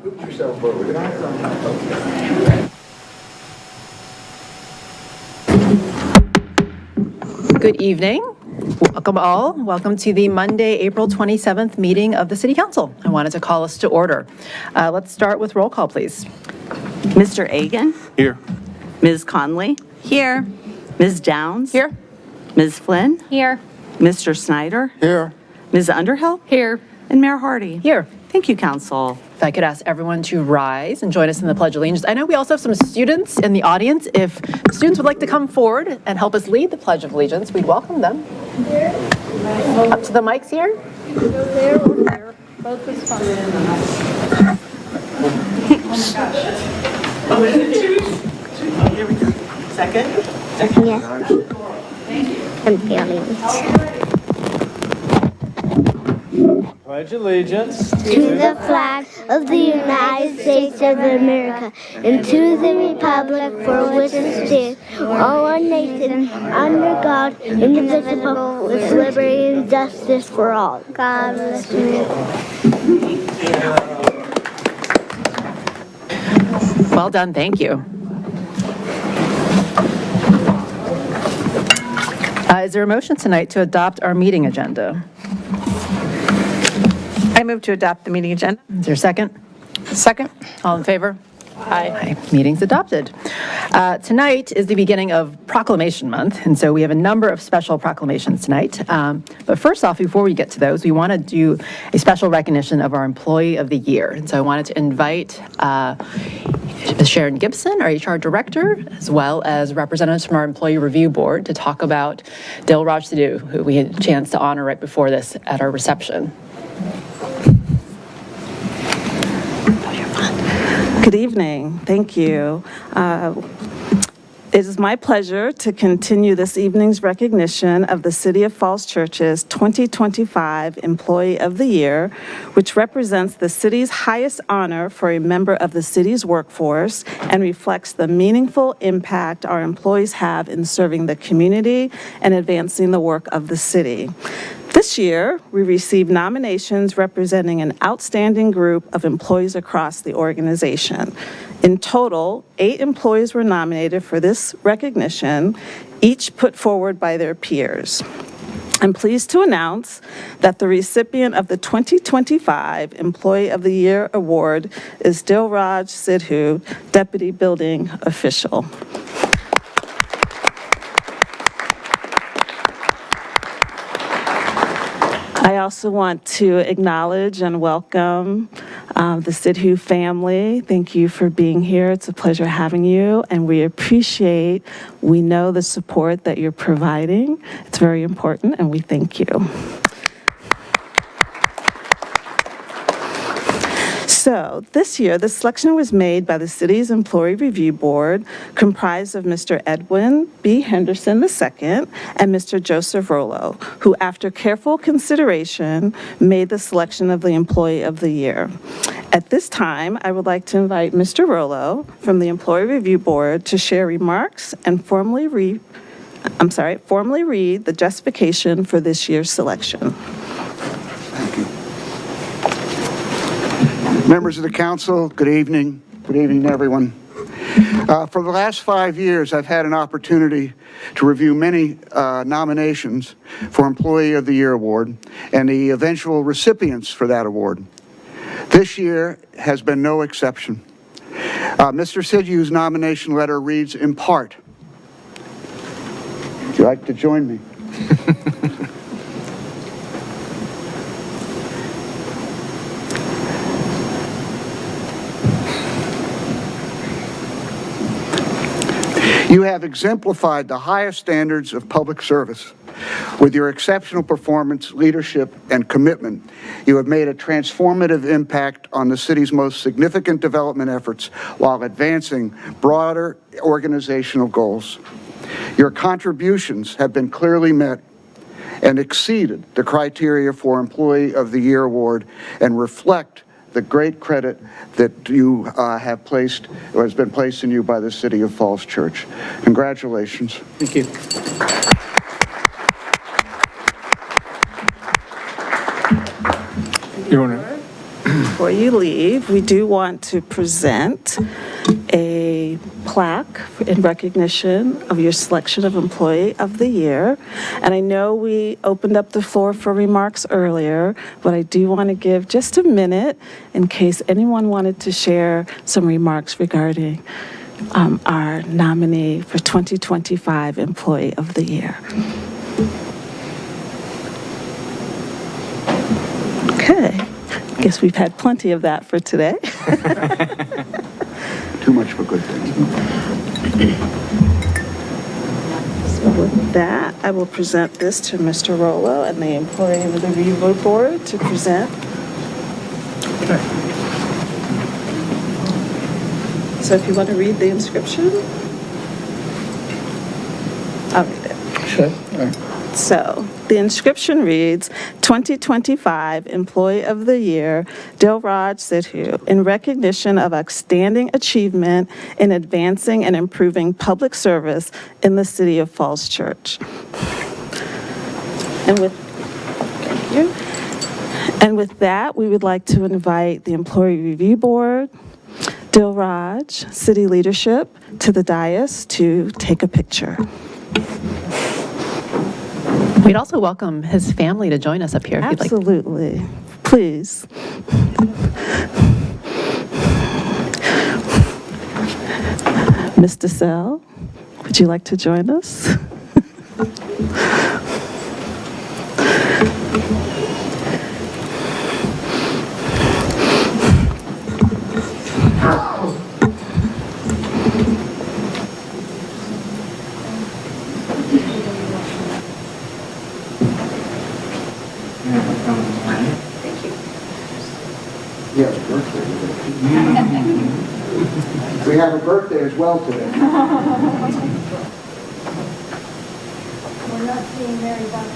Scoop yourself over there. Good evening. Welcome all. Welcome to the Monday, April 27th meeting of the City Council. I wanted to call us to order. Let's start with roll call, please. Mr. Agan? Here. Ms. Conley? Here. Ms. Downs? Here. Ms. Flynn? Here. Mr. Snyder? Here. Ms. Underhill? Here. And Mayor Hardy? Here. Thank you, Council. If I could ask everyone to rise and join us in the Pledge of Allegiance. I know we also have some students in the audience. If the students would like to come forward and help us lead the Pledge of Allegiance, we'd welcome them. Up to the mics here. There or there, both is fine. Here we go. Second. Yes. I'm feeling it. Pledge allegiance To the flag of the United States of America and to the republic for which it stands, one nation, under God, indivisible, with liberty and justice for all. God bless you. Well done. Thank you. Is there a motion tonight to adopt our meeting agenda? I move to adopt the meeting agenda. Is there a second? Second. All in favor? Aye. Meeting's adopted. Tonight is the beginning of Proclamation Month, and so we have a number of special proclamations tonight. But first off, before we get to those, we want to do a special recognition of our Employee of the Year. And so I wanted to invite Sharon Gibson, our HR Director, as well as representatives from our Employee Review Board to talk about Dilraj Sidhu, who we had a chance to honor right before this at our reception. Good evening. Thank you. It is my pleasure to continue this evening's recognition of the City of Falls Church's 2025 Employee of the Year, which represents the city's highest honor for a member of the city's workforce and reflects the meaningful impact our employees have in serving the community and advancing the work of the city. This year, we received nominations representing an outstanding group of employees across the organization. In total, 8 employees were nominated for this recognition, each put forward by their peers. I'm pleased to announce that the recipient of the 2025 Employee of the Year Award is Dilraj Sidhu, Deputy Building Official. I also want to acknowledge and welcome the Sidhu family. Thank you for being here. It's a pleasure having you, and we know the support that you're providing. It's very important, and we thank you. So this year, the selection was made by the city's Employee Review Board, comprised of Mr. Edwin B. Henderson II and Mr. Joseph Rollo, who, after careful consideration, made the selection of the Employee of the Year. At this time, I would like to invite Mr. Rollo from the Employee Review Board to share remarks and formally read the justification for this year's selection. Thank you. Members of the council, good evening. Good evening, everyone. For the last 5 years, I've had an opportunity to review many nominations for Employee of the Year Award and the eventual recipients for that award. This year has been no exception. Mr. Sidhu's nomination letter reads in part. Would you like to join me? You have exemplified the highest standards of public service. With your exceptional performance, leadership, and commitment, you have made a transformative impact on the city's most significant development efforts while advancing broader organizational goals. Your contributions have been clearly met and exceeded the criteria for Employee of the Year Award and reflect the great credit that you have placed, or has been placed in you by the City of Falls Church. Congratulations. Thank you. You want to? Before you leave, we do want to present a plaque in recognition of your selection of Employee of the Year. And I know we opened up the floor for remarks earlier, but I do want to give just a minute in case anyone wanted to share some remarks regarding our nominee for 2025 Employee of the Year. Okay. Guess we've had plenty of that for today. Too much for good things. So with that, I will present this to Mr. Rollo and the Employee of the Review Board to present. So if you want to read the inscription, I'll read it. Sure. So, the inscription reads, 2025 Employee of the Year, Dilraj Sidhu, in recognition of outstanding achievement in advancing and improving public service in the City of Falls Church. Thank you. And with that, we would like to invite the Employee Review Board, Dilraj, City Leadership, to the dais to take a picture. We'd also welcome his family to join us up here if you'd like. Absolutely. Please. Ms. DeSalle, would you like to join us? Yeah, it's birthday today. We have a birthday as well today. We're not seeing Mary Beth.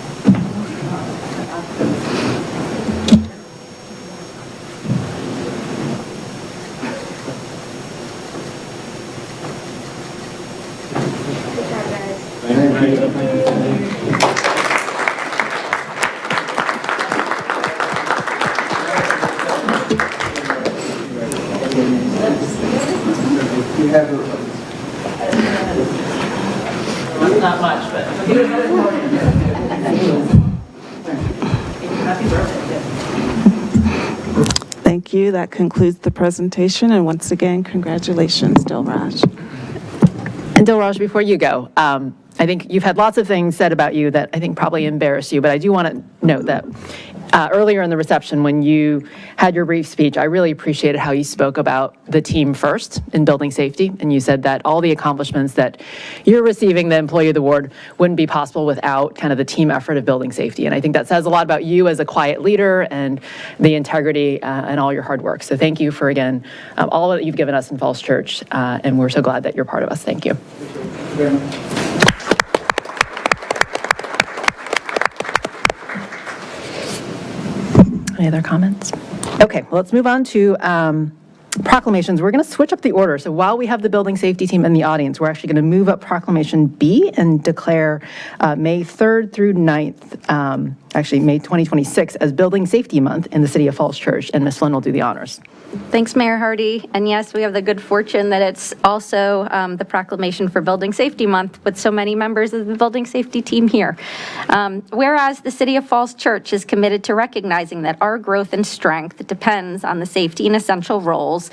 You have a Not much, but. Happy birthday. Thank you. That concludes the presentation. And once again, congratulations, Dilraj. And Dilraj, before you go, I think you've had lots of things said about you that I think probably embarrass you, but I do want to note that earlier in the reception when you had your brief speech, I really appreciated how you spoke about the team first in building safety, and you said that all the accomplishments that you're receiving, the Employee of the Award, wouldn't be possible without kind of the team effort of building safety. And I think that says a lot about you as a quiet leader and the integrity and all your hard work. So thank you for, again, all that you've given us in Falls Church, and we're so glad that you're part of us. Thank you. Any other comments? Okay, well, let's move on to proclamations. We're going to switch up the order. So while we have the building safety team in the audience, we're actually going to move up Proclamation B and declare May 3rd through 9th, actually May 2026, as Building Safety Month in the City of Falls Church. And Ms. Flynn will do the honors. Thanks, Mayor Hardy. And yes, we have the good fortune that it's also the proclamation for Building Safety Month with so many members of the building safety team here. Whereas the City of Falls Church is committed to recognizing that our growth and strength depends on the safety and essential roles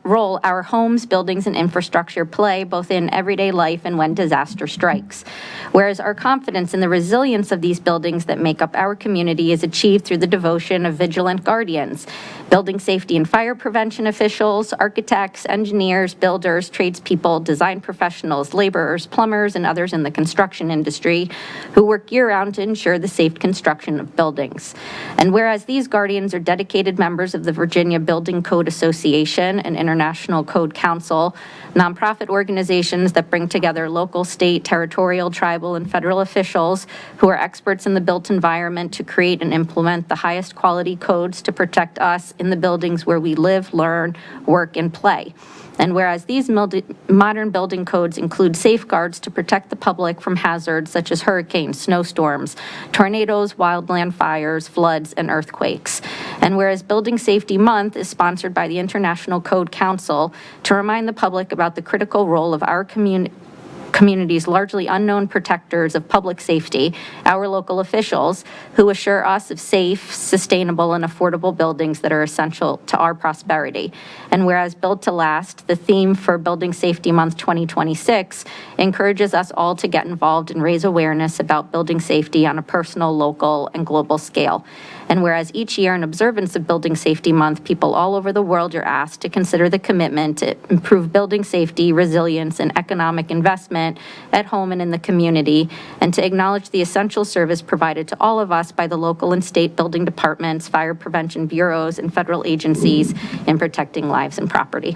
our homes, buildings, and infrastructure play both in everyday life and when disaster strikes. Whereas our confidence in the resilience of these buildings that make up our community is achieved through the devotion of vigilant guardians, building safety and fire prevention officials, architects, engineers, builders, tradespeople, design professionals, laborers, plumbers, and others in the construction industry who work year-round to ensure the safe construction of buildings. And whereas these guardians are dedicated members of the Virginia Building Code Association and International Code Council, nonprofit organizations that bring together local, state, territorial, tribal, and federal officials who are experts in the built environment to create and implement the highest quality codes to protect us in the buildings where we live, learn, work, and play. And whereas these modern building codes include safeguards to protect the public from hazards such as hurricanes, snowstorms, tornadoes, wildland fires, floods, and earthquakes. And whereas Building Safety Month is sponsored by the International Code Council to remind the public about the critical role of our community's largely unknown protectors of public safety, our local officials, who assure us of safe, sustainable, and affordable buildings that are essential to our prosperity. And whereas Built to Last, the theme for Building Safety Month 2026, encourages us all to get involved and raise awareness about building safety on a personal, local, and global scale. And whereas each year in observance of Building Safety Month, people all over the world are asked to consider the commitment to improve building safety, resilience, and economic investment at home and in the community, and to acknowledge the essential service provided to all of us by the local and state building departments, fire prevention bureaus, and federal agencies in protecting lives and property.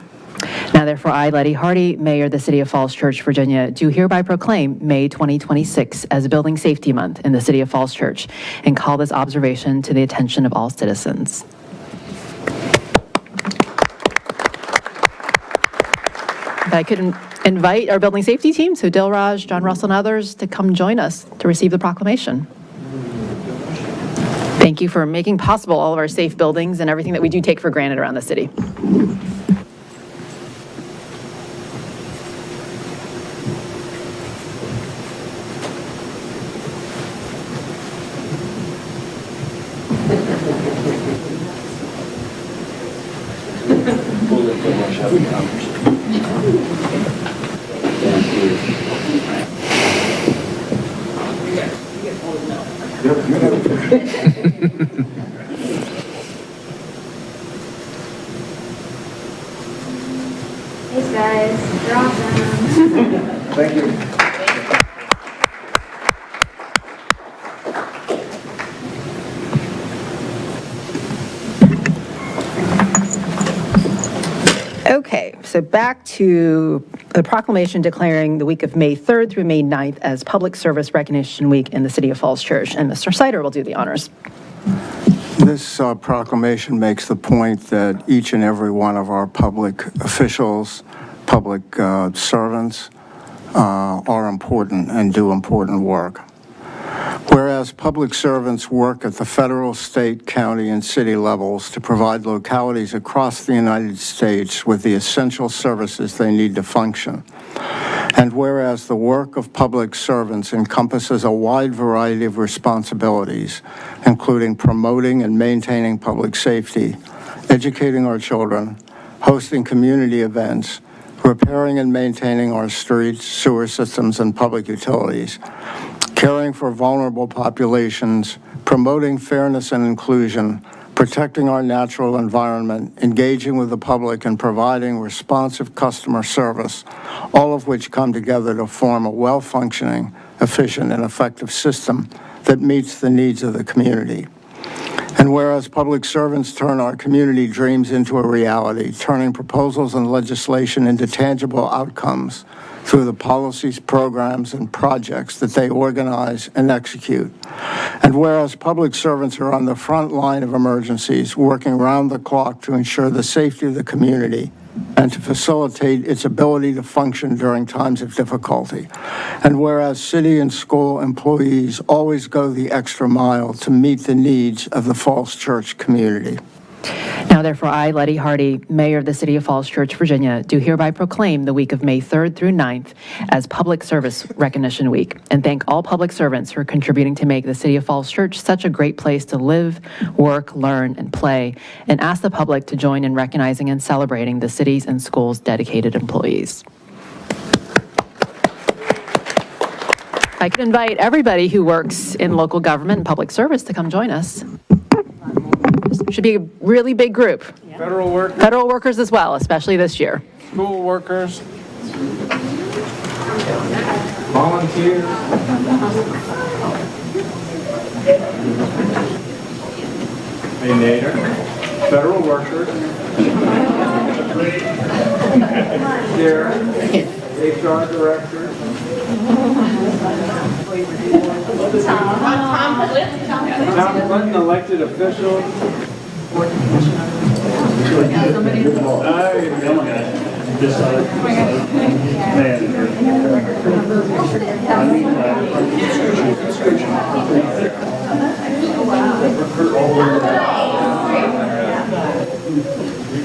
Now therefore, I, Letty Hardy, Mayor of the City of Falls Church, Virginia, do hereby proclaim May 2026 as Building Safety Month in the City of Falls Church and call this observation to the attention of all citizens. If I could invite our building safety team, so Dilraj, John Russell, and others, to come join us to receive the proclamation. Thank you for making possible all of our safe buildings and everything that we do take for granted around the city. Thanks, guys. You're awesome. Thank you. Okay, so back to the proclamation declaring the week of May 3rd through May 9th as Public Service Recognition Week in the City of Falls Church. And Mr. Sider will do the honors. This proclamation makes the point that each and every one of our public officials, public servants, are important and do important work. Whereas public servants work at the federal, state, county, and city levels to provide localities across the United States with the essential services they need to function. And whereas the work of public servants encompasses a wide variety of responsibilities, including promoting and maintaining public safety, educating our children, hosting community events, repairing and maintaining our streets, sewer systems, and public utilities, caring for vulnerable populations, promoting fairness and inclusion, protecting our natural environment, engaging with the public, and providing responsive customer service, all of which come together to form a well-functioning, efficient, and effective system that meets the needs of the community. And whereas public servants turn our community dreams into a reality, turning proposals and legislation into tangible outcomes through the policies, programs, and projects that they organize and execute. And whereas public servants are on the front line of emergencies, working round the clock to ensure the safety of the community and to facilitate its ability to function during times of difficulty. And whereas city and school employees always go the extra mile to meet the needs of the Falls Church community. Now, therefore, I, Letty Hardy, Mayor of the City of Falls Church, Virginia, do hereby proclaim the week of May 3rd through 9th as Public Service Recognition Week, and thank all public servants for contributing to make the City of Falls Church such a great place to live, work, learn, and play, and ask the public to join in recognizing and celebrating the city's and schools' dedicated employees. I could invite everybody who works in local government and public service to come join us. Should be a really big group. Federal workers, Federal workers as well, especially this year. school workers, volunteers. Hey, Nader. Federal workers. Sheriff, HR directors. Tom Clinton, elected officials. You're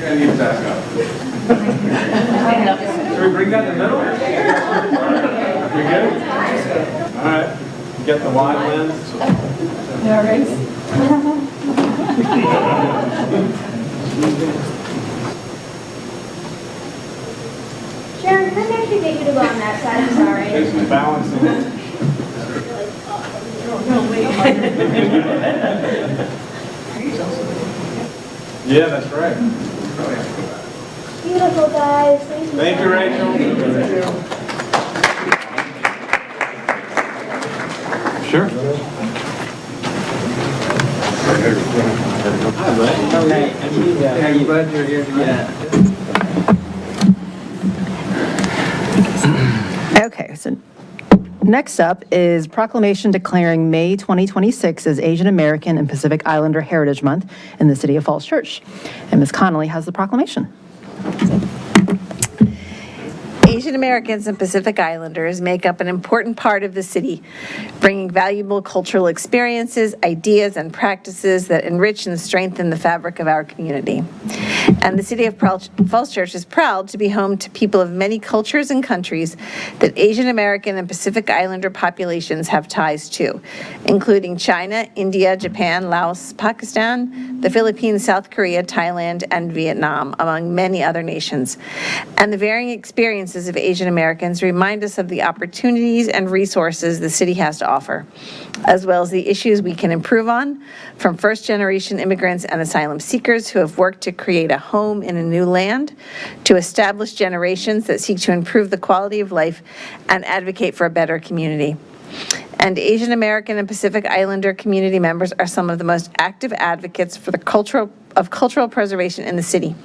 gonna need that up. Should we bring that in the middle? You good? All right. Get the wide lens. Sharon, can I actually get you to go on that side? I'm sorry. There's some balancing. Yeah, that's right. Beautiful, guys. Thank you, Rachel. Sure. Hi, bud. How you, bud? You're here today. Okay, so next up is proclamation declaring May 2026 as Asian American and Pacific Islander Heritage Month in the City of Falls Church. And Ms. Connolly has the proclamation. Asian Americans and Pacific Islanders make up an important part of the city, bringing valuable cultural experiences, ideas, and practices that enrich and strengthen the fabric of our community. And the City of Falls Church is proud to be home to people of many cultures and countries that Asian American and Pacific Islander populations have ties to, including China, India, Japan, Laos, Pakistan, the Philippines, South Korea, Thailand, and Vietnam, among many other nations. And the varying experiences of Asian Americans remind us of the opportunities and resources the city has to offer, as well as the issues we can improve on, from first-generation immigrants and asylum seekers who have worked to create a home in a new land, to established generations that seek to improve the quality of life and advocate for a better community. And Asian American and Pacific Islander community members are some of the most active advocates for the cultural preservation in the city,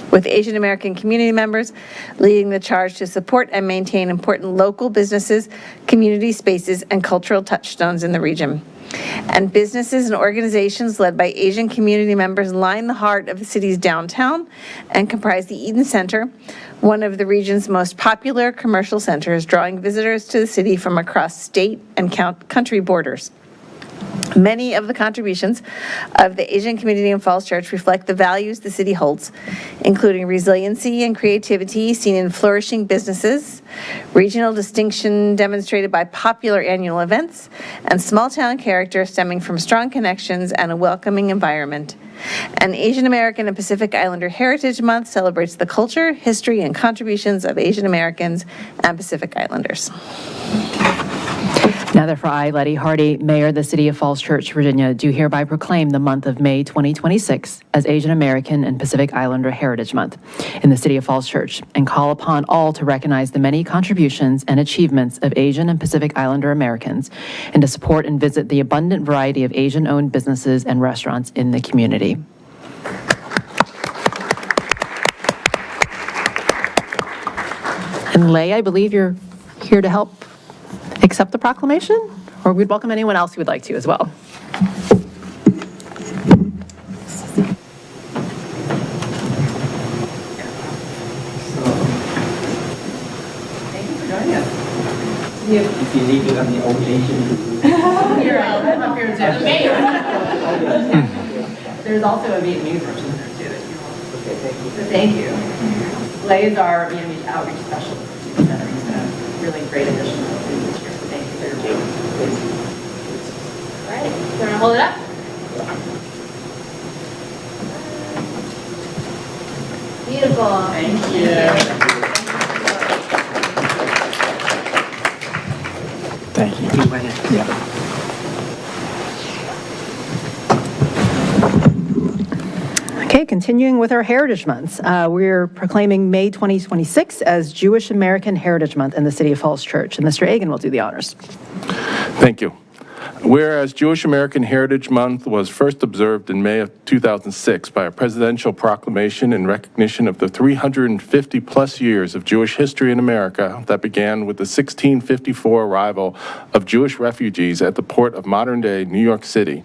with Asian American community members leading the charge to support and maintain important local businesses, community spaces, and cultural touchstones in the region. And businesses and organizations led by Asian community members line the heart of the city's downtown and comprise the Eden Center, one of the region's most popular commercial centers, drawing visitors to the city from across state and country borders. Many of the contributions of the Asian community in Falls Church reflect the values the city holds, including resiliency and creativity seen in flourishing businesses, regional distinction demonstrated by popular annual events, and small-town character stemming from strong connections and a welcoming environment. And Asian American and Pacific Islander Heritage Month celebrates the culture, history, and contributions of Asian Americans and Pacific Islanders. Now therefore I, Letty Hardy, Mayor of the City of Falls Church, Virginia, do hereby proclaim the month of May 2026 as Asian American and Pacific Islander Heritage Month in the City of Falls Church, and call upon all to recognize the many contributions and achievements of Asian and Pacific Islander Americans, and to support and visit the abundant variety of Asian-owned businesses and restaurants in the community. And Lay, I believe you're here to help accept the proclamation, or we'd welcome anyone else who would like to as well. If you need to have the old Asian. You're right, I'm up here too. There's also a Vietnamese version there too, if you want. Okay, thank you. So thank you. Lay is our Vietnamese outreach specialist. He's been a really great addition to the city this year, so thank you for your work. All right, you want to hold it up? Beautiful. Thank you. Thank you. Yeah. Okay, continuing with our Heritage Months, we're proclaiming May 2026 as Jewish American Heritage Month in the City of Falls Church, and Mr. Agan will do the honors. Thank you. Whereas Jewish American Heritage Month was first observed in May of 2006 by a presidential proclamation in recognition of the 350-plus years of Jewish history in America that began with the 1654 arrival of Jewish refugees at the port of modern-day New York City.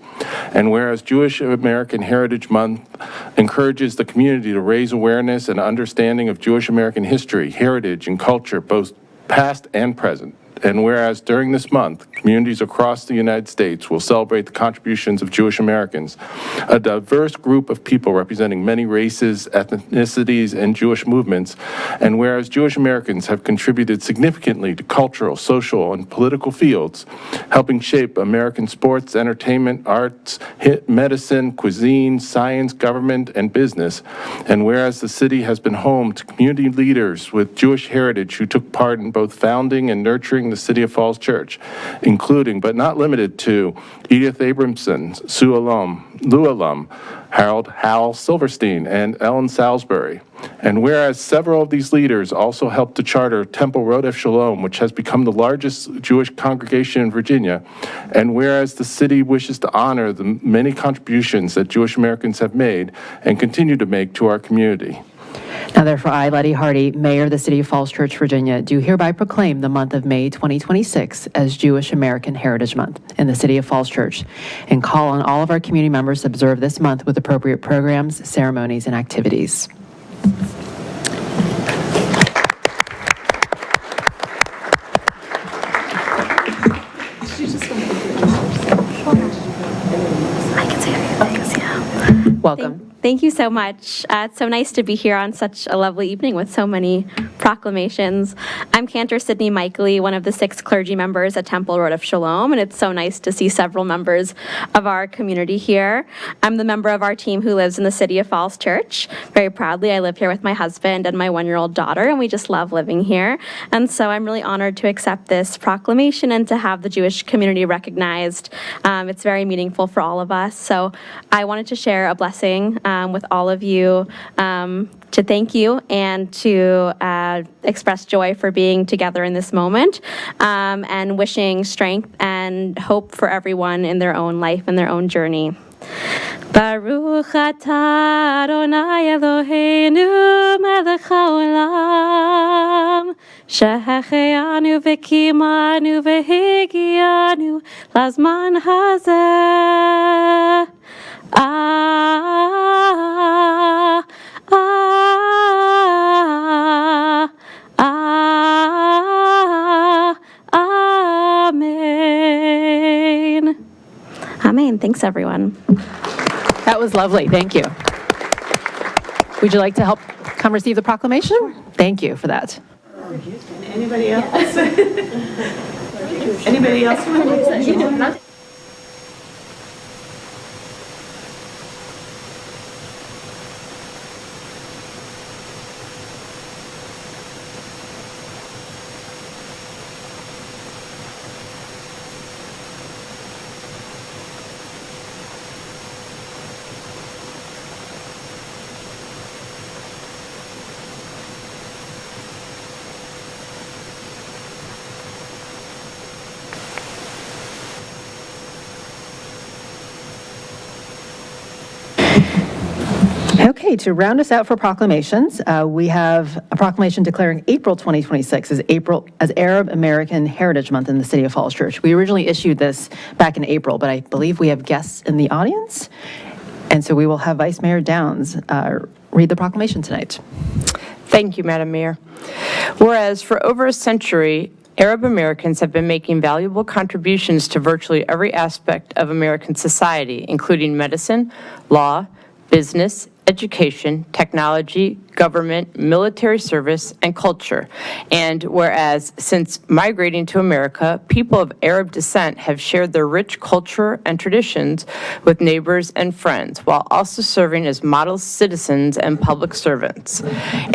And whereas Jewish American Heritage Month encourages the community to raise awareness and understanding of Jewish American history, heritage, and culture, both past and present. And whereas during this month, communities across the United States will celebrate the contributions of Jewish Americans, a diverse group of people representing many races, ethnicities, and Jewish movements, and whereas Jewish Americans have contributed significantly to cultural, social, and political fields, helping shape American sports, entertainment, arts, medicine, cuisine, science, government, and business, and whereas the city has been home to community leaders with Jewish heritage who took part in both founding and nurturing the City of Falls Church, including but not limited to Edith Abramson, Sue Alum, Lou Alum, Harold Hal Silverstein, and Ellen Salisbury. And whereas several of these leaders also helped to charter Temple Rodef Shalom, which has become the largest Jewish congregation in Virginia, and whereas the city wishes to honor the many contributions that Jewish Americans have made and continue to make to our community. Now therefore, I, Letty Hardy, Mayor of the City of Falls Church, Virginia, do hereby proclaim the month of May 2026 as Jewish American Heritage Month in the City of Falls Church, and call on all of our community members to observe this month with appropriate programs, ceremonies, and activities. Welcome. Thank you so much. It's so nice to be here on such a lovely evening with so many proclamations. I'm Cantor Sydney Michaely, one of the 6 clergy members at Temple Rodef Shalom, and it's so nice to see several members of our community here. I'm the member of our team who lives in the City of Falls Church. Very proudly, I live here with my husband and my 1-year-old daughter, and we just love living here. And so I'm really honored to accept this proclamation and to have the Jewish community recognized. It's very meaningful for all of us. So I wanted to share a blessing with all of you to thank you and to express joy for being together in this moment, and wishing strength and hope for everyone in their own life and their own journey. Baruch atah Adonai Eloheinu melech haolam, shehecheanu v'kimanu v'higianu lazman hazeh. Amen. Amen. Thanks, everyone. That was lovely. Thank you. Would you like to help come receive the proclamation? Sure. Thank you for that. Anybody else? Anybody else want to? Okay, to round us out for proclamations, we have a proclamation declaring April 2026 as Arab American Heritage Month in the City of Falls Church. We originally issued this back in April, but I believe we have guests in the audience, and so we will have Vice Mayor Downs read the proclamation tonight. Thank you, Madam Mayor. Whereas for over a century, Arab Americans have been making valuable contributions to virtually every aspect of American society, including medicine, law, business, education, technology, government, military service, and culture. And whereas since migrating to America, people of Arab descent have shared their rich culture and traditions with neighbors and friends, while also serving as model citizens and public servants.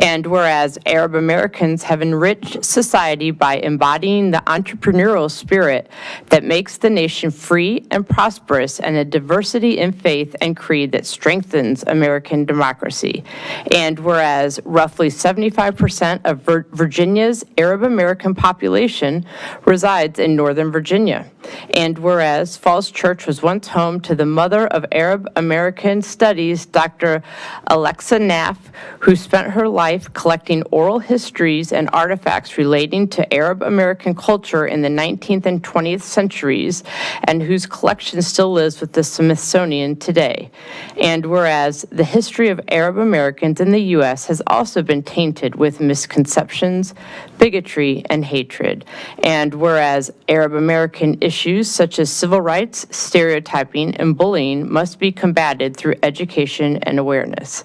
And whereas Arab Americans have enriched society by embodying the entrepreneurial spirit that makes the nation free and prosperous, and a diversity in faith and creed that strengthens American democracy. And whereas roughly 75% of Virginia's Arab American population resides in Northern Virginia. And whereas Falls Church was once home to the mother of Arab American Studies, Dr. Alexa Naff, who spent her life collecting oral histories and artifacts relating to Arab American culture in the 19th and 20th centuries, and whose collection still lives with the Smithsonian today. And whereas the history of Arab Americans in the U.S. has also been tainted with misconceptions, bigotry, and hatred. And whereas Arab American issues such as civil rights, stereotyping, and bullying must be combated through education and awareness.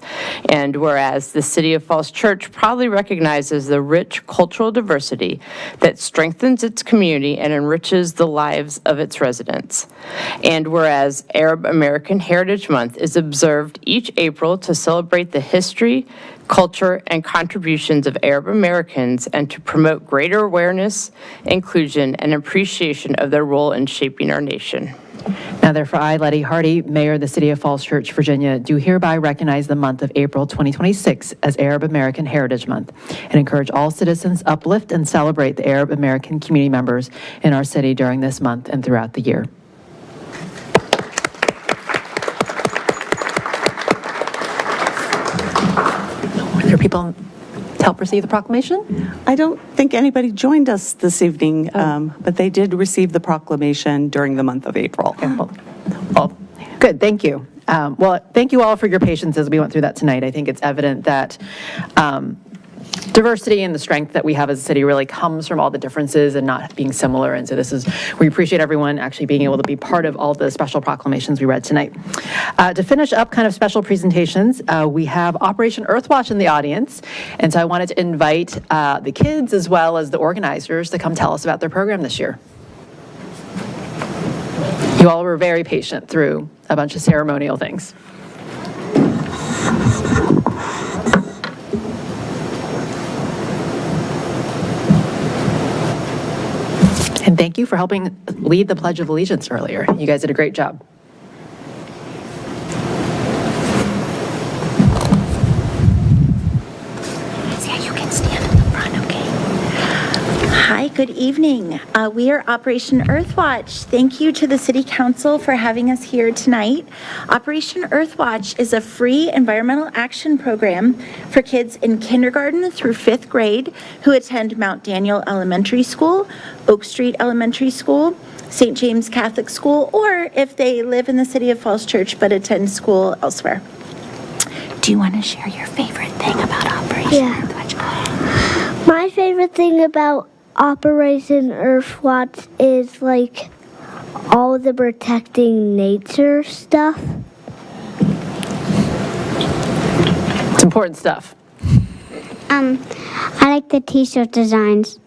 And whereas the City of Falls Church proudly recognizes the rich cultural diversity that strengthens its community and enriches the lives of its residents. And whereas Arab American Heritage Month is observed each April to celebrate the history, culture, and contributions of Arab Americans and to promote greater awareness, inclusion, and appreciation of their role in shaping our nation. Now therefore, I, Letty Hardy, Mayor of the City of Falls Church, Virginia, do hereby recognize the month of April 2026 as Arab American Heritage Month and encourage all citizens uplift and celebrate the Arab American community members in our city during this month and throughout the year. Are there people to help receive the proclamation? I don't think anybody joined us this evening, but they did receive the proclamation during the month of April. Okay, well, good, thank you. Well, thank you all for your patience as we went through that tonight. I think it's evident that diversity and the strength that we have as a city really comes from all the differences and not being similar. And so we appreciate everyone actually being able to be part of all the special proclamations we read tonight. To finish up kind of special presentations, we have Operation Earthwatch in the audience. And so I wanted to invite the kids as well as the organizers to come tell us about their program this year. You all were very patient through a bunch of ceremonial things. And thank you for helping lead the Pledge of Allegiance earlier. You guys did a great job. Yeah, you can stand in the front, okay? Hi, good evening. We are Operation Earthwatch. Thank you to the City Council for having us here tonight. Operation Earthwatch is a free environmental action program for kids in kindergarten through 5th grade who attend Mount Daniel Elementary School, Oak Street Elementary School, St. James Catholic School, or if they live in the City of Falls Church but attend school elsewhere. Do you want to share your favorite thing about Operation Earthwatch? My favorite thing about Operation Earthwatch is like all the protecting nature stuff. It's important stuff. I like the t-shirt designs.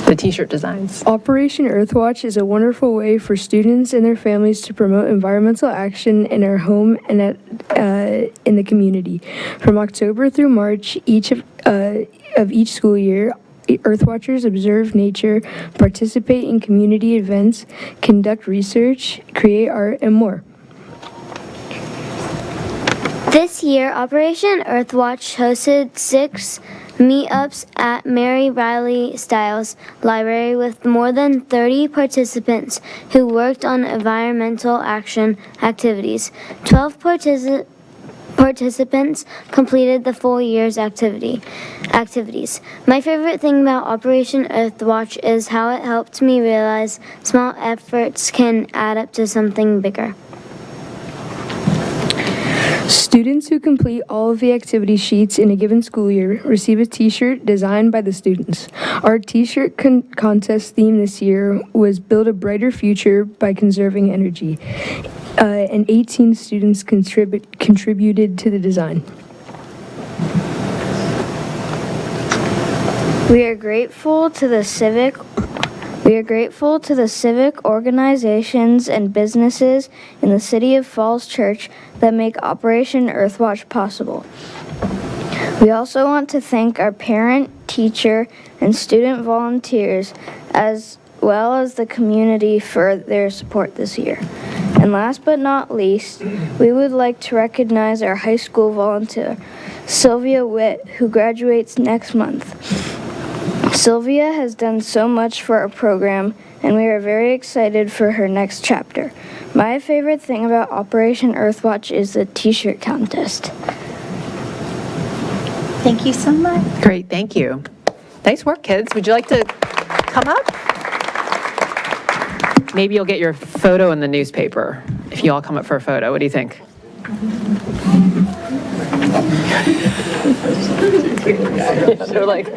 The t-shirt designs. Operation Earthwatch is a wonderful way for students and their families to promote environmental action in our home and in the community. From October through March of each school year, Earthwatchers observe nature, participate in community events, conduct research, create art, and more. This year, Operation Earthwatch hosted 6 meetups at Mary Riley Stiles Library with more than 30 participants who worked on environmental action activities. 12 participants completed the full year's activities. My favorite thing about Operation Earthwatch is how it helped me realize small efforts can add up to something bigger. Students who complete all of the activity sheets in a given school year receive a t-shirt designed by the students. Our t-shirt contest theme this year was Build a Brighter Future by Conserving Energy, and 18 students contributed to the design. We are grateful to the civic organizations and businesses in the City of Falls Church that make Operation Earthwatch possible. We also want to thank our parent, teacher, and student volunteers, as well as the community for their support this year. And last but not least, we would like to recognize our high school volunteer, Sylvia Witt, who graduates next month. Sylvia has done so much for our program, and we are very excited for her next chapter. My favorite thing about Operation Earthwatch is the t-shirt contest. Thank you so much. Great, thank you. Nice work, kids. Would you like to come up? Maybe you'll get your photo in the newspaper if you all come up for a photo. What do you think? They're like...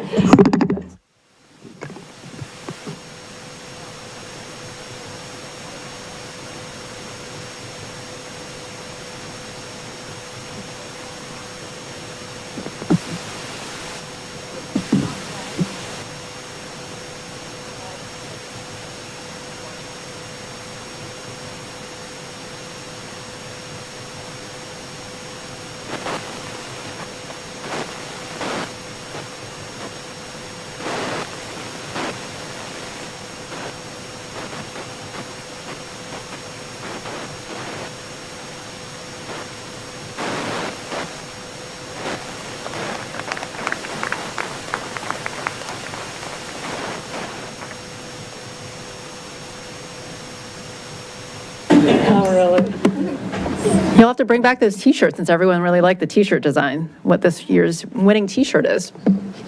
You'll have to bring back those t-shirts since everyone really liked the t-shirt design, what this year's winning t-shirt is.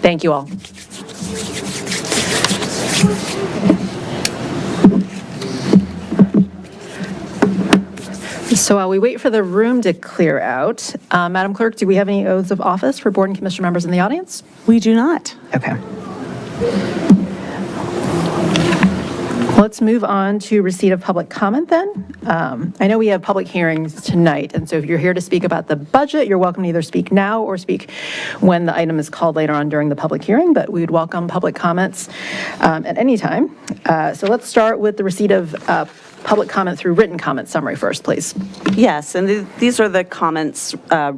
Thank you all. So while we wait for the room to clear out, Madam Clerk, do we have any oaths of office for board and commission members in the audience? We do not. Okay. Let's move on to receipt of public comment then. I know we have public hearings tonight, and so if you're here to speak about the budget, you're welcome to either speak now or speak when the item is called later on during the public hearing, but we would welcome public comments at any time. So let's start with the receipt of public comment through written comment summary first, please. Yes, and these are the comments,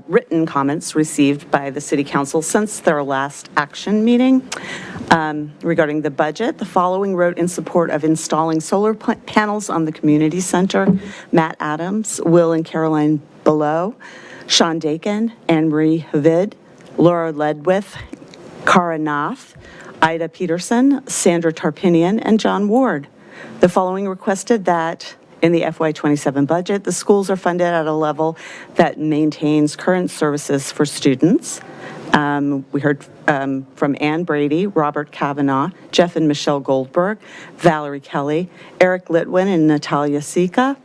written comments received by the City Council since their last action meeting. Regarding the budget, the following wrote in support of installing solar panels on the community center: Matt Adams, Will and Caroline Below, Sean Dakin, Anne Marie Vid, Laura Ledwith, Cara Nath, Ida Peterson, Sandra Tarpinian, and John Ward. The following requested that in the FY27 budget, the schools are funded at a level that maintains current services for students. We heard from Ann Brady, Robert Kavanaugh, Jeff and Michelle Goldberg, Valerie Kelly, Eric Litwin and Natalia Sika,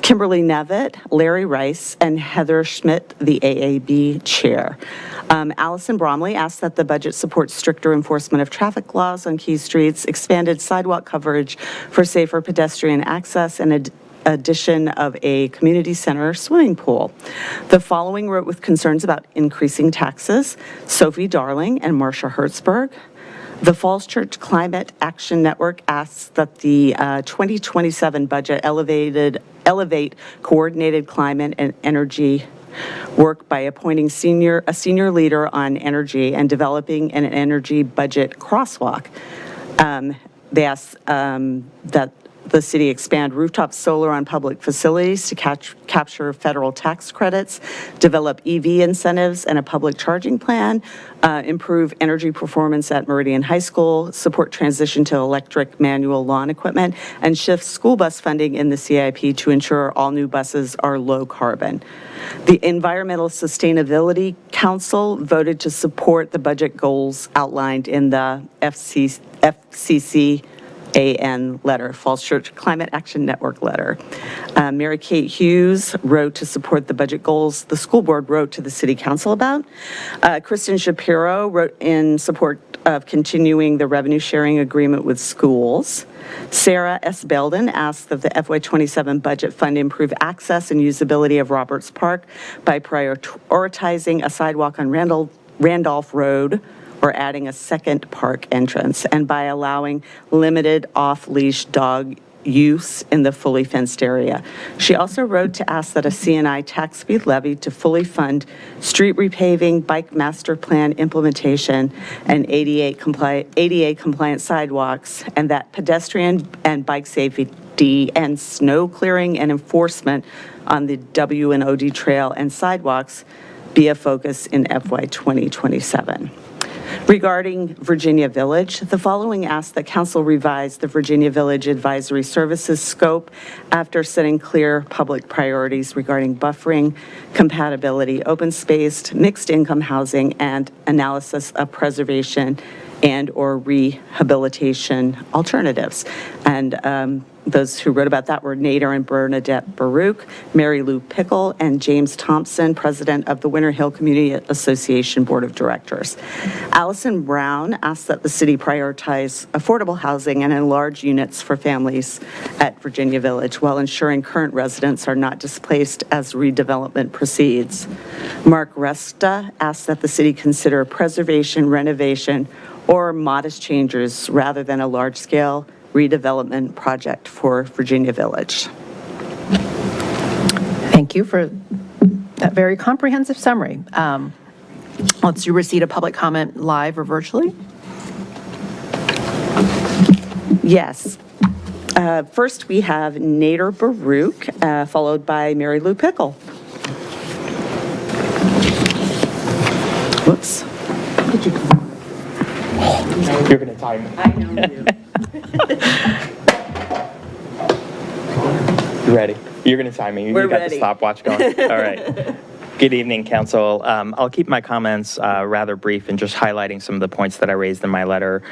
Kimberly Nevitt, Larry Rice, and Heather Schmidt, the AAB chair. Allison Bromley asked that the budget support stricter enforcement of traffic laws on key streets, expanded sidewalk coverage for safer pedestrian access, and addition of a community center swimming pool. The following wrote with concerns about increasing taxes: Sophie Darling and Marcia Hertzberg. The Falls Church Climate Action Network asks that the 2027 budget elevate coordinated climate and energy work by appointing a senior leader on energy and developing an energy budget crosswalk. They ask that the city expand rooftop solar on public facilities to capture federal tax credits, develop EV incentives and a public charging plan, improve energy performance at Meridian High School, support transition to electric manual lawn equipment, and shift school bus funding in the CIP to ensure all new buses are low carbon. The Environmental Sustainability Council voted to support the budget goals outlined in the FCCAN letter, Falls Church Climate Action Network letter. Mary Kate Hughes wrote to support the budget goals the school board wrote to the city council about. Kristen Shapiro wrote in support of continuing the revenue sharing agreement with schools. Sarah S. Belden asked that the FY27 budget fund improve access and usability of Roberts Park by prioritizing a sidewalk on Randolph Road, or adding a second park entrance, and by allowing limited off-leash dog use in the fully fenced area. She also wrote to ask that a CNI tax be levied to fully fund street repaving, bike master plan implementation, and ADA compliant sidewalks, and that pedestrian and bike safety and snow clearing and enforcement on the W and OD trail and sidewalks be a focus in FY 2027. Regarding Virginia Village, the following asks that council revise the Virginia Village Advisory Services scope after setting clear public priorities regarding buffering, compatibility, open space, mixed income housing, and analysis of preservation and/or rehabilitation alternatives. And those who wrote about that were Nader and Bernadette Baruch, Mary Lou Pickle, and James Thompson, president of the Winter Hill Community Association Board of Directors. Allison Brown asked that the city prioritize affordable housing and enlarge units for families at Virginia Village while ensuring current residents are not displaced as redevelopment proceeds. Mark Resta asked that the city consider preservation, renovation, or modest changes rather than a large-scale redevelopment project for Virginia Village. Thank you for that very comprehensive summary. Let's do receipt of public comment live or virtually. Yes. First, we have Nader Baruch, followed by Mary Lou Pickle. Whoops. You're going to time me. I know you. You ready? You're going to time me. We're you got ready. the stopwatch going. All right. Good evening, Council. I'll keep my comments rather brief and just highlighting some of the points that I raised in my letter.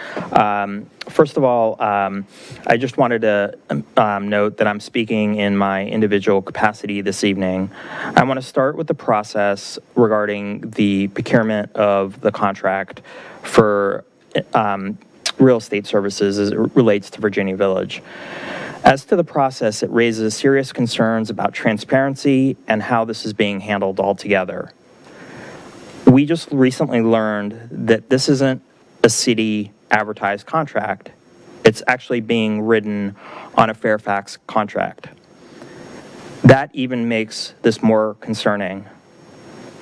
First of all, I just wanted to note that I'm speaking in my individual capacity this evening. I want to start with the process regarding the procurement of the contract for real estate services as it relates to Virginia Village. As to the process, it raises serious concerns about transparency and how this is being handled altogether. We just recently learned that this isn't a city advertised contract. It's actually being written on a Fairfax contract. That even makes this more concerning.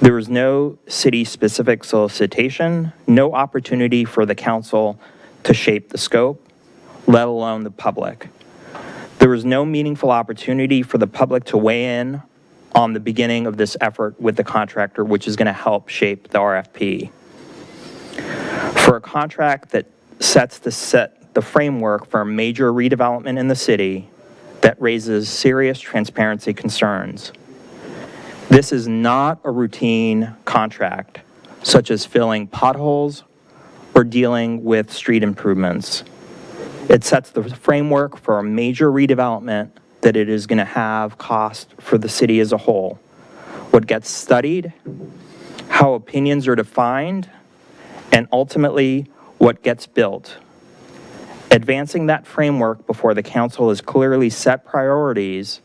There was no city-specific solicitation, no opportunity for the council to shape the scope, let alone the public. There was no meaningful opportunity for the public to weigh in on the beginning of this effort with the contractor, which is going to help shape the RFP. For a contract that sets the framework for a major redevelopment in the city that raises serious transparency concerns. This is not a routine contract, such as filling potholes or dealing with street improvements. It sets the framework for a major redevelopment that it is going to have cost for the city as a whole. What gets studied, how opinions are defined, and ultimately what gets built. Advancing that framework before the council has clearly set priorities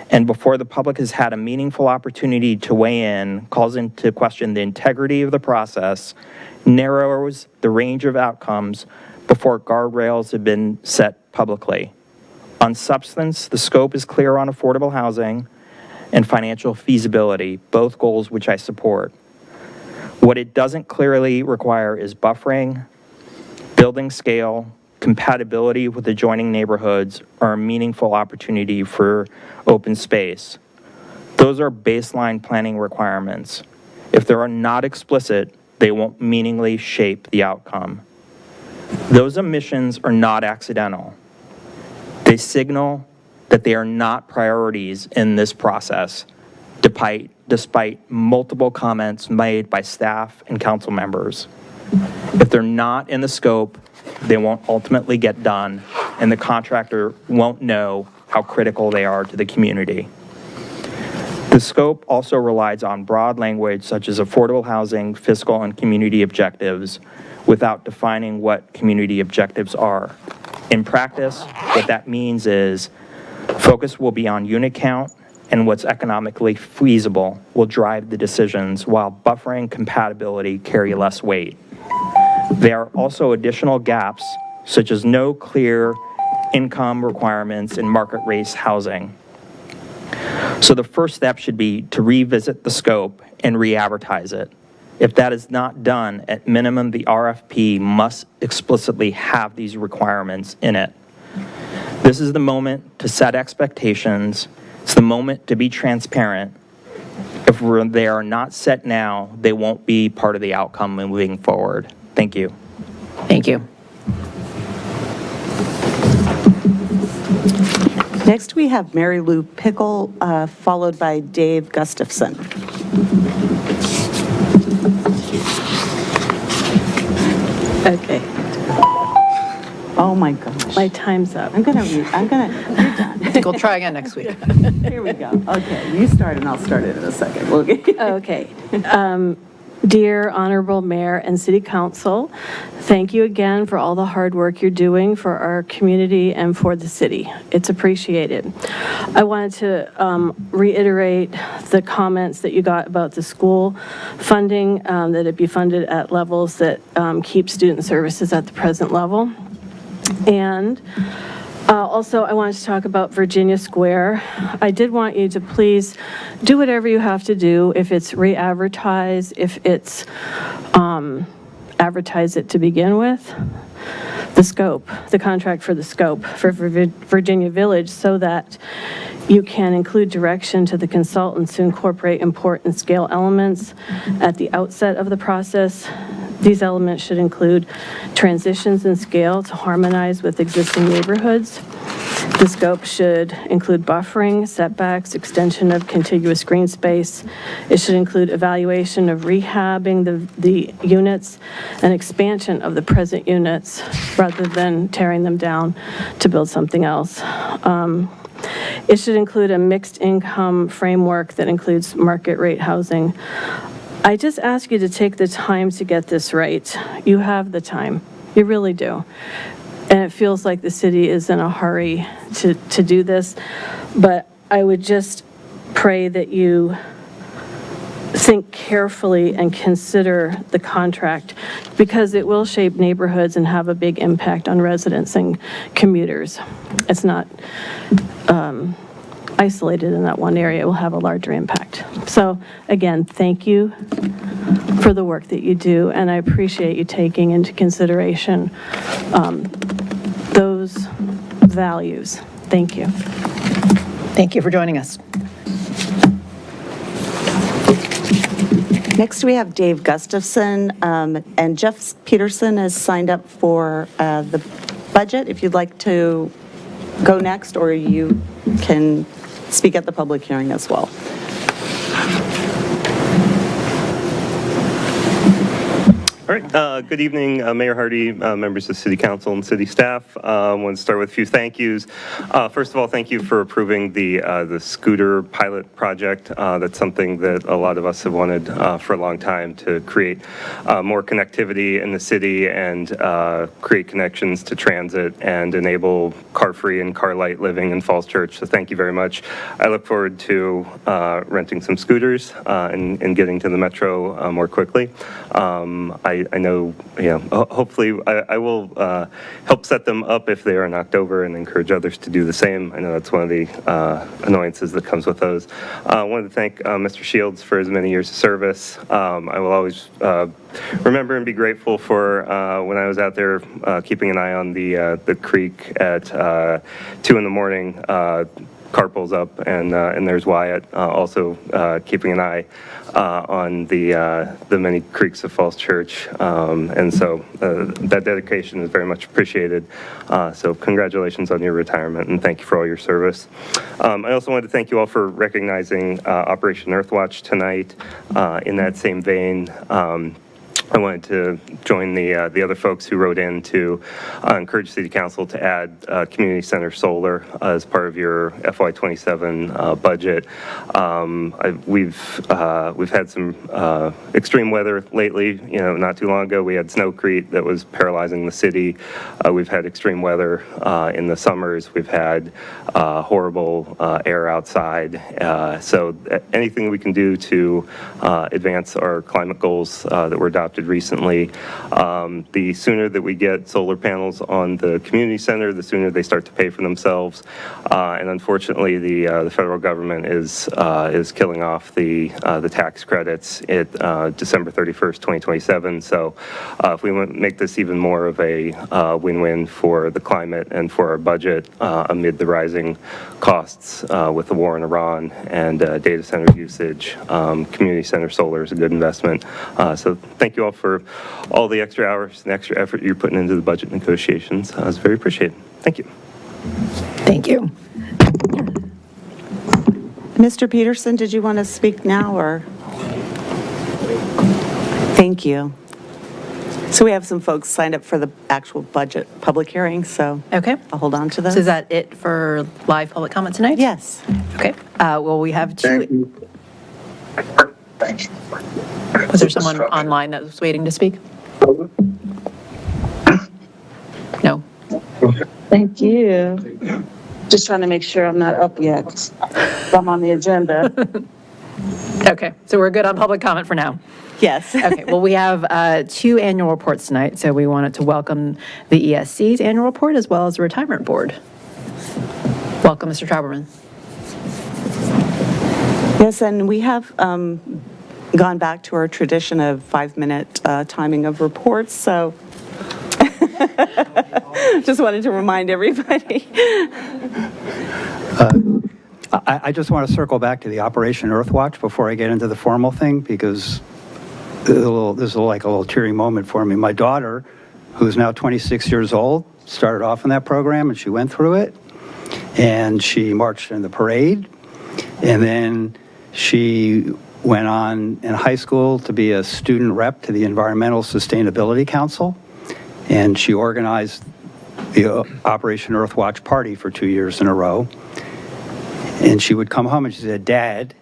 and before the public has had a meaningful opportunity to weigh in calls into question the integrity of the process, narrows the range of outcomes before guardrails have been set publicly. On substance, the scope is clear on affordable housing and financial feasibility, both goals which I support. What it doesn't clearly require is buffering, building scale, compatibility with adjoining neighborhoods, or a meaningful opportunity for open space. Those are baseline planning requirements. If they are not explicit, they won't meaningfully shape the outcome. Those omissions are not accidental. They signal that they are not priorities in this process, despite multiple comments made by staff and council members. If they're not in the scope, they won't ultimately get done, and the contractor won't know how critical they are to the community. The scope also relies on broad language such as affordable housing, fiscal, and community objectives without defining what community objectives are. In practice, what that means is focus will be on unit count and what's economically feasible will drive the decisions while buffering compatibility carry less weight. There are also additional gaps such as no clear income requirements in market rate housing. So the first step should be to revisit the scope and re-advertise it. If that is not done, at minimum, the RFP must explicitly have these requirements in it. This is the moment to set expectations. It's the moment to be transparent. If they are not set now, they won't be part of the outcome moving forward. Thank you. Thank you. Next, we have Mary Lou Pickle, followed by Dave Gustafson. Okay, Oh, my gosh. my time's up. You're done. I think we'll try again next week. Here we go. Okay, you start and I'll start it in a second. Okay. Dear Honorable Mayor and City Council, thank you again for all the hard work you're doing for our community and for the city. It's appreciated. I wanted to reiterate the comments that you got about the school funding, that it be funded at levels that keep student services at the present level. And also, I wanted to talk about Virginia Square. I did want you to please do whatever you have to do, if it's re-advertise, if it's advertise it to begin with, the scope, the contract for the scope for Virginia Village, so that you can include direction to the consultants to incorporate important scale elements at the outset of the process. These elements should include transitions in scale to harmonize with existing neighborhoods. The scope should include buffering, setbacks, extension of contiguous green space. It should include evaluation of rehabbing the units and expansion of the present units rather than tearing them down to build something else. It should include a mixed income framework that includes market rate housing. I just ask you to take the time to get this right. You have the time. You really do. And it feels like the city is in a hurry to do this. But I would just pray that you think carefully and consider the contract, because it will shape neighborhoods and have a big impact on residents and commuters. It's not isolated in that one area. It will have a larger impact. So again, thank you for the work that you do, and I appreciate you taking into consideration those values. Thank you. Thank you for joining us. Next, we have Dave Gustafson, and Jeff Peterson has signed up for the budget. If you'd like to go next, or you can speak at the public hearing as well. All right, good evening, Mayor Hardy, members of City Council and City staff. I want to start with a few thank yous. First of all, thank you for approving the scooter pilot project. That's something that a lot of us have wanted for a long time, to create more connectivity in the city and create connections to transit and enable car-free and car-light living in Falls Church. So thank you very much. I look forward to renting some scooters and getting to the metro more quickly. I know, hopefully I will help set them up if they are in October, and encourage others to do the same. I know that's one of the annoyances that comes with those. I wanted to thank Mr. Shields for his many years of service. I will always remember and be grateful for when I was out there keeping an eye on the creek at 2 in the morning. Car pulls up, and there's Wyatt also keeping an eye on the many creeks of Falls Church, and so that dedication is very much appreciated. So congratulations on your retirement, and thank you for all your service. I also wanted to thank you all for recognizing Operation Earthwatch tonight. In that same vein, I wanted to join the other folks who wrote in to encourage City Council to add community center solar as part of your FY27 budget. We've had some extreme weather lately. Not too long ago we had snowcrete that was paralyzing the city. We've had extreme weather in the summers. We've had horrible air outside. So anything we can do to advance our climate goals that were adopted recently. The sooner that we get solar panels on the community center, the sooner they start to pay for themselves. And unfortunately, the federal government is killing off the tax credits at December 31st, 2027. So if we want to make this even more of a win-win for the climate and for our budget amid the rising costs with the war in Iran and data center usage, community center solar is a good investment. So thank you all all for all the extra hours and extra effort you're putting into the budget negotiations. It's very appreciated. Thank you. Thank you. Mr. Peterson, did you want to speak now, or? Thank you. So we have some folks signed up for the actual budget public hearing, so Okay. I'll hold on to those. So is that it for live public comment tonight? Yes. Okay. Well, we have two. Was there someone online that was waiting to speak? No. Thank you. Just trying to make sure I'm not up yet. I'm on the agenda. Okay. So we're good on public comment for now. Yes. Okay. Well, we have two annual reports tonight, so we wanted to welcome the ESC's annual report as well as the retirement board. Welcome, Mr. Trauberman. Yes, and we have gone back to our tradition of 5-minute timing of reports, so just wanted to remind everybody. I just want to circle back to the Operation Earthwatch before I get into the formal thing, because this is like a little teary moment for me. My daughter, who's now 26 years old, started off in that program, and she went through it, and she marched in the parade, and then she went on in high school to be a student rep to the Environmental Sustainability Council, and she organized the Operation Earthwatch party for 2 years in a row. And she would come home and she said, "Dad,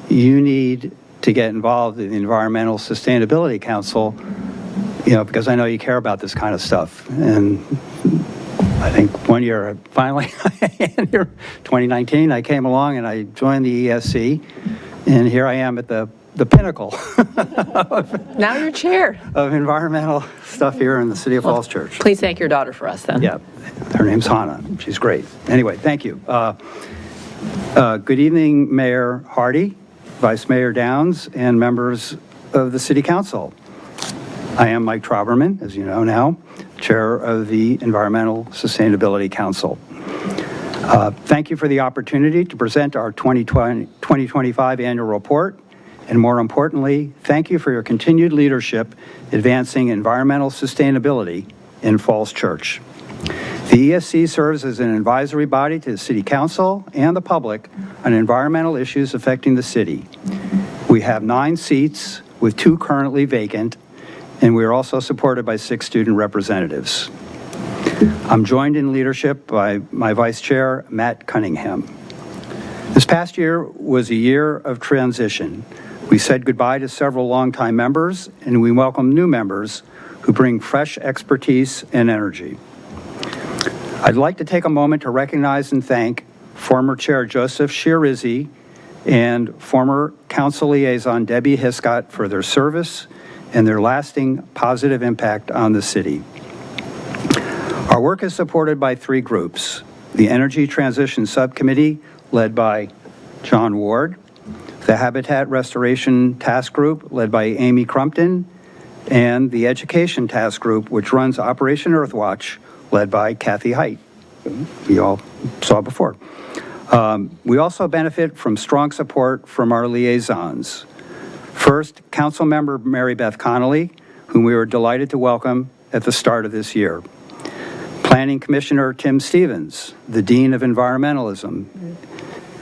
you need to get involved in the Environmental Sustainability Council, because I know you care about this kind of stuff." And I think one year, finally, in 2019, I came along and I joined the ESC, and here I am at the pinnacle Now you're chair of environmental stuff here in the City of Falls Church. Please thank your daughter for us then. Yeah, her name's Hannah. She's great. Anyway, thank you. Good evening, Mayor Hardy, Vice Mayor Downs, and members of the City Council. I am Mike Trauberman, as you know now, Chair of the Environmental Sustainability Council. Thank you for the opportunity to present our 2025 annual report, and more importantly, thank you for your continued leadership advancing environmental sustainability in Falls Church. The ESC serves as an advisory body to the City Council and the public on environmental issues affecting the city. We have 9 seats, with 2 currently vacant, and we are also supported by 6 student representatives. I'm joined in leadership by my Vice Chair, Matt Cunningham. This past year was a year of transition. We said goodbye to several longtime members, and we welcome new members who bring fresh expertise and energy. I'd like to take a moment to recognize and thank former Chair Joseph Shirizzi and former Council Liaison Debbie Hiscott for their service and their lasting positive impact on the city. Our work is supported by 3 groups: the Energy Transition Subcommittee, led by John Ward, the Habitat Restoration Task Group, led by Amy Crumpton, and the Education Task Group, which runs Operation Earthwatch, led by Kathy Height, who you all saw before. We also benefit from strong support from our liaisons. First, Councilmember Mary Beth Connolly, whom we were delighted to welcome at the start of this year. Planning Commissioner Tim Stevens, the Dean of Environmentalism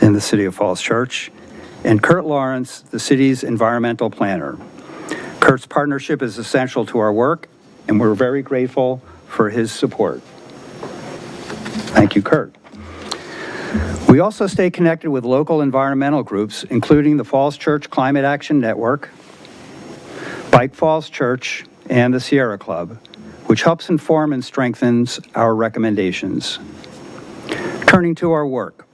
in the City of Falls Church, and Kurt Lawrence, the city's environmental planner. Kurt's partnership is essential to our work, and we're very grateful for his support. Thank you, Kurt. We also stay connected with local environmental groups, including the Falls Church Climate Action Network, Bike Falls Church, and the Sierra Club, which helps inform and strengthens our recommendations. Turning to our work.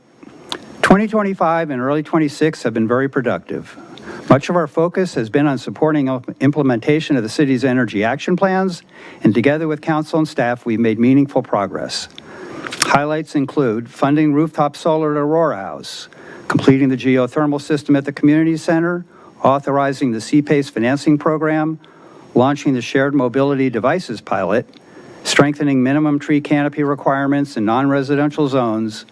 2025 and early 26 have been very productive. Much of our focus has been on supporting implementation of the city's energy action plans, and together with council and staff, we've made meaningful progress. Highlights include funding rooftop solar at Aurora House, completing the geothermal system at the community center, authorizing the CPACE financing program, launching the shared mobility devices pilot, strengthening minimum tree canopy requirements in non-residential zones,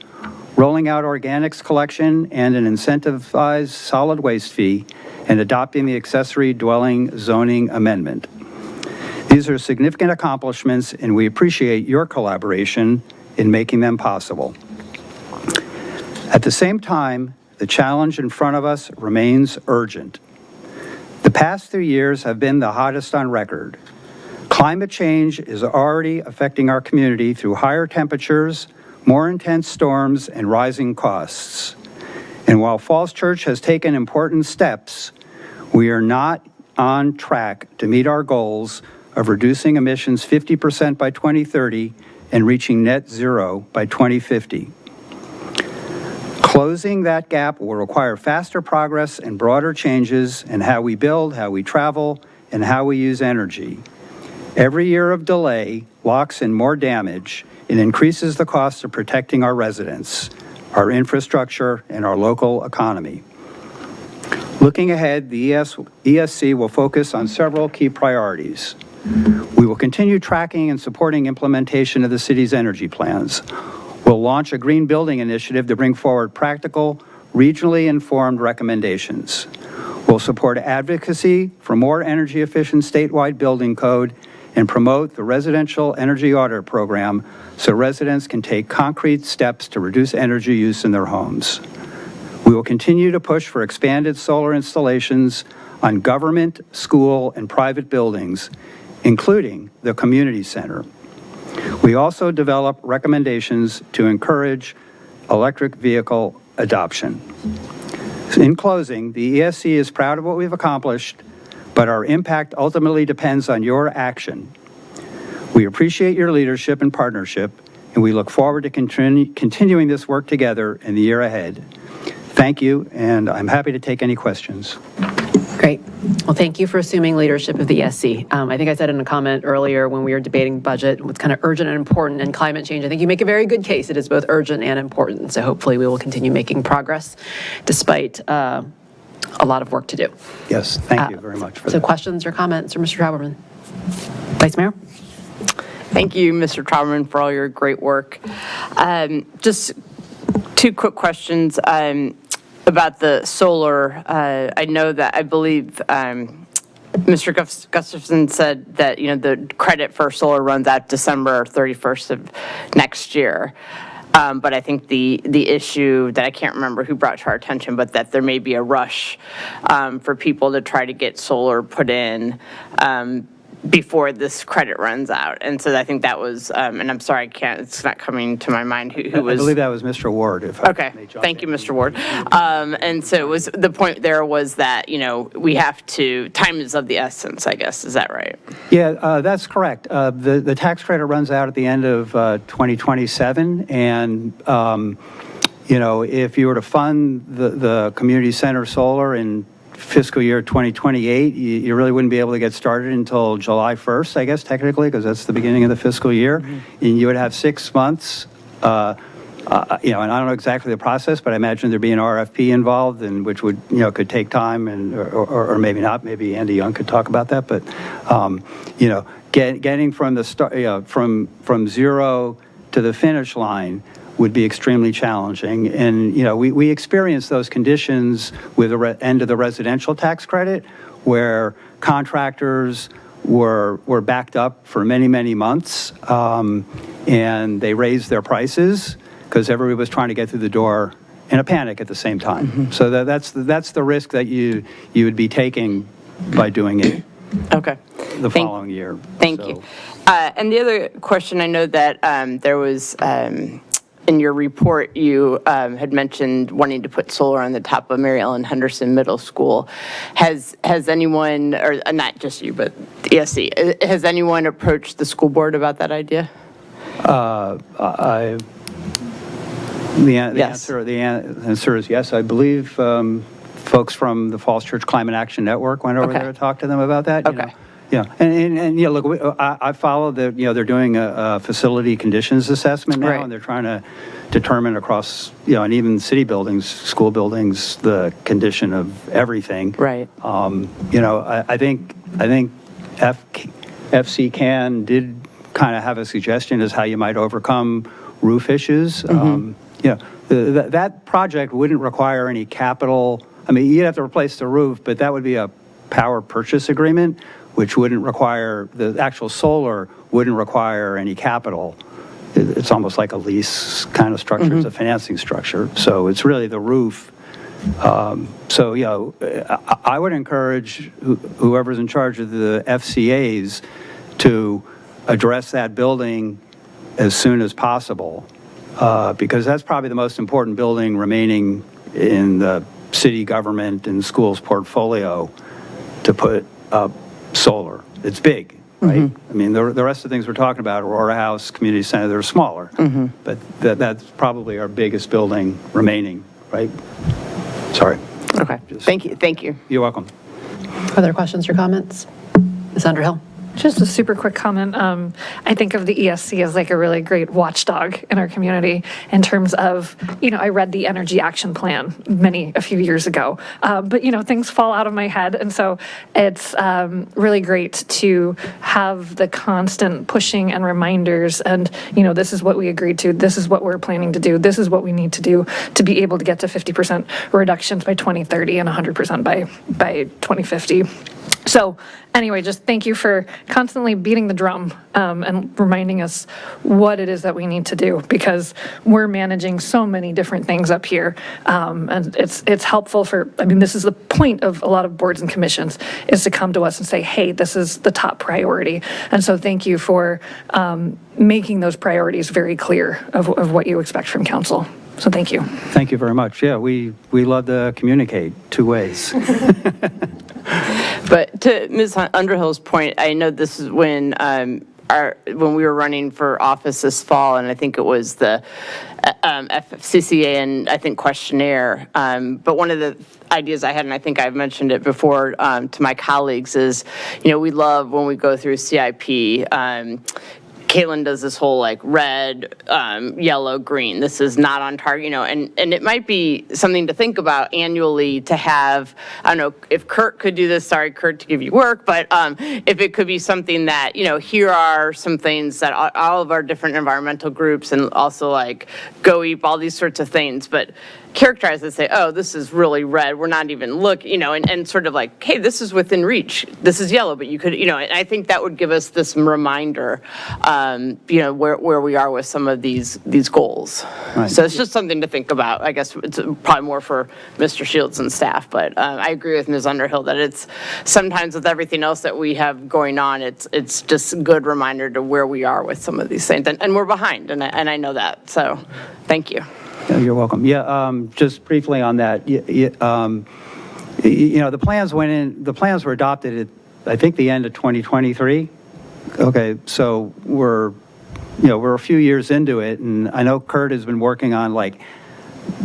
rolling out organics collection and an incentivized solid waste fee, and adopting the accessory dwelling zoning amendment. These are significant accomplishments, and we appreciate your collaboration in making them possible. At the same time, the challenge in front of us remains urgent. The past 3 years have been the hottest on record. Climate change is already affecting our community through higher temperatures, more intense storms, and rising costs. And while Falls Church has taken important steps, we are not on track to meet our goals of reducing emissions 50% by 2030 and reaching net zero by 2050. Closing that gap will require faster progress and broader changes in how we build, how we travel, and how we use energy. Every year of delay locks in more damage and increases the cost of protecting our residents, our infrastructure, and our local economy. Looking ahead, the ESC will focus on several key priorities. We will continue tracking and supporting implementation of the city's energy plans. We'll launch a green building initiative to bring forward practical, regionally informed recommendations. We'll support advocacy for more energy-efficient statewide building code and promote the residential energy audit program so residents can take concrete steps to reduce energy use in their homes. We will continue to push for expanded solar installations on government, school, and private buildings, including the community center. We also develop recommendations to encourage electric vehicle adoption. In closing, the ESC is proud of what we've accomplished, but our impact ultimately depends on your action. We appreciate your leadership and partnership, and we look forward to continuing this work together in the year ahead. Thank you, and I'm happy to take any questions. Great. Well, thank you for assuming leadership of the ESC. I think I said in a comment earlier when we were debating budget, what's kind of urgent and important in climate change. I think you make a very good case. It is both urgent and important. So hopefully we will continue making progress despite a lot of work to do. Yes, thank you very much for So that. questions or comments for Mr. Trauberman? Vice Mayor? Thank you, Mr. Trauberman, for all your great work. Just two quick questions. About the solar, I know that I believe Mr. Gustafson said that, the credit for solar runs out December 31st of next year. But I think the issue that I can't remember who brought to our attention, but that there may be a rush for people to try to get solar put in before this credit runs out. And so I think that was, and I'm sorry, it's not coming to my mind who was. I believe that was Mr. Ward. Okay, thank you, Mr. Ward. And so it was, the point there was that, we have to, time is of the essence, I guess. Is that right? Yeah, that's correct. The tax credit runs out at the end of 2027, and if you were to fund the community center solar in fiscal year 2028, you really wouldn't be able to get started until July 1st, I guess, technically, because that's the beginning of the fiscal year. Mm-hmm. And you would have 6 months, and I don't know exactly the process, but I imagine there'd be an RFP involved, and which would, could take time, and or maybe not. Maybe Andy Young could talk about that. But, getting from the start, from zero to the finish line would be extremely challenging. And, we experienced those conditions with the end of the residential tax credit, where contractors were backed up for many, many months, and they raised their prices because everybody was trying to get through the door in a panic at the same time. Mm-hmm. So that's the risk that you would be taking by doing it. Okay. The following year. Thank you. And the other question, I know that there was, in your report, you had mentioned wanting to put solar on the top of Mary Ellen Henderson Middle School. Has anyone, or not just you, but the ESC, has anyone approached the school board about that idea? The answer is yes. I believe folks from the Falls Church Climate Action Network went over there to talk to them about that. Okay. Look, I follow that. They're doing a facility conditions assessment now, and they're trying to determine across, and even city buildings, school buildings, the condition of everything. Right. I think FC Can did kind of have a suggestion as how you might overcome roof issues. Mm-hmm. that project wouldn't require any capital. I mean, you'd have to replace the roof, but that would be a power purchase agreement, which wouldn't require, the actual solar wouldn't require any capital. It's almost like a lease kind of structure. It's a financing structure. So it's really the roof. So, you know, I would encourage whoever's in charge of the FCAs to address that building as soon as possible, because that's probably the most important building remaining in the city government and schools portfolio to put up solar. It's big, right? I mean, the rest of the things we're talking about, Aurora House, Community Center, they're smaller. But that's probably our biggest building remaining, right? Sorry. Okay, thank you. You're welcome. Other questions or comments? Ms. Underhill? Just a super quick comment. I think of the ESC as like a really great watchdog in our community in terms of, you know, I read the Energy Action Plan a few years ago, but, you know, things fall out of my head. And so it's really great to have the constant pushing and reminders and, you know, this is what we agreed to. This is what we're planning to do. This is what we need to do to be able to get to 50% reductions by 2030 and 100% by 2050. So anyway, just thank you for constantly beating the drum and reminding us what it is that we need to do, because we're managing so many different things up here. And it's helpful for, I mean, this is the point of a lot of boards and commissions, is to come to us and say, hey, this is the top priority. And so thank you for making those priorities very clear of what you expect from council. So thank you. Thank you very much. Yeah, we love to communicate two ways. But to Ms. Underhill's point, I know this is when when we were running for office this fall, and I think it was the FCCA and I think questionnaire. But one of the ideas I had, and I think I've mentioned it before to my colleagues, is, you know, we love when we go through CIP. Caitlin does this whole like red, yellow, green. This is not on target, you know, and it might be something to think about annually to have, I don't know if Kurt could do this, sorry, Kurt, to give you work, but if it could be something that, you know, here are some things that all of our different environmental groups and also like GOEP, all these sorts of things, but characterize and say, oh, this is really red, we're not even looking, you know, and sort of like, hey, this is within reach, this is yellow, but you could, you know, and I think that would give us this reminder, you know, where we are with some of these goals. Right. So it's just something to think about. I guess it's probably more for Mr. Shields and staff, but I agree with Ms. Underhill that it's sometimes with everything else that we have going on, it's just a good reminder to where we are with some of these things, and we're behind, and I know that, so thank you. Yeah, you're welcome. Yeah, just briefly on that, you know, the plans were adopted at, I think, the end of 2023. Okay, so we're a few years into it, and I know Kurt has been working on, like,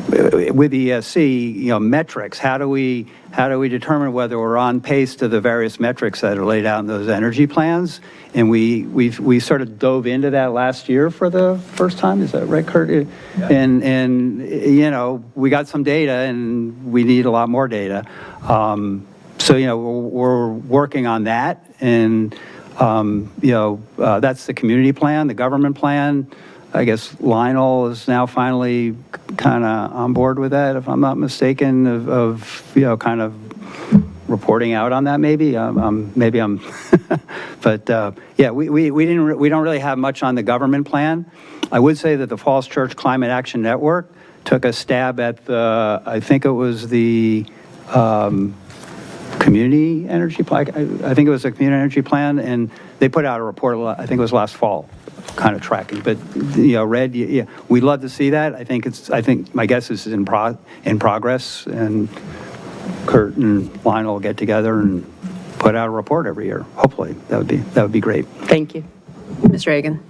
with ESC, you know, metrics. How do we determine whether we're on pace to the various metrics that are laid out in those energy plans? And we sort of dove into that last year for the first time. Is that right, Kurt? Yeah. And you know, we got some data, and we need a lot more data. So, you know, we're working on that, and you know, that's the community plan, the government plan. I guess Lionel is now finally kind of on board with that, if I'm not mistaken, of you know, kind of reporting out on that. Maybe I'm, but yeah, we don't really have much on the government plan. I would say that the Falls Church Climate Action Network took a stab at the, I think it was the community energy plan. I think it was a community energy plan, and they put out a report, I think it was last fall, kind of tracking. But, you know, Red, yeah, we'd love to see that. I think my guess is in progress, and Kurt and Lionel will get together and put out a report every year. Hopefully, that would be great. Thank you. Mr. Reagan.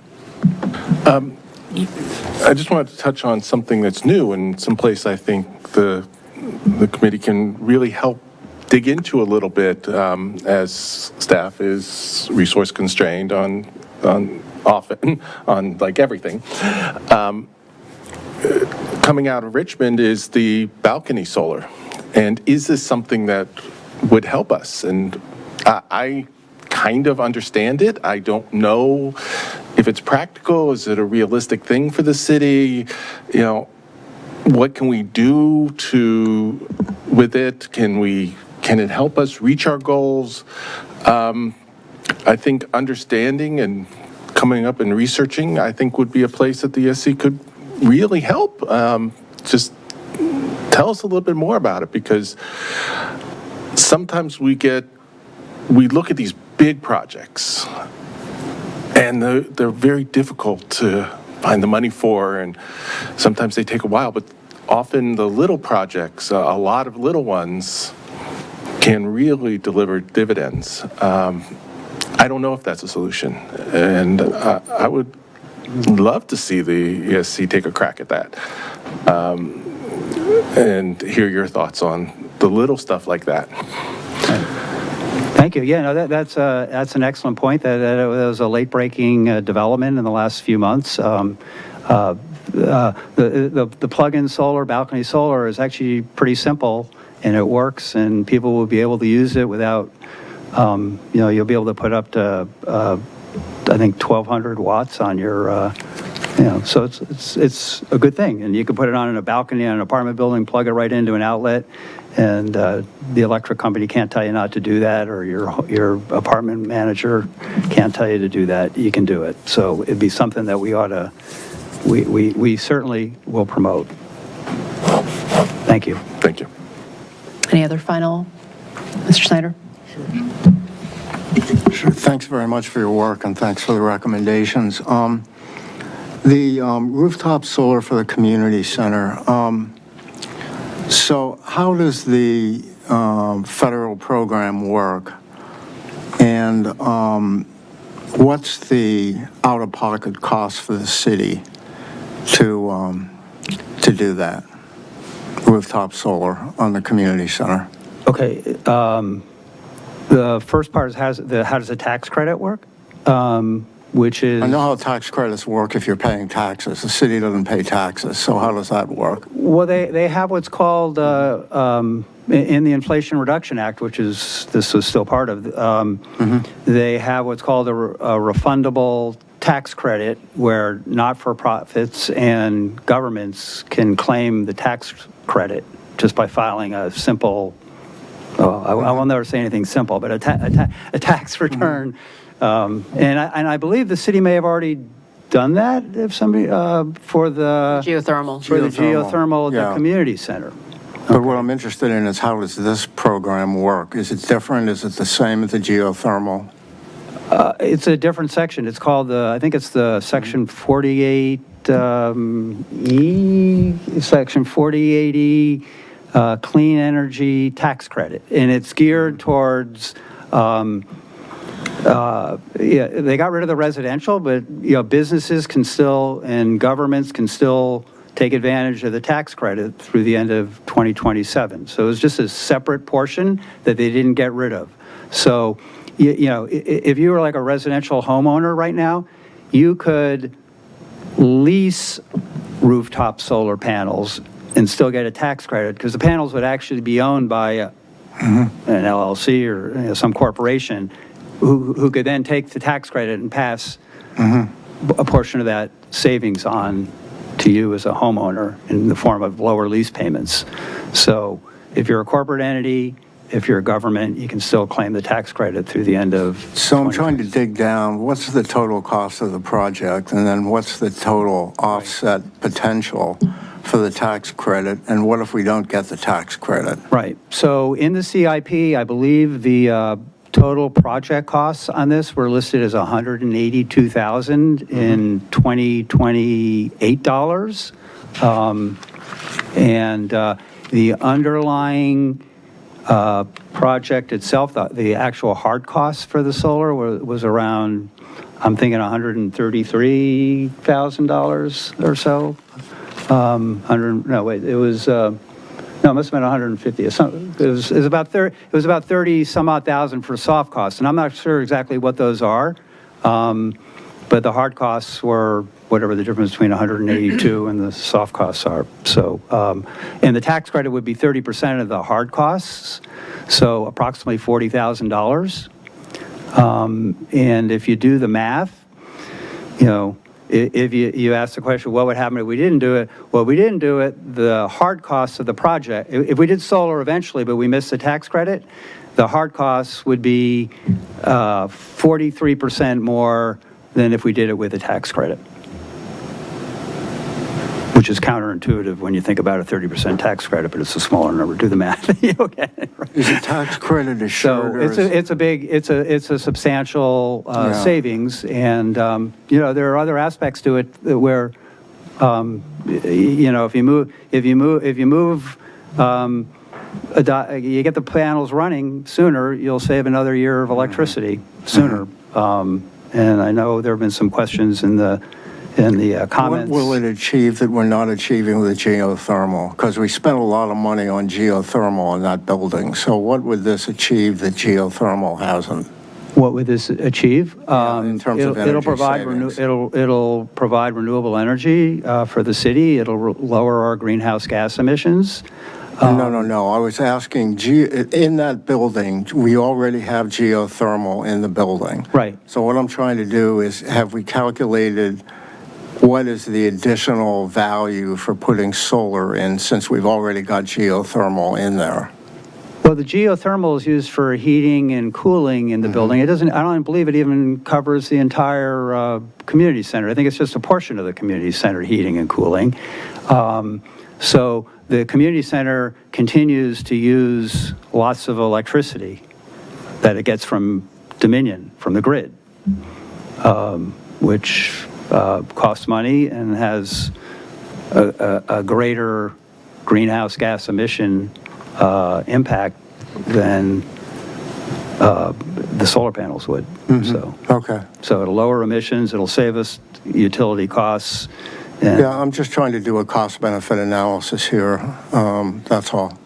I just wanted to touch on something that's new and someplace I think the committee can really help dig into a little bit, as staff is resource constrained on often on like everything. Coming out of Richmond is the balcony solar, and is this something that would help us? And I kind of understand it. I don't know if it's practical. Is it a realistic thing for the city? You know, what can we do with it? Can it help us reach our goals? I think understanding and coming up and researching, I think, would be a place that the ESC could really help. Just tell us a little bit more about it, because sometimes we look at these big projects and they're very difficult to find the money for, and sometimes they take a while, but often the little projects, a lot of little ones, can really deliver dividends. I don't know if that's a solution, and I would love to see the ESC take a crack at that, and hear your thoughts on the little stuff like that. Thank you. Yeah, no, that's an excellent point. That was a late-breaking development in the last few months. The plug-in solar, balcony solar, is actually pretty simple, and it works, and people will be able to use it without, you'll be able to put up to, I think, 1,200 watts on your, so it's a good thing. And you can put it on in a balcony in an apartment building, plug it right into an outlet, and the electric company can't tell you not to do that, or your apartment manager can't tell you to do that. You can do it. So it'd be something that we ought to, we certainly will promote. Thank you. Thank you. Any other final, Mr. Snyder? Sure. Thanks very much for your work, and thanks for the recommendations. The rooftop solar for the community center. So how does the federal program work? And what's the out-of-pocket cost for the city to do that? Rooftop solar on the community center. Okay. The first part is how does the tax credit work? Which is... I know how tax credits work if you're paying taxes. The city doesn't pay taxes, so how does that work? Well, they have what's called, in the Inflation Reduction Act, which is, this was still part of, they have what's called a refundable tax credit, where not-for-profits and governments can claim the tax credit just by filing a simple, I will never say anything simple, but a tax return. And I believe the city may have already done that, if somebody, for the geothermal. For the geothermal at the community center. But what I'm interested in is, how does this program work? Is it different? Is it the same as the geothermal? It's a different section. It's called I think it's the Section 48E, Section 48E Clean Energy Tax Credit. And it's geared towards, they got rid of the residential, but businesses can still, and governments can still take advantage of the tax credit through the end of 2027. So it was just a separate portion that they didn't get rid of. So, if you were like a residential homeowner right now, you could lease rooftop solar panels and still get a tax credit, because the panels would actually be owned by an LLC or some corporation who could then take the tax credit and pass a portion of that savings on to you as a homeowner in the form of lower lease payments. So if you're a corporate entity, if you're a government, you can still claim the tax credit through the end of... So I'm trying to dig down, what's the total cost of the project, and then what's the total offset potential for the tax credit, and what if we don't get the tax credit? Right. So in the CIP, I believe the total project costs on this were listed as $182,000 in 2028 dollars. And the underlying project itself, the actual hard costs for the solar was around, I'm thinking $133,000 or so. It must have been 150. It was about 30 some odd thousand for soft costs, and I'm not sure exactly what those are. But the hard costs were whatever the difference between 182 and the soft costs are. So, and the tax credit would be 30% of the hard costs, so approximately $40,000. And if you do the math, if you ask the question, what would happen if we didn't do it? Well, we didn't do it, the hard costs of the project, if we did solar eventually, but we missed the tax credit, the hard costs would be 43% more than if we did it with a tax credit, which is counterintuitive when you think about a 30% tax credit, but it's a smaller number. Do the math. Okay. Is the tax credit assured? So it's a substantial savings, and there are other aspects to it where if you move you get the panels running sooner, you'll save another year of electricity sooner. And I know there have been some questions in the comments. What will it achieve that we're not achieving with geothermal? Because we spent a lot of money on geothermal in that building. So what would this achieve that geothermal hasn't? What would this achieve? In terms of energy savings. It'll provide renewable energy for the city. It'll lower our greenhouse gas emissions. No. I was asking, in that building, we already have geothermal in the building. Right. So what I'm trying to do is, have we calculated what is the additional value for putting solar in, since we've already got geothermal in there? Well, the geothermal is used for heating and cooling in the building. I don't believe it even covers the entire community center. I think it's just a portion of the community center heating and cooling. So the community center continues to use lots of electricity that it gets from Dominion, from the grid, which costs money and has a greater greenhouse gas emission impact than the solar panels would. Okay. So it'll lower emissions, it'll save us utility costs. Yeah, I'm just trying to do a cost-benefit analysis here, that's all.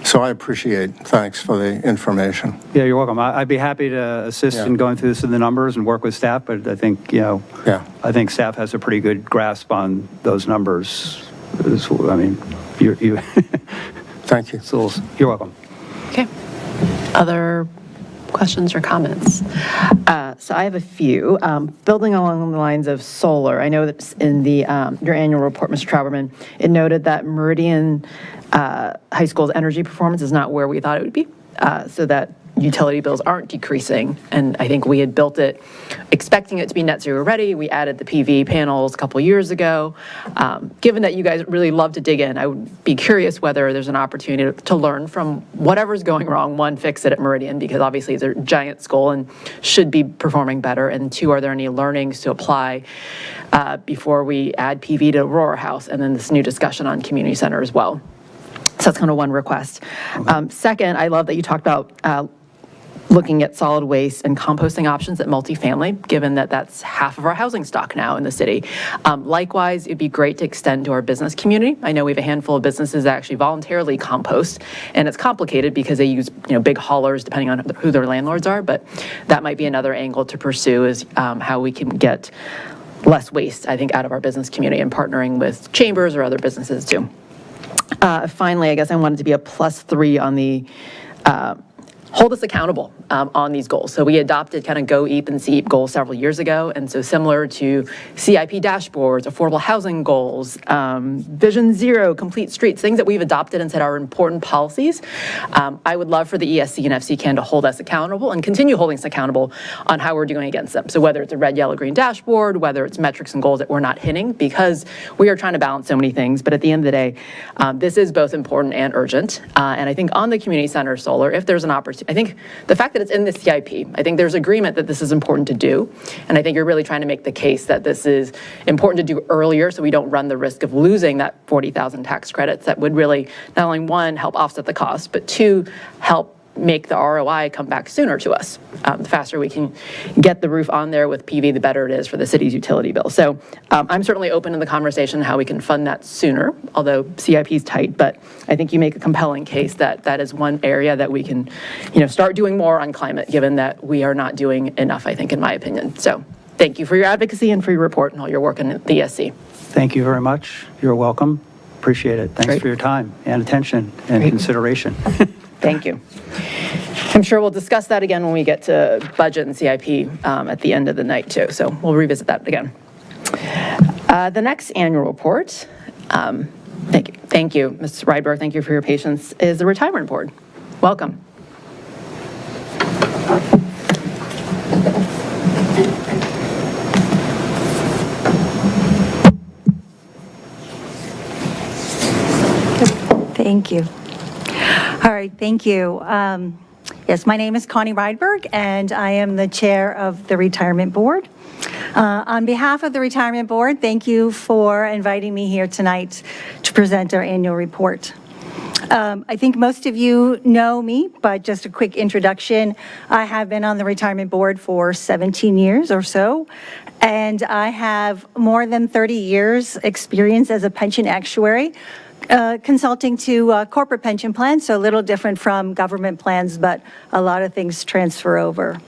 So I appreciate, thanks for the information. Yeah, you're welcome. I'd be happy to assist in going through this in the numbers and work with staff, but I think, I think staff has a pretty good grasp on those numbers. I mean, you Thank you. So you're welcome. Okay. Other questions or comments? So I have a few. Building along the lines of solar, I know that in the your annual report, Mr. Trauberman, it noted that Meridian High School's energy performance is not where we thought it would be, so that utility bills aren't decreasing. And I think we had built it expecting it to be net zero ready. We added the PV panels a couple years ago. Given that you guys really love to dig in, I would be curious whether there's an opportunity to learn from whatever's going wrong. One, fix it at Meridian, because obviously it's a giant school and should be performing better. And two, are there any learnings to apply before we add PV to Aurora House? And then this new discussion on community center as well. So that's kind of one request. Second, I love that you talked about looking at solid waste and composting options at multifamily, given that that's half of our housing stock now in the city. Likewise, it'd be great to extend to our business community. I know we have a handful of businesses that actually voluntarily compost, and it's complicated because they use big haulers depending on who their landlords are, but that might be another angle to pursue, is how we can get less waste, I think, out of our business community, and partnering with chambers or other businesses too. Finally, I guess I wanted to be a +3 on the hold us accountable on these goals. So we adopted kind of Go EAP and SEEP goals several years ago. And so similar to CIP dashboards, affordable housing goals, Vision Zero, complete streets, things that we've adopted and said are important policies. I would love for the ESC and FCCAN to hold us accountable and continue holding us accountable on how we're doing against them. So whether it's a red, yellow, green dashboard, whether it's metrics and goals that we're not hitting, because we are trying to balance so many things. But at the end of the day, this is both important and urgent. And I think on the community center solar, if there's an opportunity, I think the fact that it's in the CIP, I think there's agreement that this is important to do. And I think you're really trying to make the case that this is important to do earlier so we don't run the risk of losing that 40,000 tax credits that would really not only, one, help offset the cost, but two, help make the ROI come back sooner to us. The faster we can get the roof on there with PV, the better it is for the city's utility bill. So I'm certainly open to the conversation how we can fund that sooner, although CIP is tight, but I think you make a compelling case that that is one area that we can, start doing more on climate, given that we are not doing enough, I think, in my opinion. So thank you for your advocacy and for your report and all your work in the ESC. Thank you very much. You're welcome. Appreciate it. Thanks for your time and attention and consideration. Thank you. I'm sure we'll discuss that again when we get to budget and CIP at the end of the night too. So we'll revisit that again. The next annual report, thank you, Ms. Rydberg, thank you for your patience, is the Retirement Board. Welcome. Thank you. All right, thank you. Yes, my name is Connie Rydberg, and I am the chair of the Retirement Board. On behalf of the Retirement Board, thank you for inviting me here tonight to present our annual report. I think most of you know me, but just a quick introduction. I have been on the Retirement Board for 17 years or so, and I have more than 30 years experience as a pension actuary, consulting to corporate pension plans, so a little different from government plans, but a lot of things transfer over.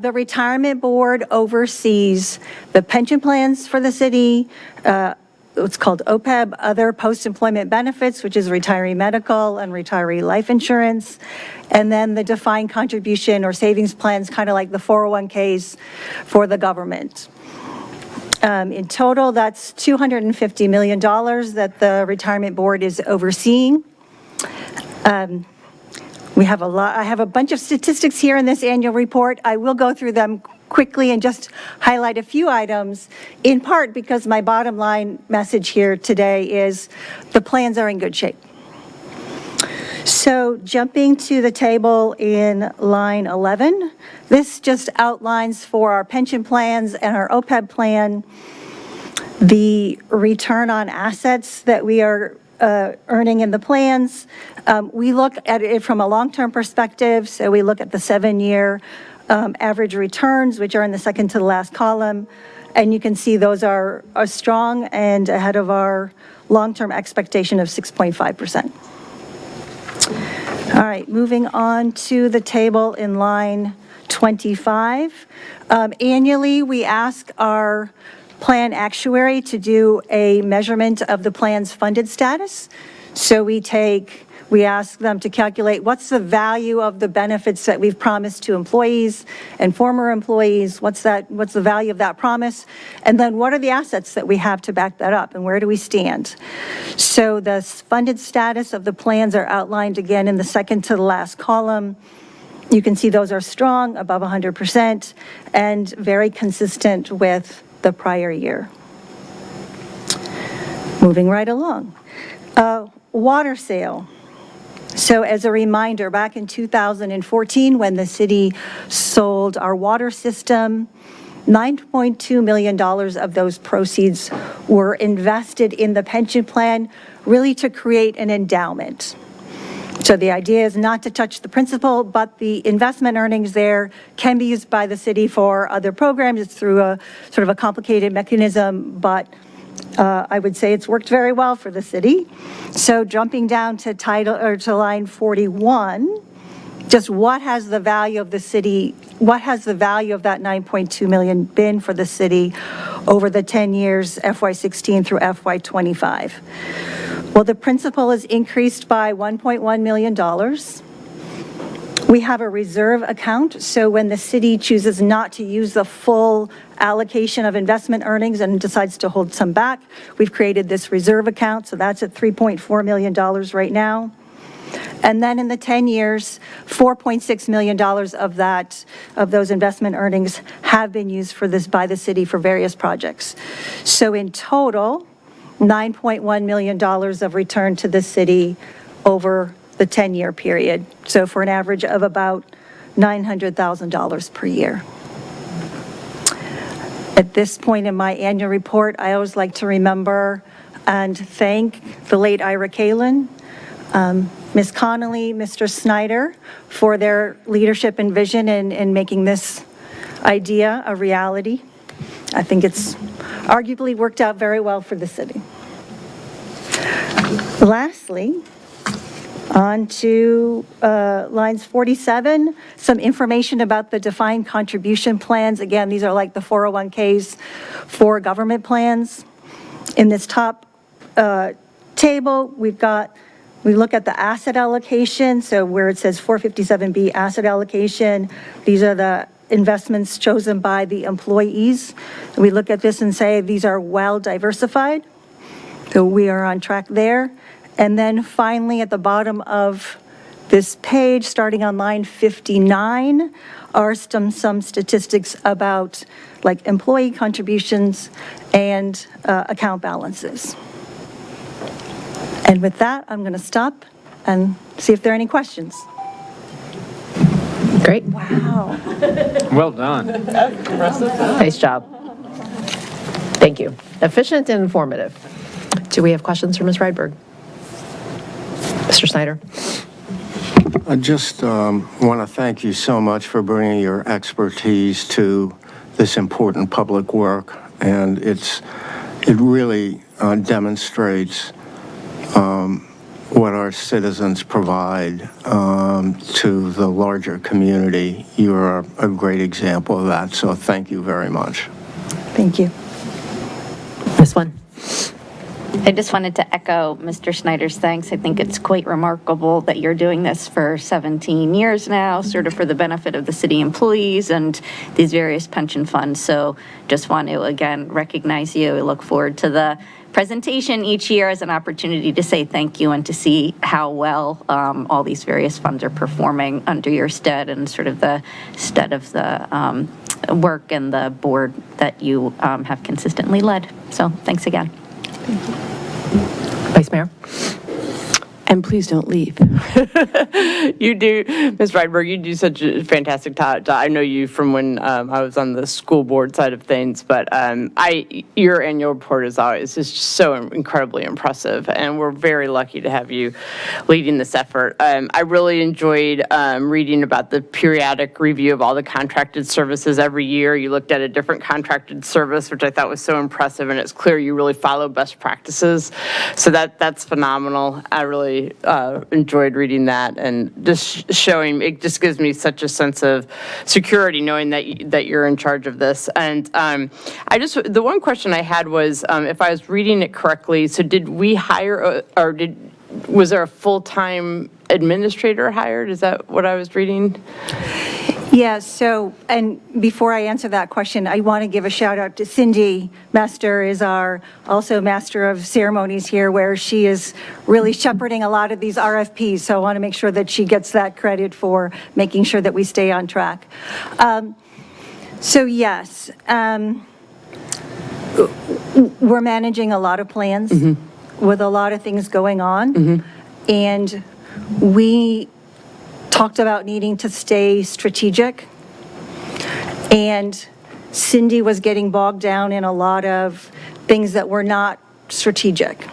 The Retirement Board oversees the pension plans for the city, what's called OPEB, other post-employment benefits, which is retiree medical and retiree life insurance, and then the defined contribution or savings plans, kind of like the 401ks for the government. In total, that's $250 million that the Retirement Board is overseeing. We have I have a bunch of statistics here in this annual report. I will go through them quickly and just highlight a few items, in part because my bottom line message here today is the plans are in good shape. So jumping to the table in line 11, this just outlines for our pension plans and our OPEB plan the return on assets that we are earning in the plans. We look at it from a long-term perspective, so we look at the 7-year average returns, which are in the second to the last column, and you can see those are strong and ahead of our long-term expectation of 6.5%. All right, moving on to the table in line 25. Annually, we ask our plan actuary to do a measurement of the plan's funded status. So we ask them to calculate what's the value of the benefits that we've promised to employees and former employees, what's the value of that promise, and then what are the assets that we have to back that up, and where do we stand? So the funded status of the plans are outlined again in the second to the last column. You can see those are strong, above 100%, and very consistent with the prior year. Moving right along. Water sale. So as a reminder, back in 2014, when the city sold our water system, $9.2 million of those proceeds were invested in the pension plan, really to create an endowment. So the idea is not to touch the principal, but the investment earnings there can be used by the city for other programs. It's through a sort of a complicated mechanism, but I would say it's worked very well for the city. So jumping down to line 41, just what has the value of the city, what has the value of that 9.2 million been for the city over the 10 years, FY16 through FY25? Well, the principal is increased by $1.1 million. We have a reserve account, so when the city chooses not to use the full allocation of investment earnings and decides to hold some back, we've created this reserve account, so that's at $3.4 million right now. And then in the 10 years, $4.6 million of those investment earnings have been used for this by the city for various projects. So in total, $9.1 million of return to the city over the 10-year period. So for an average of about $900,000 per year. At this point in my annual report, I always like to remember and thank the late Ira Kalin, Ms. Connolly, Mr. Snyder, for their leadership and vision in making this idea a reality. I think it's arguably worked out very well for the city. Lastly, on to lines 47, some information about the defined contribution plans. Again, these are like the 401ks for government plans. In this top table, we look at the asset allocation, so where it says 457B asset allocation, these are the investments chosen by the employees. We look at this and say these are well diversified. So we are on track there. And then finally, at the bottom of this page, starting on line 59, are some statistics about like employee contributions and account balances. And with that, I'm going to stop and see if there are any questions. Great. Wow. Well done. Nice job. Thank you. Efficient and informative. Do we have questions for Ms. Rydberg? Mr. Snyder? I just want to thank you so much for bringing your expertise to this important public work, and it really demonstrates what our citizens provide to the larger community. You are a great example of that, so thank you very much. Thank you. Ms. Wynn? I just wanted to echo Mr. Snyder's thanks. I think it's quite remarkable that you're doing this for 17 years now, sort of for the benefit of the city employees and these various pension funds. So just want to, again, recognize you. I look forward to the presentation each year as an opportunity to say thank you and to see how well all these various funds are performing under your stead and sort of the stead of the work and the board that you have consistently led. So thanks again. Vice Mayor? And please don't leave. You do, Ms. Rydberg, you do such a fantastic job. I know you from when I was on the school board side of things, but your annual report is always just so incredibly impressive, and we're very lucky to have you leading this effort. I really enjoyed reading about the periodic review of all the contracted services every year. You looked at a different contracted service, which I thought was so impressive, and it's clear you really follow best practices. So that's phenomenal. I really enjoyed reading that, and just showing, it just gives me such a sense of security knowing that you're in charge of this. And the one question I had was, if I was reading it correctly, so did we hire, was there a full-time administrator hired? Is that what I was reading? Yeah, so, and before I answer that question, I want to give a shout out to Cindy Master, is our also Master of Ceremonies here, where she is really shepherding a lot of these RFPs. So I want to make sure that she gets that credit for making sure that we stay on track. So yes, we're managing a lot of plans with a lot of things going on. And we talked about needing to stay strategic, and Cindy was getting bogged down in a lot of things that were not strategic.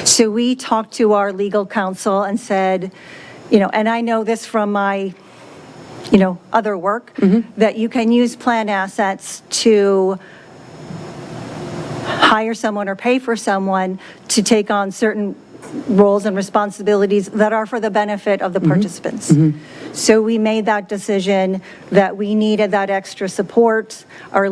So we talked to our legal counsel and said, and I know this from my, other work, that you can use plan assets to hire someone or pay for someone to take on certain roles and responsibilities that are for the benefit of the participants. So we made that decision that we needed that extra support. Our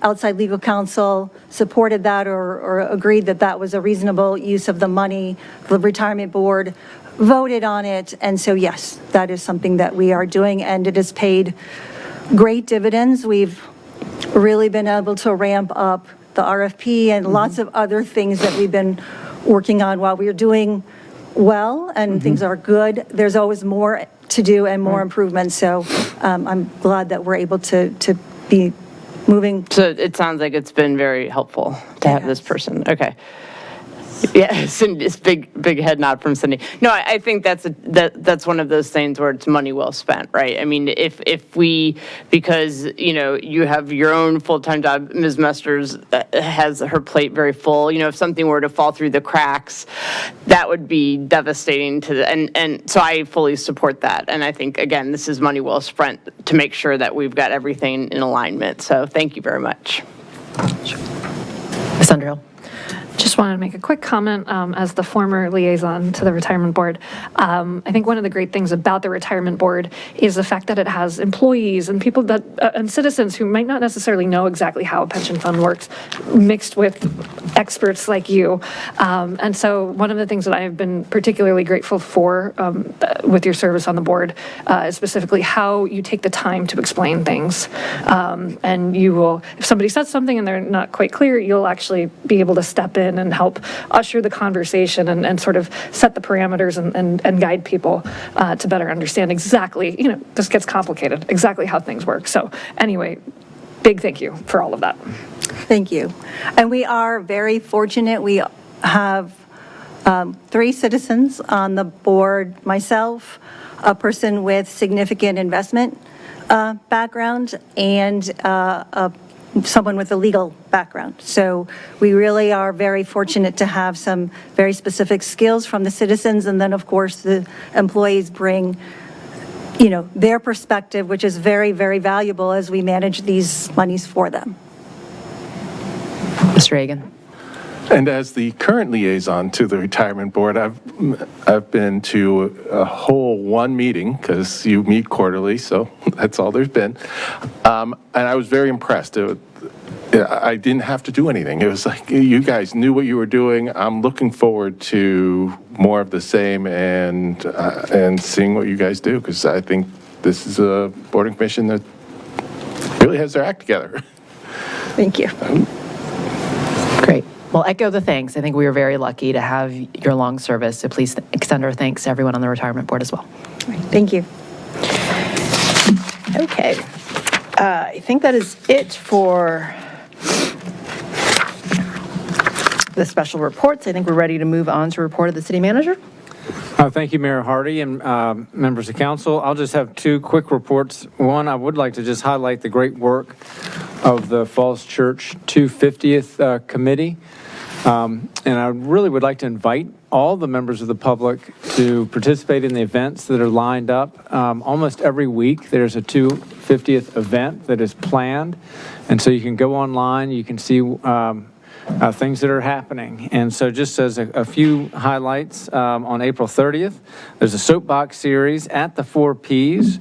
outside legal counsel supported that or agreed that that was a reasonable use of the money. The retirement board voted on it. And so, yes, that is something that we are doing, and it has paid great dividends. We've really been able to ramp up the RFP and lots of other things that we've been working on. While we're doing well and things are good, there's always more to do and more improvements. So I'm glad that we're able to be moving. So it sounds like it's been very helpful to have this person. Okay. Yeah, Cindy's big head nod from Cindy. No, I think that's one of those things where it's money well spent, right? I mean, if we, because you have your own full-time job, Ms. Mesters has her plate very full. If something were to fall through the cracks, that would be devastating to and so I fully support that. And I think again, this is money well spent to make sure that we've got everything in alignment. So thank you very much. Ms. Underhill? Just want wanted to make a quick comment as the former liaison to the retirement board. I think one of the great things about the retirement board is the fact that it has employees and people that and citizens who might not necessarily know exactly how a pension fund works, mixed with experts like you. And so one of the things that I have been particularly grateful for with your service on the board is specifically how you take the time to explain things. And you will, if somebody says something and they're not quite clear, you'll actually be able to step in and help usher the conversation and sort of set the parameters and guide people to better understand exactly, this gets complicated, exactly how things work. So anyway, big thank you for all of that. Thank you. And we are very fortunate. We have 3 citizens on the board, myself, a person with significant investment background, and someone with a legal background. So we really are very fortunate to have some very specific skills from the citizens, and then of course the employees bring their perspective, which is very, very valuable as we manage these monies for them. Mr. Reagan. And as the current liaison to the retirement board, I've been to a whole one meeting, because you meet quarterly, so that's all there's been. And I was very impressed. I didn't have to do anything. It was like, you guys knew what you were doing. I'm looking forward to more of the same and seeing what you guys do, because I think this is a board and commission that really has their act together. Thank you. Great. Well, echo the thanks. I think we are very lucky to have your long service, so please extend our thanks to everyone on the retirement board as well. Thank you. Okay. I think that is it for the special reports. I think we're ready to move on to report of the city manager. Thank you, Mayor Hardy and members of council. I'll just have 2 quick reports. One, I would like to just highlight the great work of the Falls Church 250th Committee. And I really would like to invite all the members of the public to participate in the events that are lined up. Almost every week there's a 250th event that is planned. And so you can go online, you can see things that are happening. And so just as a few highlights, on April 30th, there's a soapbox series at the 4 Ps,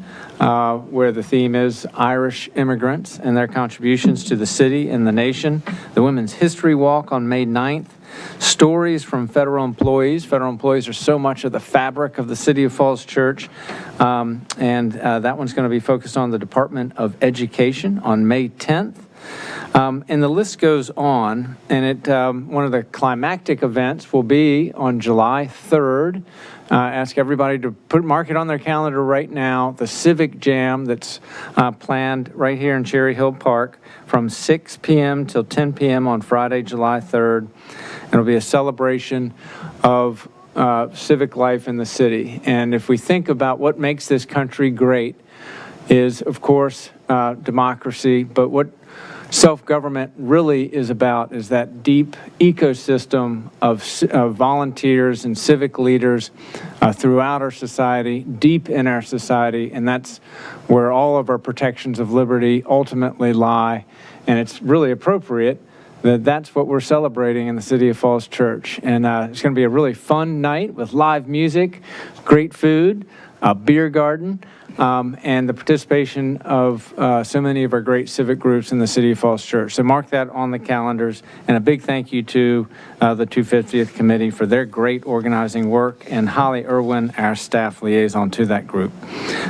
where the theme is Irish immigrants and their contributions to the city and the nation. The Women's History Walk on May 9th. Stories from federal employees. Federal employees are so much of the fabric of the City of Falls Church. And that one's going to be focused on the Department of Education on May 10th. And the list goes on, and one of the climactic events will be on July 3rd. Ask everybody to mark it on their calendar right now, the Civic Jam that's planned right here in Cherry Hill Park from 6 p.m. till 10 p.m. on Friday, July 3rd. It'll be a celebration of civic life in the city. And if we think about what makes this country great is, of course, democracy, but what self-government really is about is that deep ecosystem of volunteers and civic leaders throughout our society, deep in our society, and that's where all of our protections of liberty ultimately lie. And it's really appropriate that that's what we're celebrating in the City of Falls Church. And it's going to be a really fun night with live music, great food, a beer garden, and the participation of so many of our great civic groups in the City of Falls Church. So mark that on the calendars, and a big thank you to the 250th Committee for their great organizing work, and Holly Irwin, our staff liaison to that group.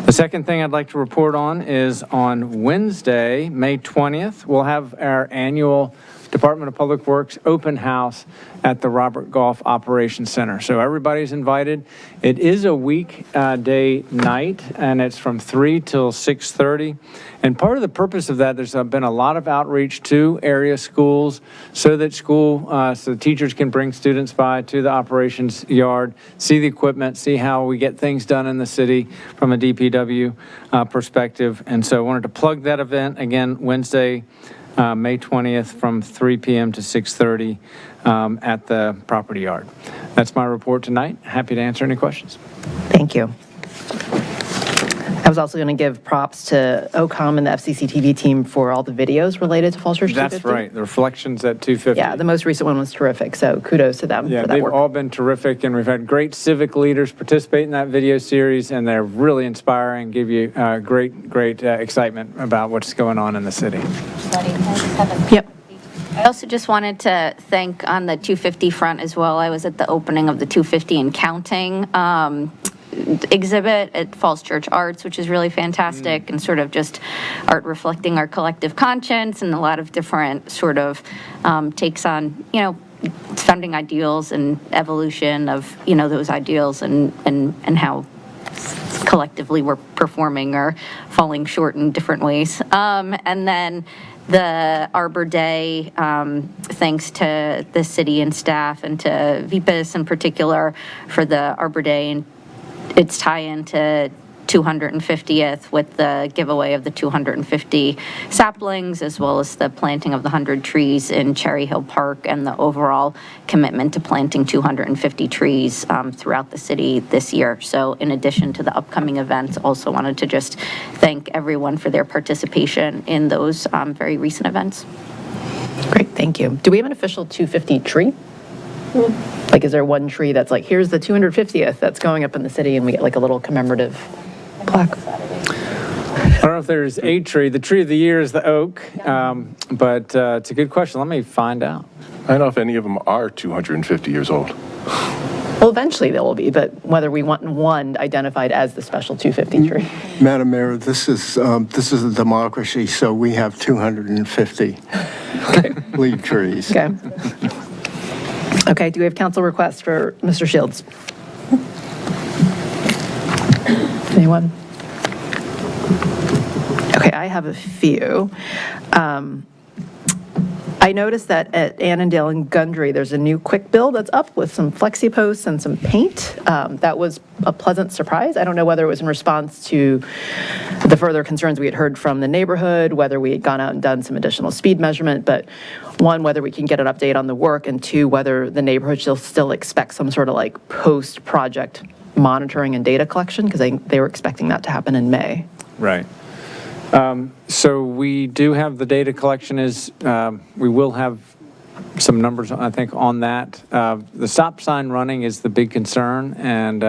The second thing I'd like to report on is on Wednesday, May 20th, we'll have our annual Department of Public Works open house at the Robert Goff Operations Center. So everybody's invited. It is a weekday night, and it's from 3 till 6:30. And part of the purpose of that, there's been a lot of outreach to area schools so that so teachers can bring students by to the operations yard, see the equipment, see how we get things done in the city from a DPW perspective. And so I wanted to plug that event again, Wednesday, May 20th from 3 p.m. to 6:30 at the property yard. That's my report tonight. Happy to answer any questions. Thank you. I was also going to give props to OCOM and the FCC TV team for all the videos related to Falls Church 250. That's right, the reflections at 250. Yeah, the most recent one was terrific, so kudos to them Yeah, for that they've work. all been terrific, and we've had great civic leaders participate in that video series, and they're really inspiring, give you great excitement about what's going on in the city. Yep. I also just wanted to thank on the 250 front as well. I was at the opening of the 250 and counting exhibit at Falls Church Arts, which is really fantastic, and sort of just art reflecting our collective conscience and a lot of different sort of takes on, founding ideals and evolution of, those ideals and how collectively we're performing or falling short in different ways. And then the Arbor Day, thanks to the city and staff and to VPIS in particular for the Arbor Day and its tie-in to 250th with the giveaway of the 250 saplings, as well as the planting of the 100 trees in Cherry Hill Park, and the overall commitment to planting 250 trees throughout the city this year. So in addition to the upcoming events, also wanted to just thank everyone for their participation in those very recent events. Great, thank you. Do we have an official 250 tree? Like, is there one tree that's like, here's the 250th that's going up in the city, and we get like a little commemorative plaque? I don't know if there's a tree. The tree of the year is the oak, but it's a good question. Let me find out. I don't know if any of them are 250 years old. Well, eventually there will be, but whether we want one identified as the special 250 tree. Madam Mayor, this is a democracy, so we have 250 leaf trees. Okay. Okay, do we have council requests for Mr. Shields? Anyone? Okay, I have a few. I noticed that at Annandale and Gundry, there's a new quick build that's up with some flexi posts and some paint. That was a pleasant surprise. I don't know whether it was in response to the further concerns we had heard from the neighborhood, whether we had gone out and done some additional speed measurement, but one, whether we can get an update on the work, and two, whether the neighborhood still expects some sort of like post-project monitoring and data collection, because they were expecting that to happen in May. Right. So we do have the data collection we will have some numbers, I think, on that. The stop sign running is the big concern, and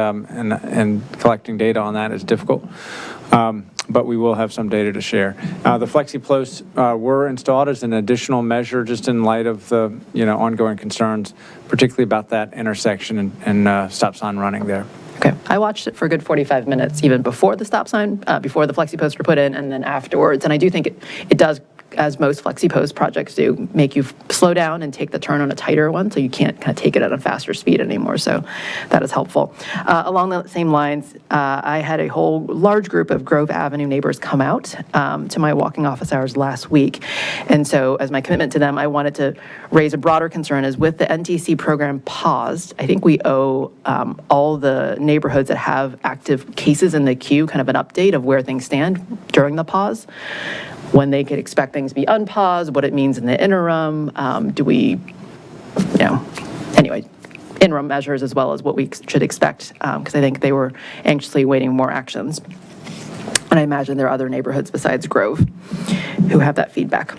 collecting data on that is difficult. But we will have some data to share. The flexi posts were installed as an additional measure, just in light of the ongoing concerns, particularly about that intersection and stop sign running there. Okay, I watched it for a good 45 minutes, even before the stop sign, before the flexi posts were put in, and then afterwards. And I do think it does, as most flexi post projects do, make you slow down and take the turn on a tighter one, so you can't kind of take it at a faster speed anymore. So that is helpful. Along the same lines, I had a whole large group of Grove Avenue neighbors come out to my walking office hours last week. And so as my commitment to them, I wanted to raise a broader concern is with the NTC program paused, I think we owe all the neighborhoods that have active cases in the queue kind of an update of where things stand during the pause, when they could expect things to be unpaused, what it means in the interim. Do we, anyway, interim measures as well as what we should expect, because I think they were anxiously waiting more actions. And I imagine there are other neighborhoods besides Grove who have that feedback.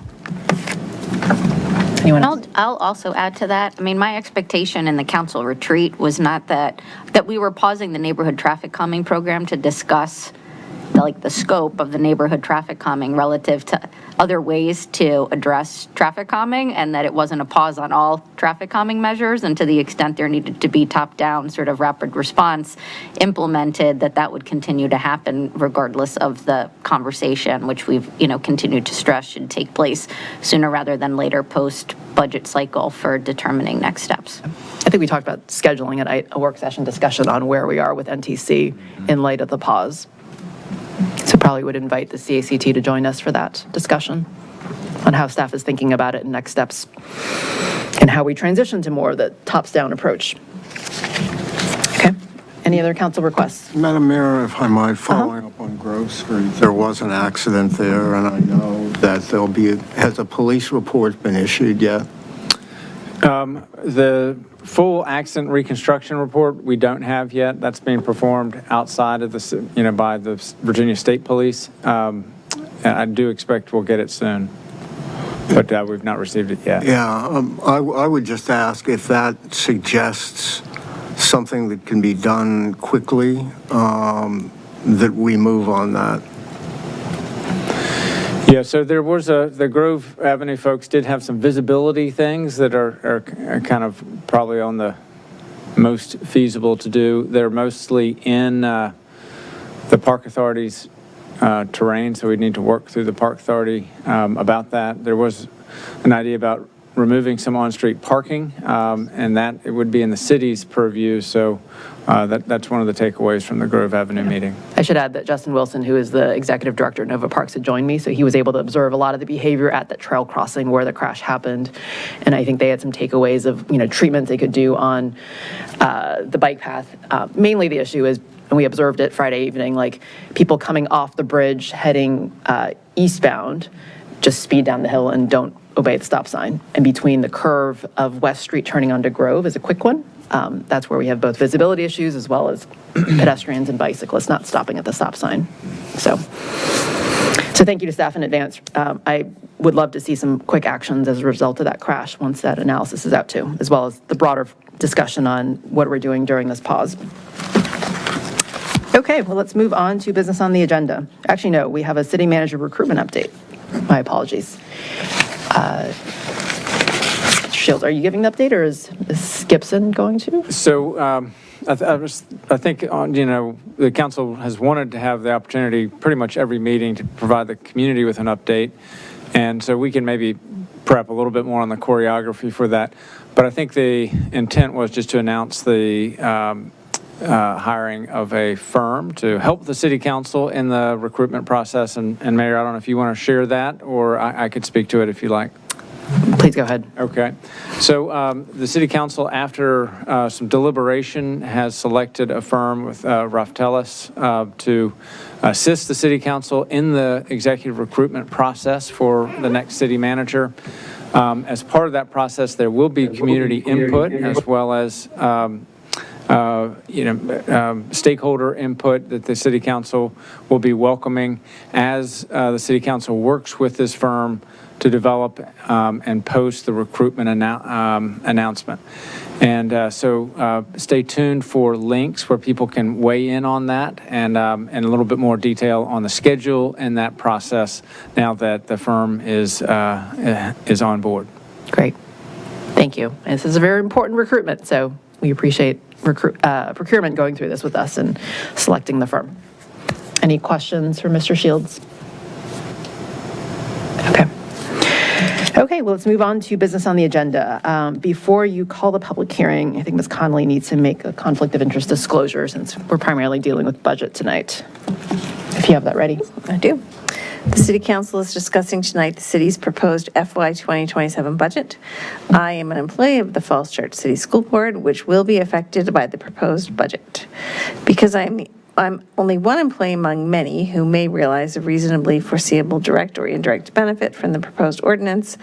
Anyone else? I'll also add to that. I mean, my expectation in the council retreat was not that we were pausing the neighborhood traffic calming program to discuss the scope of the neighborhood traffic calming relative to other ways to address traffic calming, and that it wasn't a pause on all traffic calming measures, and to the extent there needed to be top-down sort of rapid response implemented, that would continue to happen regardless of the conversation, which we've continued to stress should take place sooner rather than later post-budget cycle for determining next steps. I think we talked about scheduling a work session discussion on where we are with NTC in light of the pause. So probably would invite the CACT to join us for that discussion on how staff is thinking about it and next steps, and how we transition to more of the tops-down approach. Okay. Any other council requests? Madam Mayor, if I might, following up on Grove Street, there was an accident there, and I know that has a police report been issued yet? The full accident reconstruction report, we don't have yet. That's being performed outside of the, by the Virginia State Police. And I do expect we'll get it soon, but we've not received it yet. Yeah, I would just ask if that suggests something that can be done quickly, that we move on that. Yeah, so there was the Grove Avenue folks did have some visibility things that are kind of probably on the most feasible to do. They're mostly in the Park Authority's terrain, so we need to work through the Park Authority about that. There was an idea about removing some on-street parking, and that it would be in the city's purview, so that's one of the takeaways from the Grove Avenue meeting. I should add that Justin Wilson, who is the executive director at Nova Parks, had joined me, so he was able to observe a lot of the behavior at that trail crossing where the crash happened, and I think they had some takeaways of treatments they could do on the bike path. Mainly the issue is, and we observed it Friday evening, like people coming off the bridge heading eastbound just speed down the hill and don't obey the stop sign. And between the curve of West Street turning onto Grove is a quick one. That's where we have both visibility issues as well as pedestrians and bicyclists not stopping at the stop sign. So thank you to staff in advance. I would love to see some quick actions as a result of that crash once that analysis is out too, as well as the broader discussion on what we're doing during this pause. Okay, well, let's move on to business on the agenda. Actually, no, we have a city manager recruitment update. My apologies. Shields, are you giving the update, or is Ms. Gibson going to? So I think, the council has wanted to have the opportunity pretty much every meeting to provide the community with an update. And so we can maybe prep a little bit more on the choreography for that. But I think the intent was just to announce the hiring of a firm to help the city council in the recruitment process. And Mayor, I don't know if you want to share that, or I could speak to it if you like. Please go ahead. Okay. So the city council, after some deliberation, has selected a firm with Raftelis to assist the city council in the executive recruitment process for the next city manager. As part of that process, there will be community input as well as stakeholder input that the city council will be welcoming as the city council works with this firm to develop and post the recruitment announcement. And so stay tuned for links where people can weigh in on that and a little bit more detail on the schedule and that process now that the firm is on board. Great. Thank you. And this is a very important recruitment, so we appreciate procurement going through this with us and selecting the firm. Any questions for Mr. Shields? Okay, well, let's move on to business on the agenda. Before you call the public hearing, I think Ms. Connolly needs to make a conflict of interest disclosure since we're primarily dealing with budget tonight. If you have that ready. I do. The City Council is discussing tonight the city's proposed FY 2027 budget. I am an employee of the Falls Church City School Board, which will be affected by the proposed budget. Because I'm only one employee among many who may realize a reasonably foreseeable direct or indirect benefit from the proposed ordinance,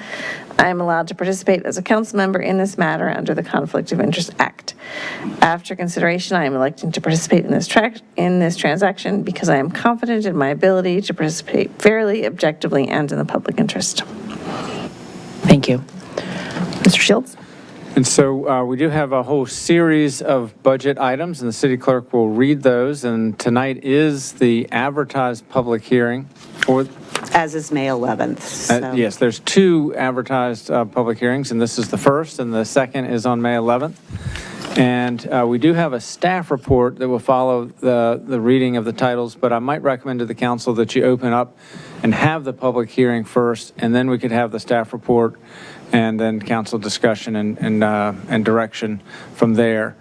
I am allowed to participate as a council member in this matter under the Conflict of Interest Act. After consideration, I am electing to participate in this transaction because I am confident in my ability to participate fairly, objectively, and in the public interest. Thank you. Mr. Shields? And so we do have a whole series of budget items, and the city clerk will read those. And tonight is the advertised public hearing for... As is May 11th. So. Yes, there's two advertised public hearings, and this is the first, and the second is on May 11th. And we do have a staff report that will follow the reading of the titles, but I might recommend to the council that you open up and have the public hearing first, and then we could have the staff report and then council discussion and direction from there.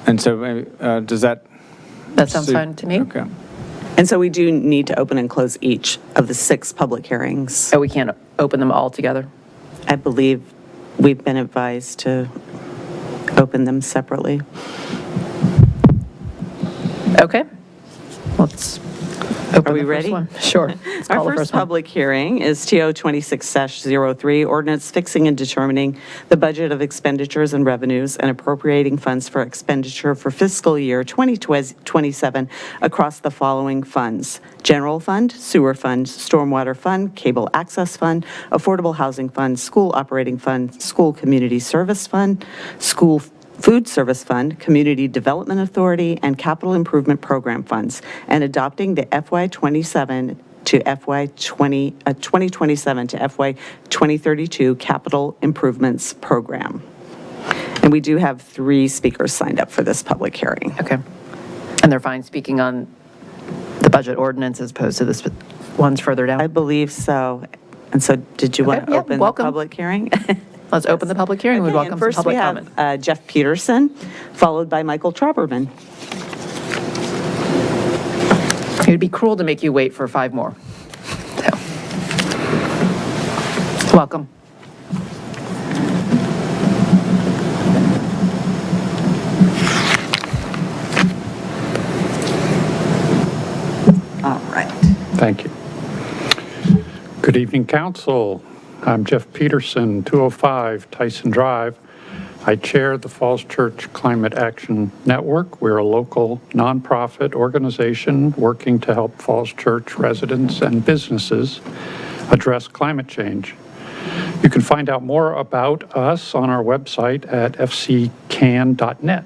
And so maybe, does that... That sounds fine to me. Okay. And so we do need to open and close each of the 6 public hearings. So we can't open them all together? I believe we've been advised to open them separately. Okay. Let's Open Are we the first ready? one. Sure. Let's Our call the first one. public hearing is TO 26-03, ordinance fixing and determining the budget of expenditures and revenues and appropriating funds for expenditure for fiscal year 2027 across the following funds: General Fund, Sewer Fund, Stormwater Fund, Cable Access Fund, Affordable Housing Fund, School Operating Fund, School Community Service Fund, School Food Service Fund, Community Development Authority, and Capital Improvement Program funds, and adopting the FY27 to FY2027 to FY 2032 Capital Improvements Program. And we do have 3 speakers signed up for this public hearing. Okay. And they're fine speaking on the budget ordinance as opposed to the ones further down? I believe so. And so did you want to open the welcome. public hearing? Let's open the public hearing. We'd welcome some First, we public comment. have Jeff Peterson, followed by Michael Trauberman. It would be cruel to make you wait for 5 more. So, welcome. All right. Thank you. Good evening, Council. I'm Jeff Peterson, 205 Tyson Drive. I chair the Falls Church Climate Action Network. We're a local nonprofit organization working to help Falls Church residents and businesses address climate change. You can find out more about us on our website at fccan.net.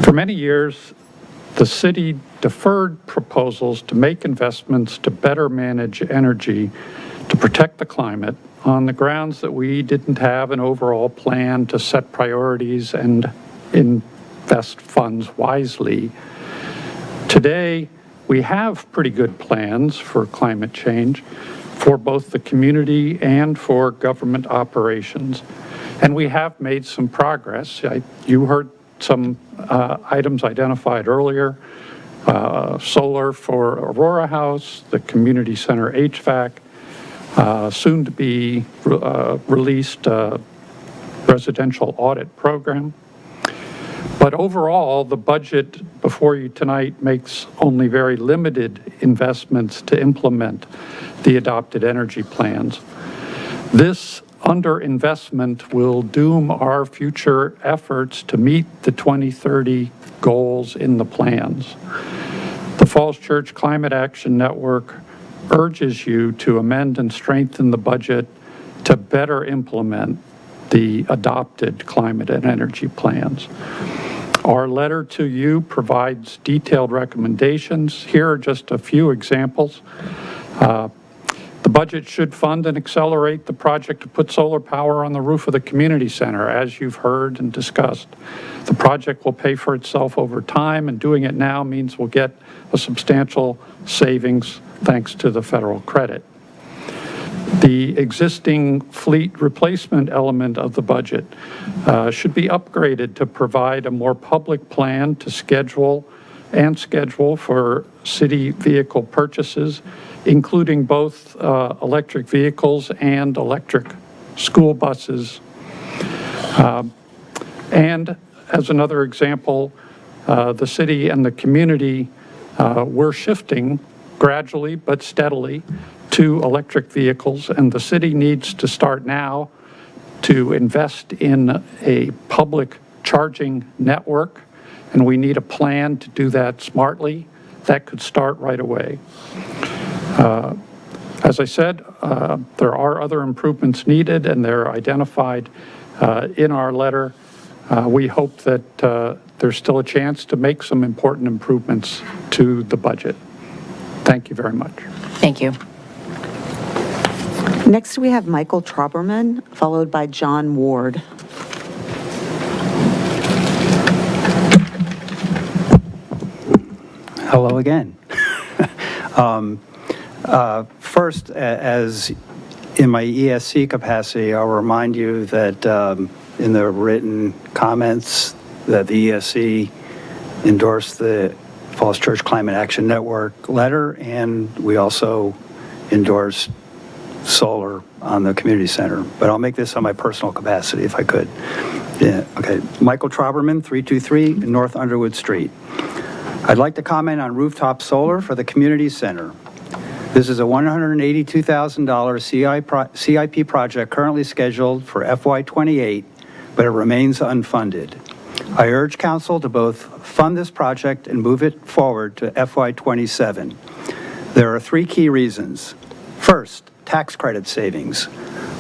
For many years, the city deferred proposals to make investments to better manage energy to protect the climate on the grounds that we didn't have an overall plan to set priorities and invest funds wisely. Today, we have pretty good plans for climate change for both the community and for government operations. And we have made some progress. You heard some items identified earlier. Solar for Aurora House, the community center HVAC, soon to be released residential audit program. But overall, the budget before you tonight makes only very limited investments to implement the adopted energy plans. This underinvestment will doom our future efforts to meet the 2030 goals in the plans. The Falls Church Climate Action Network urges you to amend and strengthen the budget to better implement the adopted climate and energy plans. Our letter to you provides detailed recommendations. Here are just a few examples. The budget should fund and accelerate the project to put solar power on the roof of the community center, as you've heard and discussed. The project will pay for itself over time, and doing it now means we'll get a substantial savings thanks to the federal credit. The existing fleet replacement element of the budget should be upgraded to provide a more public plan to schedule for city vehicle purchases, including both electric vehicles and electric school buses. And as another example, the city and the community were shifting gradually but steadily to electric vehicles, and the city needs to start now to invest in a public charging network, and we need a plan to do that smartly. That could start right away. As I said, there are other improvements needed, and they're identified in our letter. We hope that there's still a chance to make some important improvements to the budget. Thank you very much. Thank you. Next, we have Michael Trauberman, followed by John Ward. Hello again. First, as in my ESC capacity, I'll remind you that in the written comments that the ESC endorsed the Falls Church Climate Action Network letter, and we also endorsed solar on the community center. But I'll make this on my personal capacity if I could. Yeah, okay. Michael Trauberman, 323 North Underwood Street. I'd like to comment on rooftop solar for the community center. This is a $182,000 CIP project currently scheduled for FY28, but it remains unfunded. I urge council to both fund this project and move it forward to FY27. There are 3 key reasons. First, tax credit savings.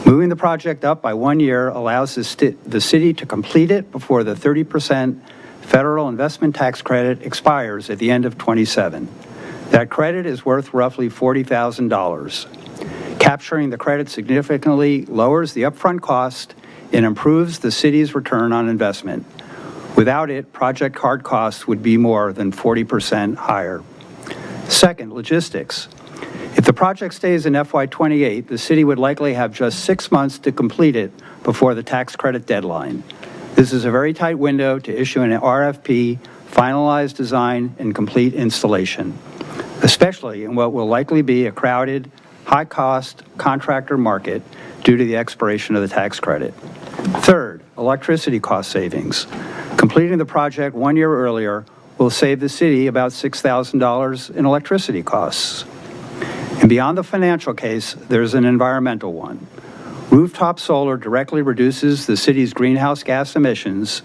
Moving the project up by 1 year allows the city to complete it before the 30% federal investment tax credit expires at the end of '27. That credit is worth roughly $40,000. Capturing the credit significantly lowers the upfront cost and improves the city's return on investment. Without it, project hard costs would be more than 40% higher. Second, logistics. If the project stays in FY28, the city would likely have just 6 months to complete it before the tax credit deadline. This is a very tight window to issue an RFP, finalize design, and complete installation, especially in what will likely be a crowded, high-cost contractor market due to the expiration of the tax credit. Third, electricity cost savings. Completing the project 1 year earlier will save the city about $6,000 in electricity costs. And beyond the financial case, there's an environmental one. Rooftop solar directly reduces the city's greenhouse gas emissions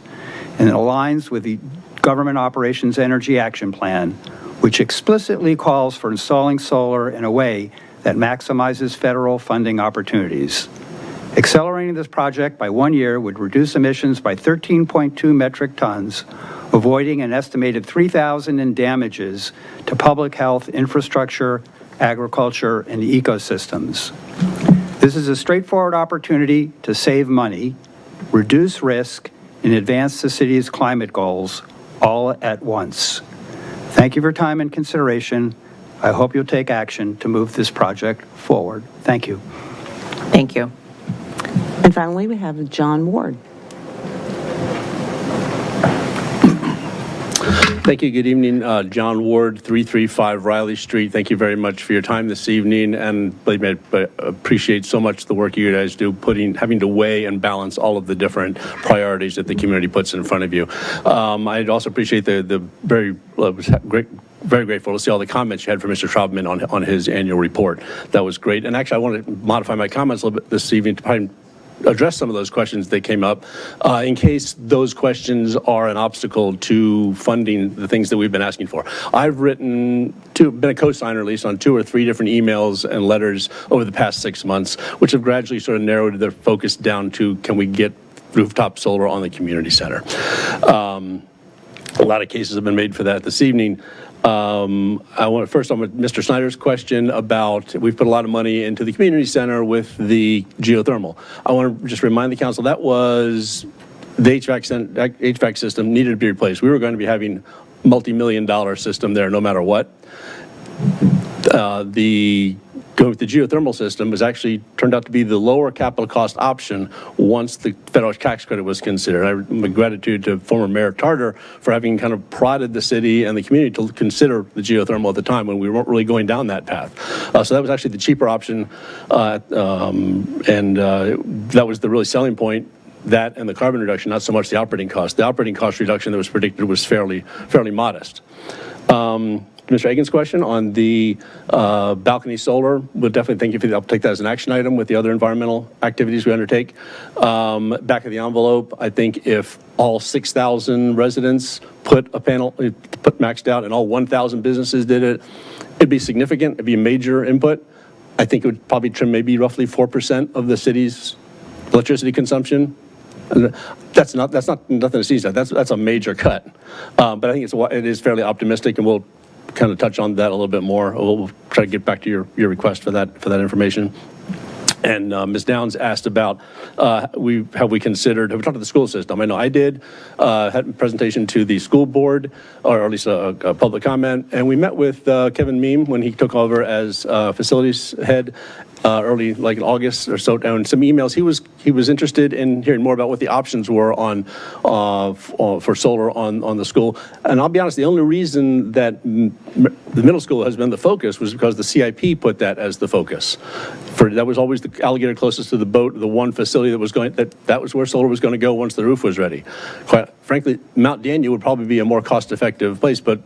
and aligns with the Government Operations Energy Action Plan, which explicitly calls for installing solar in a way that maximizes federal funding opportunities. Accelerating this project by 1 year would reduce emissions by 13.2 metric tons, avoiding an estimated $3,000 in damages to public health, infrastructure, agriculture, and ecosystems. This is a straightforward opportunity to save money, reduce risk, and advance the city's climate goals all at once. Thank you for your time and consideration. I hope you'll take action to move this project forward. Thank you. Thank you. And finally, we have John Ward. Thank you. Good evening. John Ward, 335 Riley Street. Thank you very much for your time this evening, and believe me, I appreciate so much the work you guys do, having to weigh and balance all of the different priorities that the community puts in front of you. I'd also appreciate the very grateful to see all the comments you had from Mr. Traubman on his annual report. That was great. And actually, I want to modify my comments a little bit this evening to address some of those questions that came up in case those questions are an obstacle to funding the things that we've been asking for. I've been a co-signer at least on 2 or 3 different emails and letters over the past 6 months, which have gradually sort of narrowed their focus down to, can we get rooftop solar on the community center? A lot of cases have been made for that this evening. First on Mr. Snyder's question about, we've put a lot of money into the community center with the geothermal. I want to just remind the council that was the HVAC system needed to be replaced. We were going to be having multi-million-dollar system there no matter what. Going with the geothermal system has actually turned out to be the lower capital cost option once the federal tax credit was considered. My gratitude to former Mayor Tarter for having kind of prodded the city and the community to consider the geothermal at the time when we weren't really going down that path. So that was actually the cheaper option, and that was the really selling point. That and the carbon reduction, not so much the operating cost. The operating cost reduction that was predicted was fairly modest. Mr. Egan's question on the balcony solar, we'll definitely thank you for that. I'll take that as an action item with the other environmental activities we undertake. Back of the envelope, I think if all 6,000 residents put maxed out and all 1,000 businesses did it, it'd be significant. It'd be a major input. I think it would probably trim maybe roughly 4% of the city's electricity consumption. That's not nothing to seize at. That's a major cut. But I think it is fairly optimistic, and we'll kind of touch on that a little bit more. We'll try to get back to your request for that information. And Ms. Downs asked about have we considered, have we talked to the school system? I know I did, had a presentation to the school board, or at least a public comment, and we met with Kevin Meem when he took over as facilities head early, like in August or so, and some emails. He was interested in hearing more about what the options were for solar on the school. And I'll be honest, the only reason that the middle school has been the focus was because the CIP put that as the focus. That was always the alligator closest to the boat, the one facility that was where solar was going to go once the roof was ready. frankly, Mount Daniel would probably be a more cost-effective place, but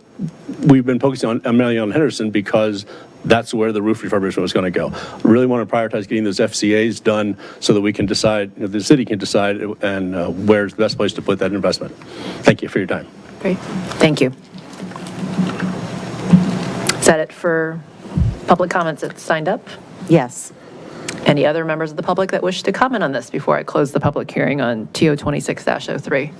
we've been focusing on Amelia and Henderson because that's where the roof refurbishment was going to go. Really want to prioritize getting those FCAs done so that we can decide, the city can decide, and where's the best place to put that investment. Thank you for your time. Great. Thank you. Is that it for public comments that signed up? Yes. Any other members of the public that wish to comment on this before I close the public hearing on TO 26-03?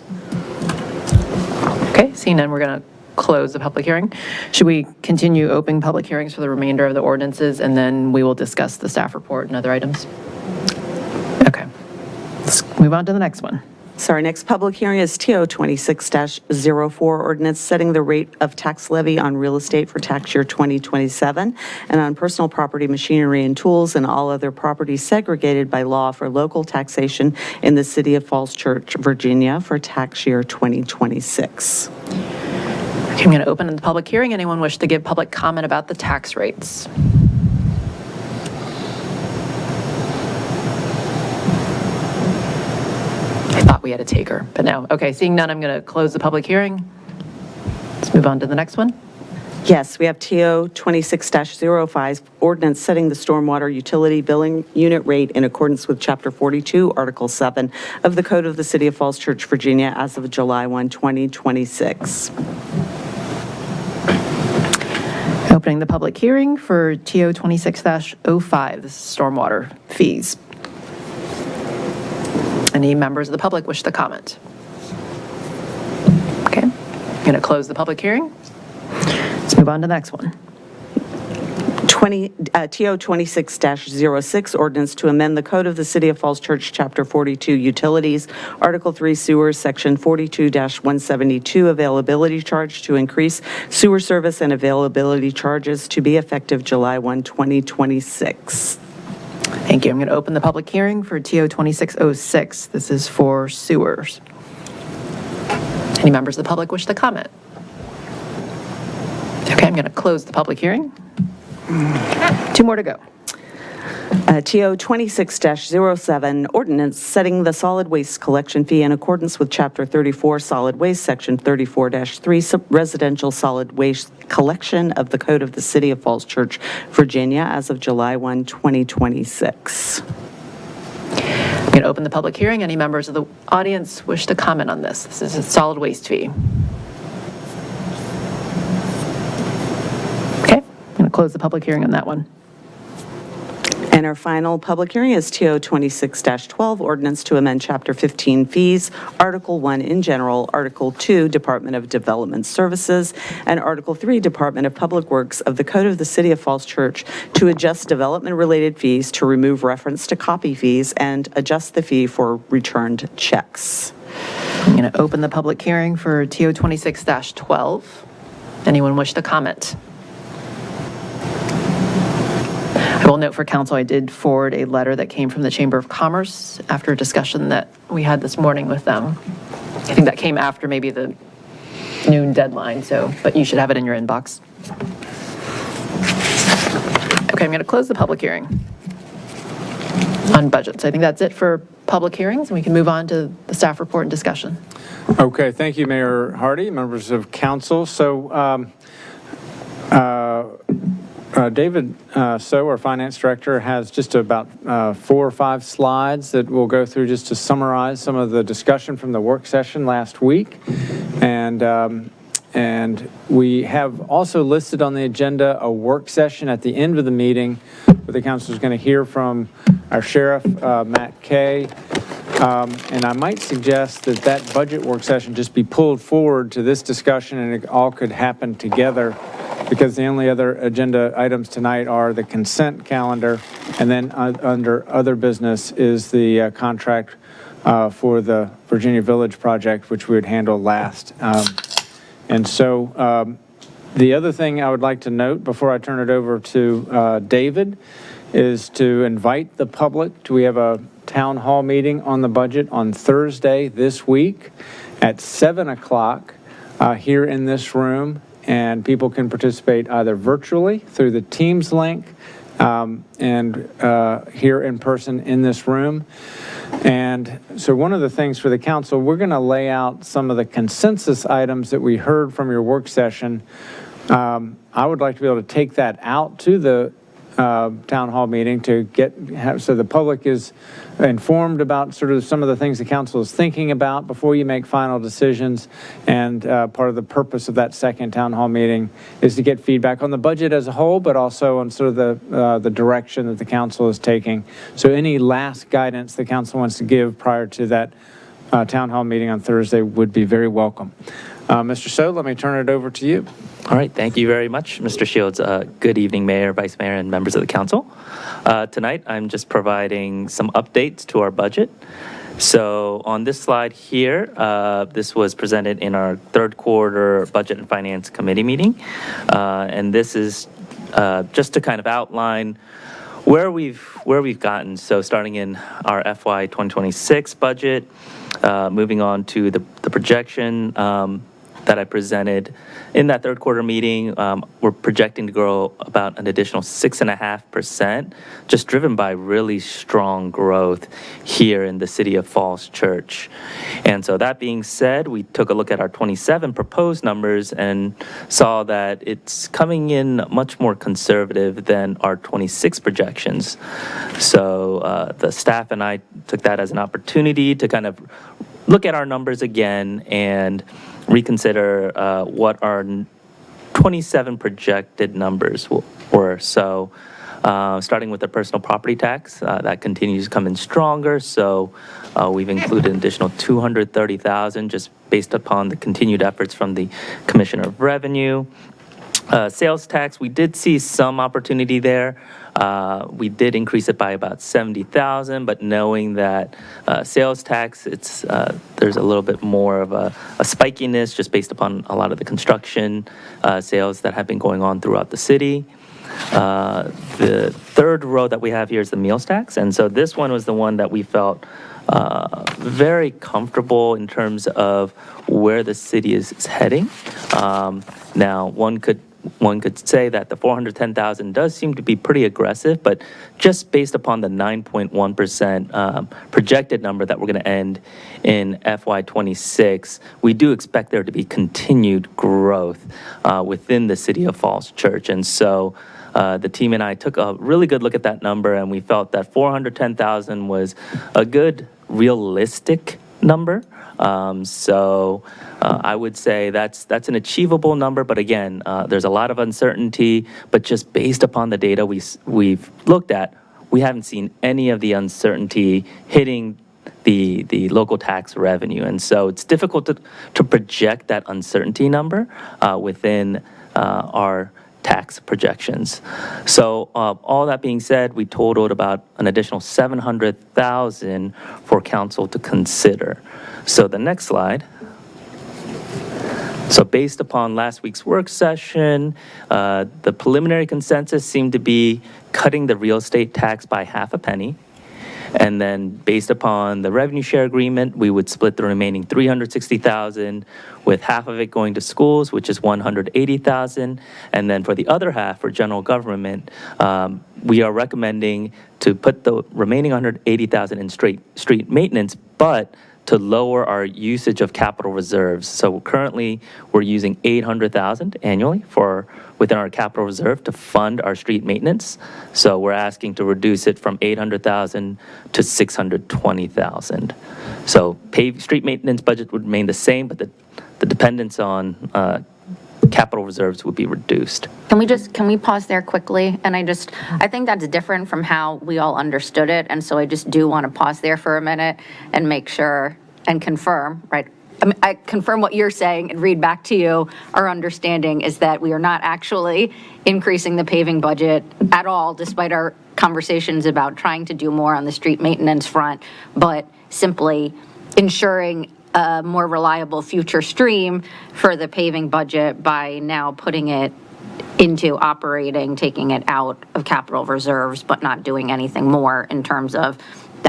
Okay, seeing none, we're going to close the public hearing. Should we continue opening public hearings for the remainder of the ordinances, and then we will discuss the staff report and other items? Okay, let's move on to the next one. So our next public hearing is TO 26-04, ordinance setting the rate of tax levy on real estate for tax year 2027 and on personal property, machinery, and tools and all other property segregated by law for local taxation in the city of Falls Church, Virginia for tax year 2026. Okay, I'm going to open the public hearing. Anyone wish to give public comment about the tax rates? I thought we had a taker, but no. Okay, seeing none, I'm going to close the public hearing. Let's move on to the next one. Yes, we have TO 26-05, ordinance setting the stormwater utility billing unit rate in accordance with Chapter 42, Article 7 of the Code of the City of Falls Church, Virginia, as of July 1, 2026. Opening the public hearing for TO 26-05, this is stormwater fees. Any members of the public wish to comment? Okay, I'm going to close the public hearing. Let's move on to the next one. TO 26-06, ordinance to amend the Code of the City of Falls Church, Chapter 42, Utilities, Article 3, Sewers, Section 42-172, Availability Charge to increase sewer service and availability charges to be effective July 1, 2026. Thank you. I'm going to open the public hearing for TO 26-06. This is for sewers. Any members of the public wish to comment? Okay, I'm going to close the public hearing. 2 more to go. TO 26-07, ordinance setting the solid waste collection fee in accordance with Chapter 34, Solid Waste, Section 34-3, Residential Solid Waste Collection of the Code of the City of Falls Church, Virginia, as of July 1, 2026. I'm going to open the public hearing. Any members of the audience wish to comment on this? This is a solid waste fee. Okay, I'm going to close the public hearing on that one. And our final public hearing is TO 26-12, ordinance to amend Chapter 15 fees, Article 1 in general, Article 2 Department of Development Services, and Article 3 Department of Public Works of the Code of the City of Falls Church to adjust development-related fees, to remove reference to copy fees, and adjust the fee for returned checks. I'm going to open the public hearing for TO 26-12. Anyone wish to comment? I will note for council, I did forward a letter that came from the Chamber of Commerce after a discussion that we had this morning with them. I think that came after maybe the noon deadline, but you should have it in your inbox. Okay, I'm going to close the public hearing on budgets. I think that's it for public hearings, and we can move on to the staff report and discussion. Okay, thank you, Mayor Hardy, members of council. So, David So, our finance director, has just about 4 or 5 slides that we'll go through just to summarize some of the discussion from the work session last week. And we have also listed on the agenda a work session at the end of the meeting where the council is going to hear from our sheriff, Matt Kay. And I might suggest that that budget work session just be pulled forward to this discussion, and it all could happen together, because the only other agenda items tonight are the consent calendar, and then under other business is the contract for the Virginia Village project, which we would handle last. And so the other thing I would like to note before I turn it over to David is to invite the public. We have a town hall meeting on the budget on Thursday this week at 7 o'clock here in this room. And people can participate either virtually through the Teams link and here in person in this room. And so one of the things for the council, we're going to lay out some of the consensus items that we heard from your work session. I would like to be able to take that out to the town hall meeting to so the public is informed about sort of some of the things the council is thinking about before you make final decisions. And part of the purpose of that second town hall meeting is to get feedback on the budget as a whole, but also on sort of the direction that the council is taking. So any last guidance the council wants to give prior to that town hall meeting on Thursday would be very welcome. Mr. So, let me turn it over to you. All right, thank you very much, Mr. Shields. Good evening, Mayor, Vice Mayor, and members of the council. Tonight, I'm just providing some updates to our budget. So on this slide here, this was presented in our third quarter Budget and Finance Committee meeting. And this is just to kind of outline where we've gotten. So starting in our FY 2026 budget, moving on to the projection that I presented in that third quarter meeting, we're projecting to grow about an additional 6.5%, just driven by really strong growth here in the city of Falls Church. And so that being said, we took a look at our 27 proposed numbers and saw that it's coming in much more conservative than our 26 projections. So the staff and I took that as an opportunity to kind of look at our numbers again and reconsider what our 27 projected numbers were. So starting with the personal property tax, that continues to come in stronger. So we've included an additional $230,000 just based upon the continued efforts from the Commissioner of Revenue. Sales tax, we did see some opportunity there. We did increase it by about $70,000, but knowing that sales tax, there's a little bit more of a spikiness just based upon a lot of the construction sales that have been going on throughout the city. The third row that we have here is the meals tax, and so this one was the one that we felt very comfortable in terms of where the city is heading. Now, one could say that the $410,000 does seem to be pretty aggressive, but just based upon the 9.1% projected number that we're going to end in FY26, we do expect there to be continued growth within the city of Falls Church. And so the team and I took a really good look at that number, and we felt that $410,000 was a good, realistic number. I would say that's an achievable number, but again, there's a lot of uncertainty, but just based upon the data we've looked at, we haven't seen any of the uncertainty hitting the local tax revenue. And so it's difficult to project that uncertainty number within our tax projections. So all that being said, we totaled about an additional $700,000 for council to consider. So the next slide. So based upon last week's work session, the preliminary consensus seemed to be cutting the real estate tax by half a penny. And then based upon the revenue share agreement, we would split the remaining $360,000 with half of it going to schools, which is $180,000. And then for the other half, for general government, we are recommending to put the remaining $180,000 in street maintenance, but to lower our usage of capital reserves. So currently, we're using $800,000 annually within our capital reserve to fund our street maintenance. So we're asking to reduce it from $800,000 to $620,000. So street maintenance budget would remain the same, but the dependence on capital reserves would be reduced. Can we pause there quickly? And I think that's different from how we all understood it. And so I just do want to pause there for a minute and make sure and confirm, right? I confirm what you're saying and read back to you. Our understanding is that we are not actually increasing the paving budget at all, despite our conversations about trying to do more on the street maintenance front, but simply ensuring a more reliable future stream for the paving budget by now putting it into operating, taking it out of capital reserves, but not doing anything more in terms of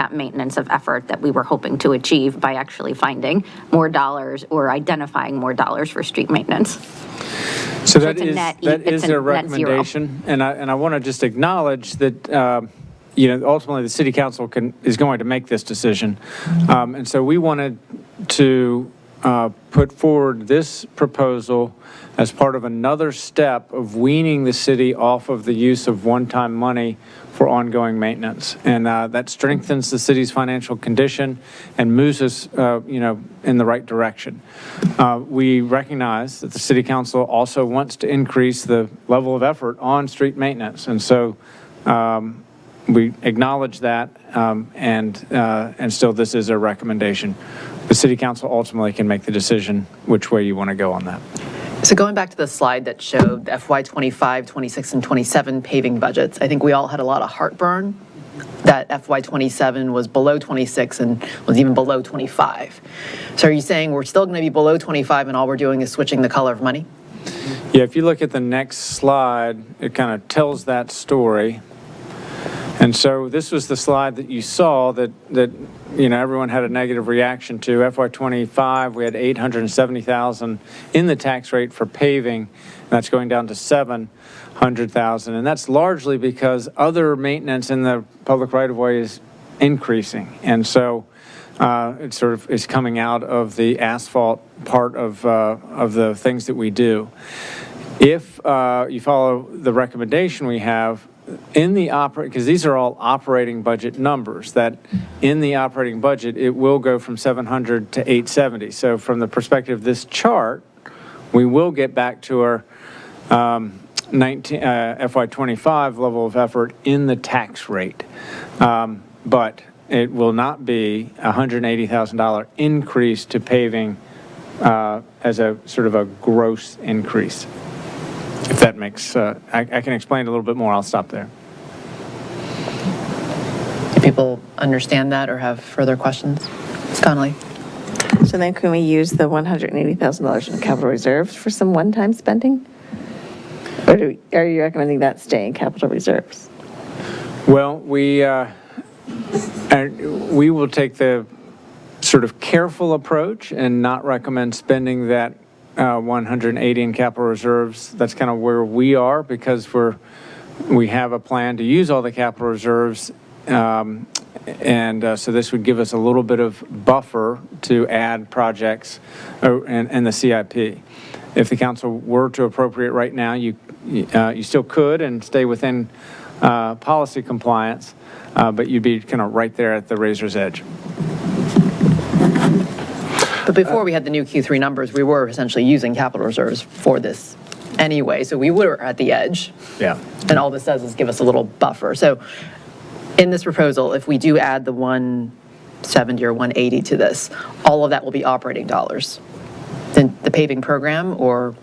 that maintenance of effort that we were hoping to achieve by actually finding more dollars or identifying more dollars for street maintenance. So it's a net that it's is a their net zero. recommendation, and I want to just acknowledge that, ultimately the city council is going to make this decision. And so we wanted to put forward this proposal as part of another step of weaning the city off of the use of one-time money for ongoing maintenance. And that strengthens the city's financial condition and moves us, in the right direction. We recognize that the city council also wants to increase the level of effort on street maintenance. And so we acknowledge that, and still this is a recommendation. The city council ultimately can make the decision which way you want to go on that. So going back to the slide that showed the FY25, 26, and 27 paving budgets, I think we all had a lot of heartburn that FY27 was below 26 and was even below 25. So are you saying we're still going to be below 25 and all we're doing is switching the color of money? Yeah, if you look at the next slide, it kind of tells that story. And so this was the slide that you saw that everyone had a negative reaction to. FY25, we had $870,000 in the tax rate for paving. That's going down to $700,000. And that's largely because other maintenance in the public right-of-way is increasing. And so it sort of is coming out of the asphalt part of the things that we do. If you follow the recommendation we have, because these are all operating budget numbers, that in the operating budget, it will go from 700 to 870. So from the perspective of this chart, we will get back to our FY25 level of effort in the tax rate. But it will not be a $180,000 increase to paving as a sort of a gross increase. If that makes, I can explain a little bit more. I'll stop there. Do people understand that or have further questions? Ms. Connolly? So then can we use the $180,000 in capital reserves for some one-time spending? Or are you recommending that stay in capital reserves? Well, we will take the sort of careful approach and not recommend spending that 180 in capital reserves. That's kind of where we are, because we have a plan to use all the capital reserves, and so this would give us a little bit of buffer to add projects and the CIP. If the council were to appropriate right now, you still could and stay within policy compliance, but you'd be kind of right there at the razor's edge. But before we had the new Q3 numbers, we were essentially using capital reserves for this anyway, so we were at the edge. Yeah. And all this does is give us a little buffer. So in this proposal, if we do add the 170 or 180 to this, all of that will be operating dollars. Then the paving program, or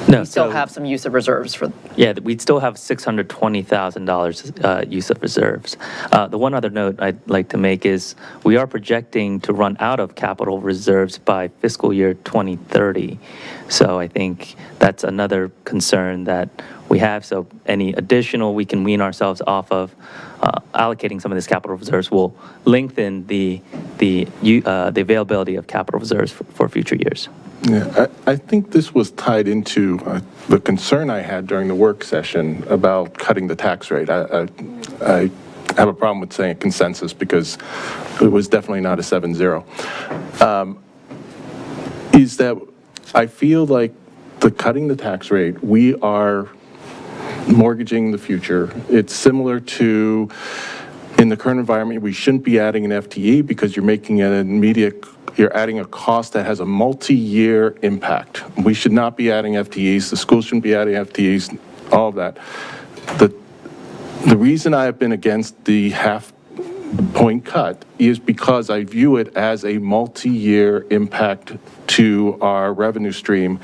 No, we still have some use of reserves for? Yeah, we'd still have $620,000 use of reserves. The one other note I'd like to make is we are projecting to run out of capital reserves by fiscal year 2030. So I think that's another concern that we have. So any additional we can wean ourselves off of, allocating some of this capital reserves will lengthen the availability of capital reserves for future years. Yeah, I think this was tied into the concern I had during the work session about cutting the tax rate. I have a problem with saying consensus because it was definitely not a 7-0. Is that I feel like cutting the tax rate, we are mortgaging the future. It's similar to, in the current environment, we shouldn't be adding an FTE because you're making an immediate, you're adding a cost that has a multi-year impact. We should not be adding FTEs. The schools shouldn't be adding FTEs, all of that. The reason I have been against the half-point cut is because I view it as a multi-year impact to our revenue stream.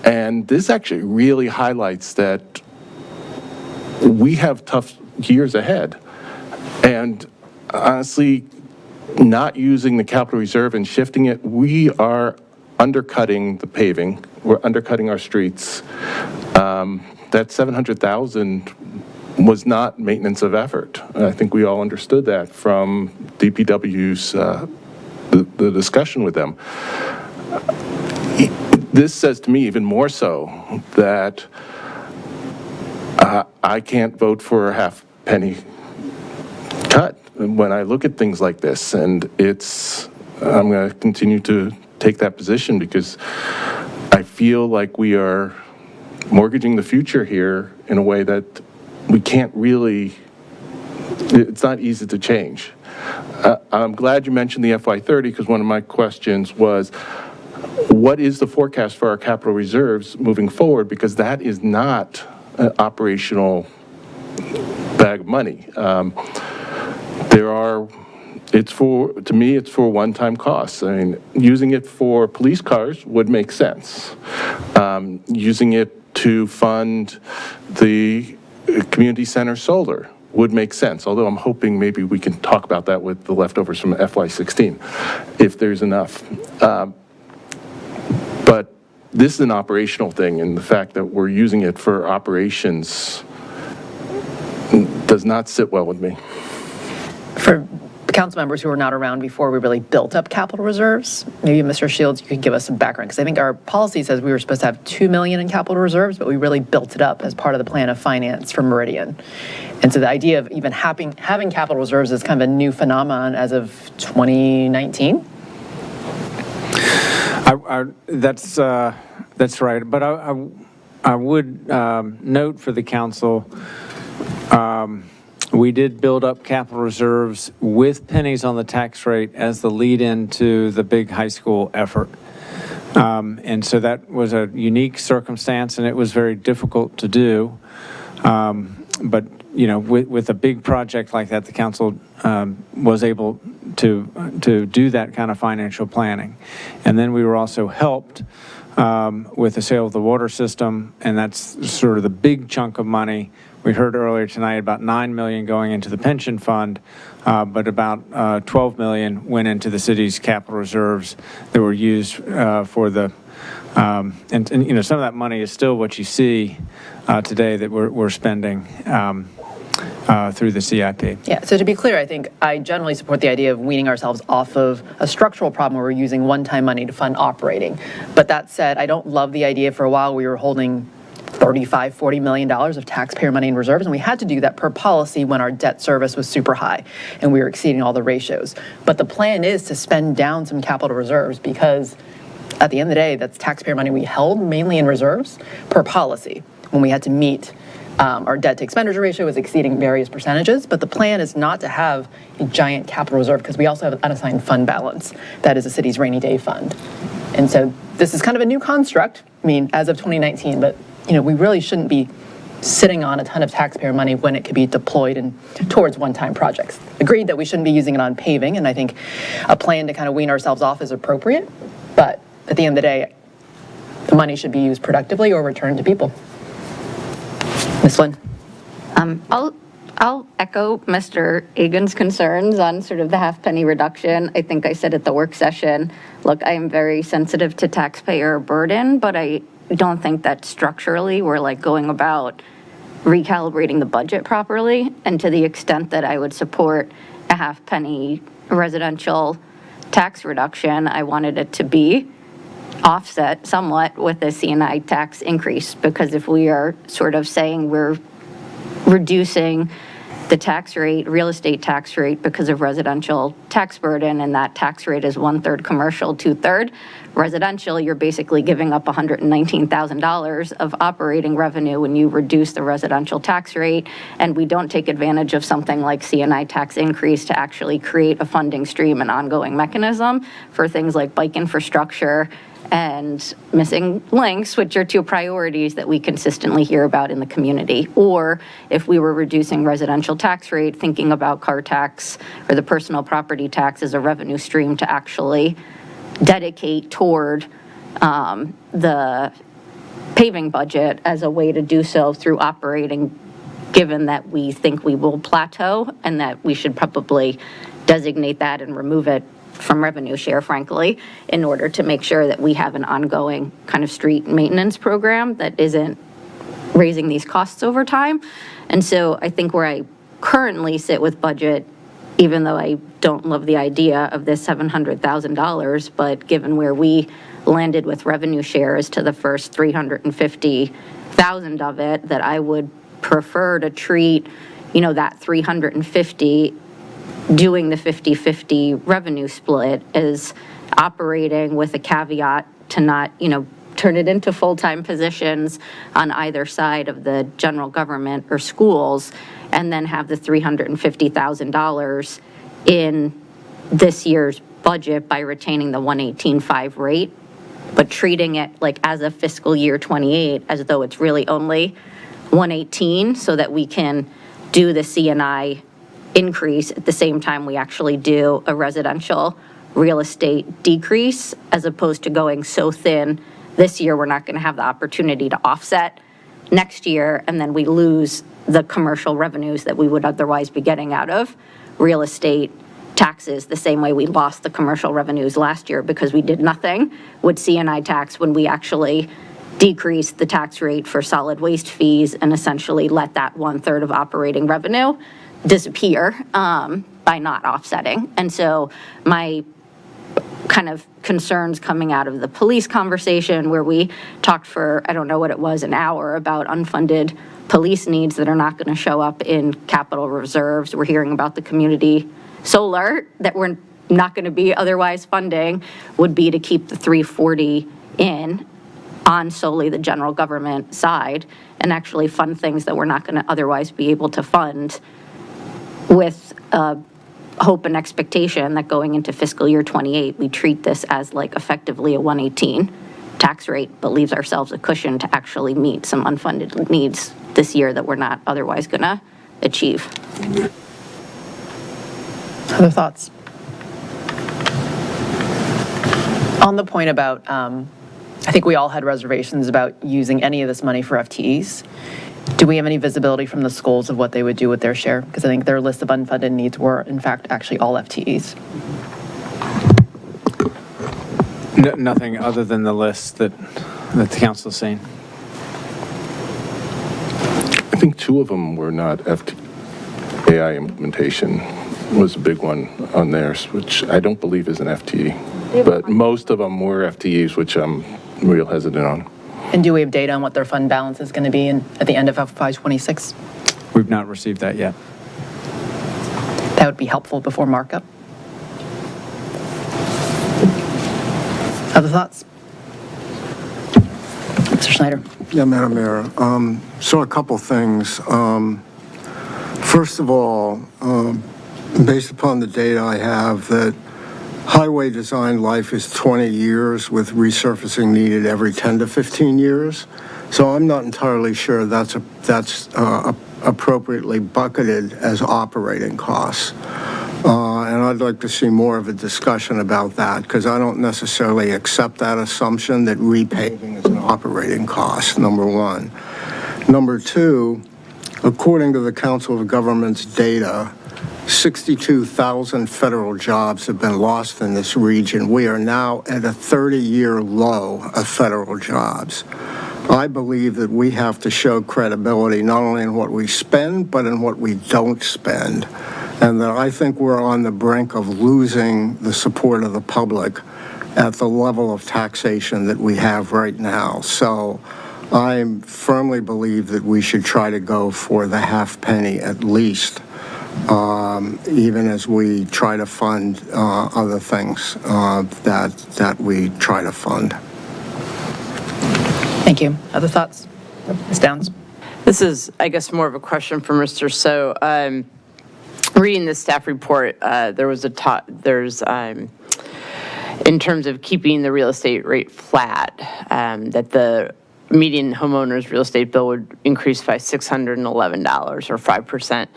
And this actually really highlights that we have tough years ahead. And honestly, not using the capital reserve and shifting it, we are undercutting the paving. We're undercutting our streets. That $700,000 was not maintenance of effort. I think we all understood that from DPW's, the discussion with them. This says to me even more so that I can't vote for a half penny cut when I look at things like this, and I'm going to continue to take that position because I feel like we are mortgaging the future here in a way that we can't really, it's not easy to change. I'm glad you mentioned the FY30 because one of my questions was, what is the forecast for our capital reserves moving forward? Because that is not an operational bag of money. To me, it's for one-time costs. I mean, using it for police cars would make sense. Using it to fund the community center solar would make sense, although I'm hoping maybe we can talk about that with the leftovers from FY16, if there's enough. But this is an operational thing, and the fact that we're using it for operations does not sit well with me. For council members who were not around before we really built up capital reserves, maybe Mr. Shields, you could give us some background, because I think our policy says we were supposed to have $2 million in capital reserves, but we really built it up as part of the plan of finance for Meridian. And so the idea of even having capital reserves is kind of a new phenomenon as of 2019. That's right, but I would note for the council, we did build up capital reserves with pennies on the tax rate as the lead-in to the big high school effort. And so that was a unique circumstance, and it was very difficult to do. But, you know, with a big project like that, the council was able to do that kind of financial planning. And then we were also helped with the sale of the water system, and that's sort of the big chunk of money. We heard earlier tonight about $9 million going into the pension fund, but about $12 million went into the city's capital reserves that were used for the, and you know, some of that money is still what you see today that we're spending through the CIP. Yeah, so to be clear, I think I generally support the idea of weaning ourselves off of a structural problem where we're using one-time money to fund operating. But that said, I don't love the idea. For a while we were holding $40 million of taxpayer money in reserves, and we had to do that per policy when our debt service was super high and we were exceeding all the ratios. But the plan is to spend down some capital reserves because at the end of the day, that's taxpayer money we held mainly in reserves per policy when we had to meet our debt to expenditure ratio was exceeding various percentages, but the plan is not to have a giant capital reserve because we also have an unassigned fund balance that is the city's rainy day fund. And so this is kind of a new construct, I mean, as of 2019, but you know, we really shouldn't be sitting on a ton of taxpayer money when it could be deployed towards one-time projects. Agreed that we shouldn't be using it on paving, and I think a plan to kind of wean ourselves off is appropriate, but at the end of the day, the money should be used productively or returned to people. Ms. Lynn? I'll echo Mr. Egan's concerns on sort of the half penny reduction. I think I said at the work session, look, I am very sensitive to taxpayer burden, but I don't think that structurally we're like going about recalibrating the budget properly. And to the extent that I would support a half penny residential tax reduction, I wanted it to be offset somewhat with a C&I tax increase, because if we are sort of saying we're reducing the tax rate, real estate tax rate, because of residential tax burden, and that tax rate is 1/3 commercial, 2/3 residential, you're basically giving up $119,000 of operating revenue when you reduce the residential tax rate, and we don't take advantage of something like C&I tax increase to actually create a funding stream and ongoing mechanism for things like bike infrastructure and missing links, which are two priorities that we consistently hear about in the community. Or if we were reducing residential tax rate, thinking about car tax or the personal property tax as a revenue stream to actually dedicate toward the paving budget as a way to do so through operating, given that we think we will plateau and that we should probably designate that and remove it from revenue share, frankly, in order to make sure that we have an ongoing kind of street maintenance program that isn't raising these costs over time. And so I think where I currently sit with budget, even though I don't love the idea of this $700,000, but given where we landed with revenue shares to the first $350,000 of it, that I would prefer to treat, that 350 doing the 50-50 revenue split as operating with a caveat to not, turn it into full-time positions on either side of the general government or schools, and then have the $350,000 in this year's budget by retaining the 118.5 rate, but treating it like as of fiscal year 28 as though it's really only 118, so that we can do the CNI increase at the same time we actually do a residential real estate decrease, as opposed to going so thin this year we're not going to have the opportunity to offset next year, and then we lose the commercial revenues that we would otherwise be getting out of real estate taxes, the same way we lost the commercial revenues last year because we did nothing with CNI tax when we actually decreased the tax rate for solid waste fees and essentially let that 1/3 of operating revenue disappear by not offsetting. And so my kind of concerns coming out of the police conversation, where we talked for, I don't know what it was, an hour about unfunded police needs that are not going to show up in capital reserves. We're hearing about the community solar that we're not going to be otherwise funding, would be to keep the 340 in on solely the general government side and actually fund things that we're not going to otherwise be able to fund, with hope and expectation that going into fiscal year 28, we treat this as like effectively a 118 tax rate, but leaves ourselves a cushion to actually meet some unfunded needs this year that we're not otherwise going to achieve. Other thoughts? On the point about, I think we all had reservations about using any of this money for FTEs. Do we have any visibility from the schools of what they would do with their share? Because I think their list of unfunded needs were, in fact, actually all FTEs. Nothing other than the list that the council's seen. I think two of them were not AI implementation was a big one on theirs, which I don't believe is an FTE. But most of them were FTEs, which I'm real hesitant on. And do we have data on what their fund balance is going to be at the end of FY26? We've not received that yet. That would be helpful before markup. Other thoughts? Mr. Schneider. Yeah, Madam Mayor. So a couple things. First of all, based upon the data I have, that highway design life is 20 years with resurfacing needed every 10 to 15 years. So I'm not entirely sure that's appropriately bucketed as operating costs. And I'd like to see more of a discussion about that, because I don't necessarily accept that assumption that repaving is an operating cost, number one. Number two, according to the Council of Governments data, 62,000 federal jobs have been lost in this region. We are now at a 30-year low of federal jobs. I believe that we have to show credibility not only in what we spend, but in what we don't spend. And that I think we're on the brink of losing the support of the public at the level of taxation that we have right now. So I firmly believe that we should try to go for the half penny at least, even as we try to fund other things that we try to fund. Thank you. Other thoughts? Ms. Downs. This is, I guess, more of a question for Mr. So. Reading the staff report, there was in terms of keeping the real estate rate flat, that the median homeowner's real estate bill would increase by $611 or 5%.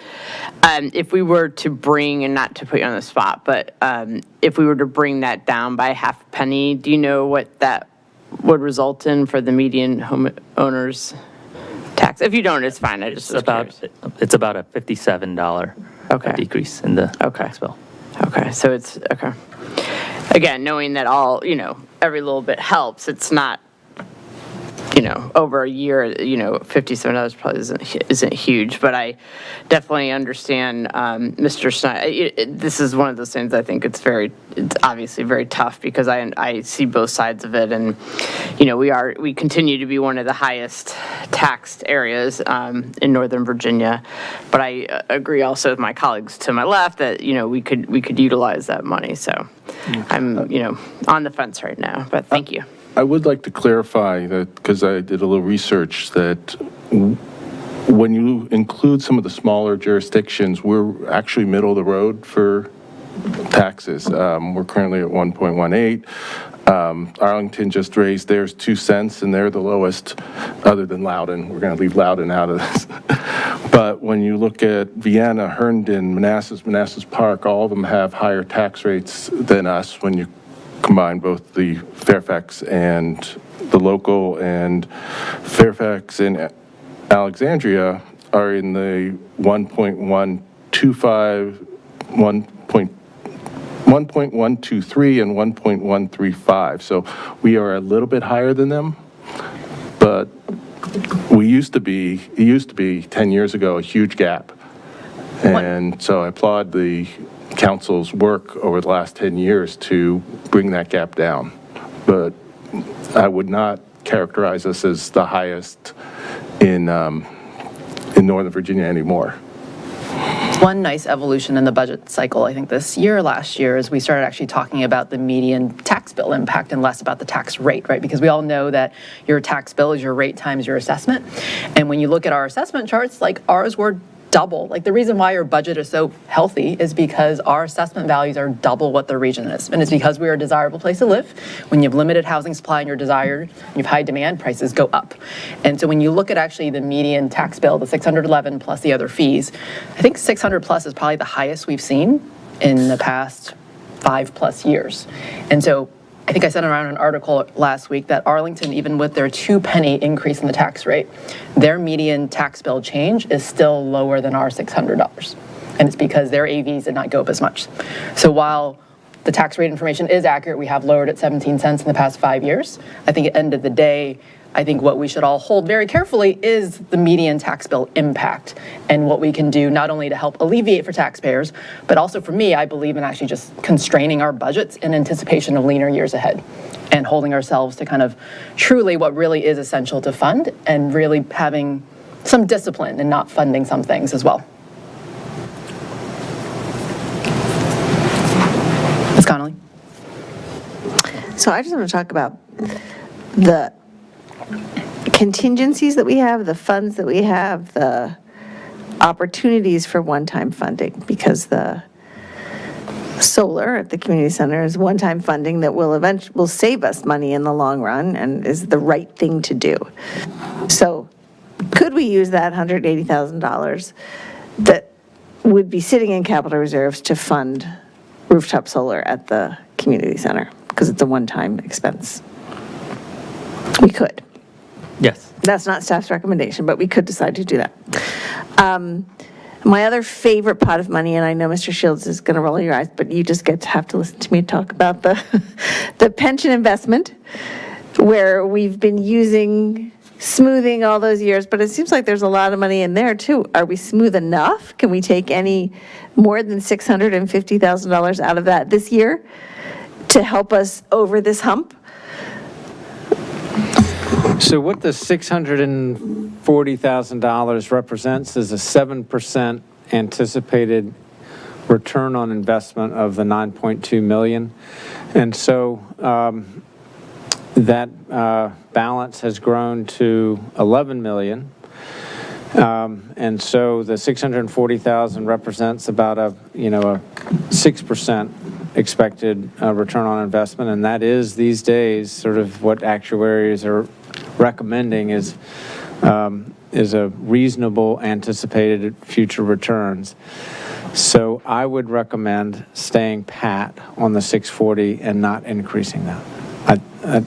If we were to bring, and not to put you on the spot, but if we were to bring that down by half a penny, do you know what that would result in for the median homeowner's tax? If you don't, it's fine. I just was curious. It's about a $57 decrease in the tax bill. Okay, so it's, okay. Again, knowing that every little bit helps, it's not, over a year, $57 probably isn't huge, but I definitely understand Mr. Snyder. This is one of those things I think it's obviously very tough because I see both sides of it, and we continue to be one of the highest taxed areas in Northern Virginia, but I agree also with my colleagues to my left that we could utilize that money. So I'm on the fence right now, but thank you. I would like to clarify that, because I did a little research, that when you include some of the smaller jurisdictions, we're actually middle of the road for taxes. We're currently at 1.18. Arlington just raised theirs 2 cents, and they're the lowest other than Loudoun. We're going to leave Loudoun out of this. But when you look at Vienna, Herndon, Manassas Park, all of them have higher tax rates than us when you combine both the Fairfax and the local, and Fairfax and Alexandria are in the 1.125, 1.123 and 1.135. So we are a little bit higher than them, but it used to be 10 years ago, a huge gap. And so I applaud the council's work over the last 10 years to bring that gap down. But I would not characterize us as the highest in Northern Virginia anymore. One nice evolution in the budget cycle, I think this year, last year, is we started actually talking about the median tax bill impact and less about the tax rate, right? Because we all know that your tax bill is your rate times your assessment. And when you look at our assessment charts, like ours were double. Like the reason why our budget is so healthy is because our assessment values are double what the region is. And it's because we are a desirable place to live. When you have limited housing supply and you're desired, you have high demand, prices go up. And so when you look at actually the median tax bill, the 611 plus the other fees, I think 600 plus is probably the highest we've seen in the past 5+ years. And so I think I sent around an article last week that Arlington, even with their 2-penny increase in the tax rate, their median tax bill change is still lower than our $600. And it's because their AVs did not go up as much. So while the tax rate information is accurate, we have lowered it 17 cents in the past 5 years. I think at the end of the day, I think what we should all hold very carefully is the median tax bill impact and what we can do not only to help alleviate for taxpayers, but also for me, I believe in actually just constraining our budgets in anticipation of leaner years ahead and holding ourselves to kind of truly what really is essential to fund and really having some discipline and not funding some things as well. Ms. Connolly? So I just want to talk about the contingencies that we have, the funds that we have, the opportunities for one-time funding, because the solar at the community center is one-time funding that will save us money in the long run and is the right thing to do. So could we use that $180,000 that would be sitting in capital reserves to fund rooftop solar at the community center? Because it's a one-time expense. We could. Yes. That's not staff's recommendation, but we could decide to do that. My other favorite pot of money, and I know Mr. Shields is going to roll your eyes, but you just have to listen to me talk about the pension investment, where we've been smoothing all those years, but it seems like there's a lot of money in there too. Are we smooth enough? Can we take any more than $650,000 out of that this year to help us over this hump? So what the $640,000 represents is a 7% anticipated return on investment of the $9.2 million. And so that balance has grown to $11 million. And so the $640,000 represents about a 6% expected return on investment, and that is these days sort of what actuaries are recommending is a reasonable anticipated future returns. So I would recommend staying pat on the 640 and not increasing that.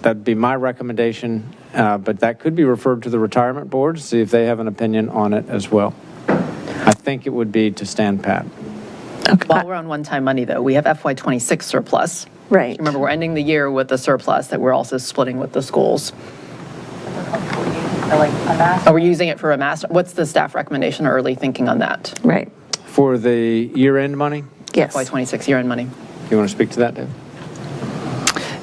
That'd be my recommendation, but that could be referred to the retirement board to see if they have an opinion on it as well. I think it would be to stand pat. Okay. While we're on one-time money, though, we have FY26 surplus. Right. Remember, we're ending the year with a surplus that we're also splitting with the schools. Are we using it for a master? What's the staff recommendation or early thinking on that? Right. For the year-end money? Yes. FY26 year-end money. You want to speak to that, Dave?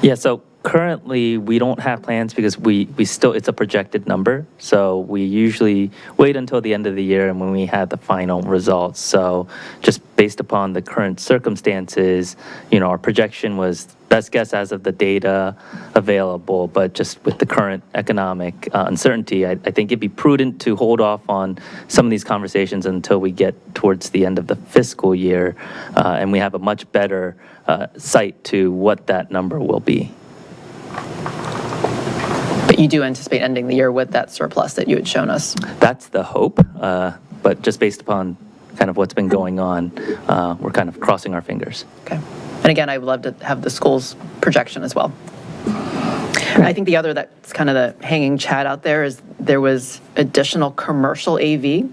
Yeah, so currently, we don't have plans because we still, it's a projected number. So we usually wait until the end of the year and when we have the final results. So just based upon the current circumstances, our projection was best guess as of the data available, but just with the current economic uncertainty, I think it'd be prudent to hold off on some of these conversations until we get towards the end of the fiscal year, and we have a much better sight to what that number will be. But you do anticipate ending the year with that surplus that you had shown us? That's the hope, but just based upon kind of what's been going on, we're kind of crossing our fingers. Okay. And again, I would love to have the school's projection as well. I think the other that's kind of the hanging chat out there is there was additional commercial AV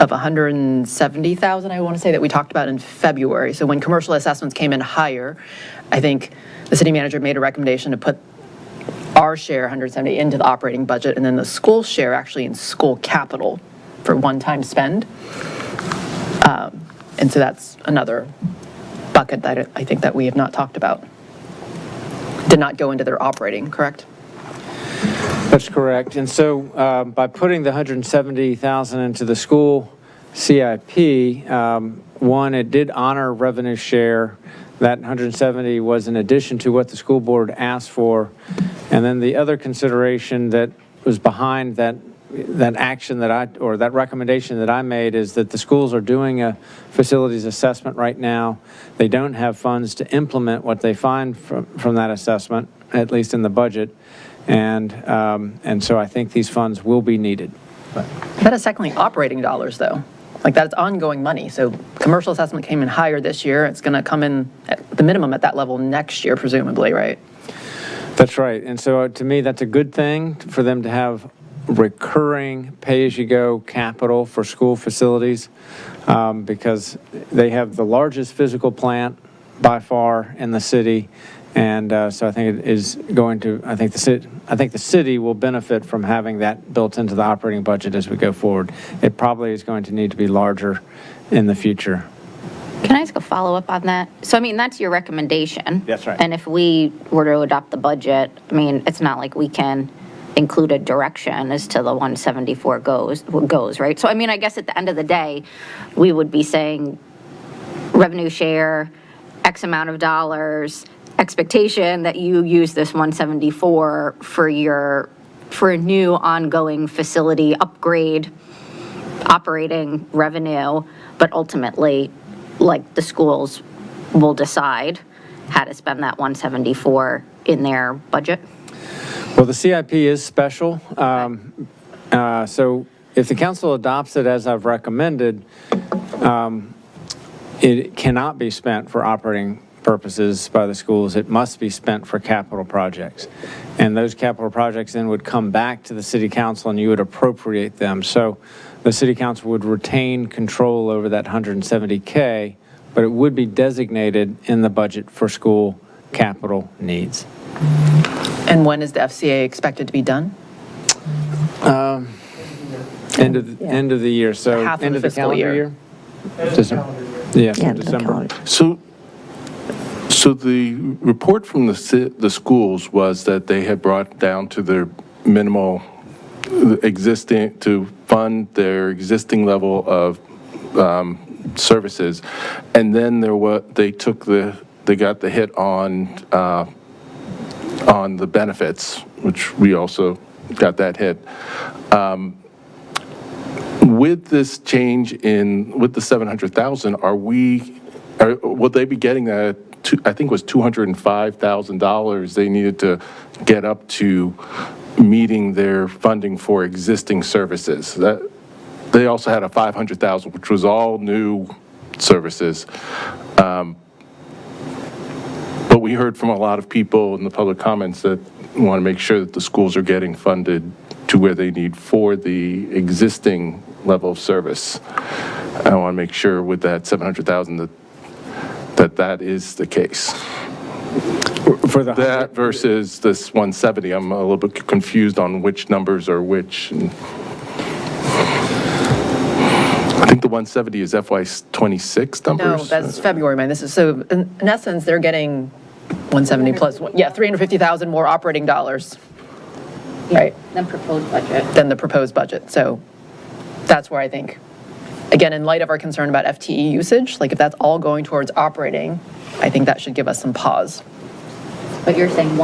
of 170,000, I want to say, that we talked about in February. So when commercial assessments came in higher, I think the city manager made a recommendation to put our share, 170, into the operating budget, and then the school share actually in school capital for one-time spend. And so that's another bucket that I think that we have not talked about. Did not go into their operating, correct? That's correct. And so by putting the 170,000 into the school CIP, one, it did honor revenue share. That 170 was in addition to what the school board asked for. And then the other consideration that was behind that action that recommendation that I made is that the schools are doing a facilities assessment right now. They don't have funds to implement what they find from that assessment, at least in the budget. And so I think these funds will be needed. That is technically operating dollars, though. Like, that's ongoing money. So commercial assessment came in higher this year. It's going to come in at the minimum at that level next year, presumably, right? That's right. And so to me, that's a good thing for them to have recurring pay-as-you-go capital for school facilities because they have the largest physical plant by far in the city. And so I think it is going to, I think the city will benefit from having that built into the operating budget as we go forward. It probably is going to need to be larger in the future. Can I ask a follow-up on that? So, I mean, that's your recommendation. That's right. And if we were to adopt the budget, I mean, it's not like we can include a direction as to the 174 goes, right? So, I mean, I guess at the end of the day, we would be saying revenue share, X amount of dollars, expectation that you use this 174 for a new ongoing facility upgrade operating revenue, but ultimately, like, the schools will decide how to spend that 174 in their budget? Well, the CIP is special. So if the council adopts it as I've recommended, it cannot be spent for operating purposes by the schools. It must be spent for capital projects. And those capital projects then would come back to the city council and you would appropriate them. So the city council would retain control over that 170K, but it would be designated in the budget for school capital needs. And when is the FCA expected to be done? End of the year. So Half of end the of the fiscal calendar year. Yes, in December. So the report from the schools was that they had brought down to their minimal existing, to fund their existing level of services, and then they got the hit on the benefits, which we also got that hit. With this change with the 700,000, will they be getting that? I think it was $205,000 they needed to get up to meeting their funding for existing services. They also had a $500,000, which was all new services. But we heard from a lot of people in the public comments that want to make sure that the schools are getting funded to where they need for the existing level of service. I want to make sure with that $700,000 that is the case. For the That versus this 170, I'm a little bit confused on which numbers are which. And I think the 170 is FY '26 numbers? No, that's February, man. This is, so in essence, they're getting 170 plus, yeah, 350,000 more operating dollars, right? Then proposed budget. Than the proposed budget. So that's where I think, again, in light of our concern about FTE usage, like if that's all going towards operating, I think that should give us some pause. But you're saying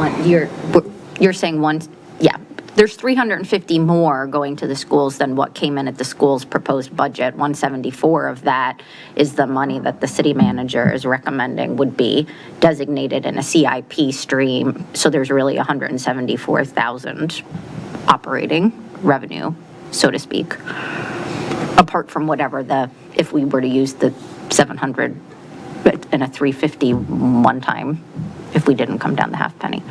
you're saying one, yeah, there's 350 more going to the schools than what came in at the school's proposed budget. 174 of that is the money that the city manager is recommending would be designated in a CIP stream. So there's really 174,000 operating revenue, so to speak, apart from whatever if we were to use the 700 and a 350 one time, if we didn't come down the half penny.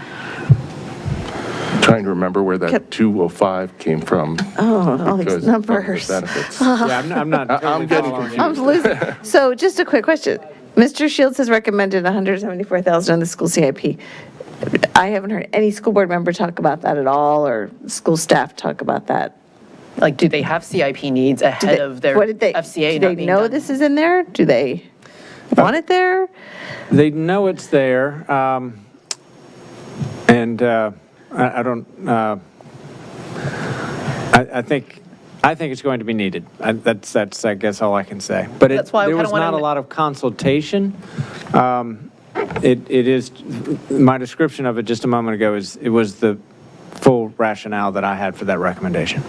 Trying to remember where that 205 came from. Oh, all because these of the numbers. benefits. Yeah, I'm not. I'm getting confused. I'm losing. So just a quick question. Mr. Shields has recommended 174,000 on the school CIP. I haven't heard any school board member talk about that at all, or school staff talk about that. Like, do they have CIP needs ahead of their What did they, FCA do not they being know done? this is in there? Do they want it there? They know it's there, and I don't. I think it's going to be needed. That's I guess all I can say. But That's why I there kinda was not wanna- a lot of consultation. It is my description of it just a moment ago. It was the full rationale that I had for that recommendation.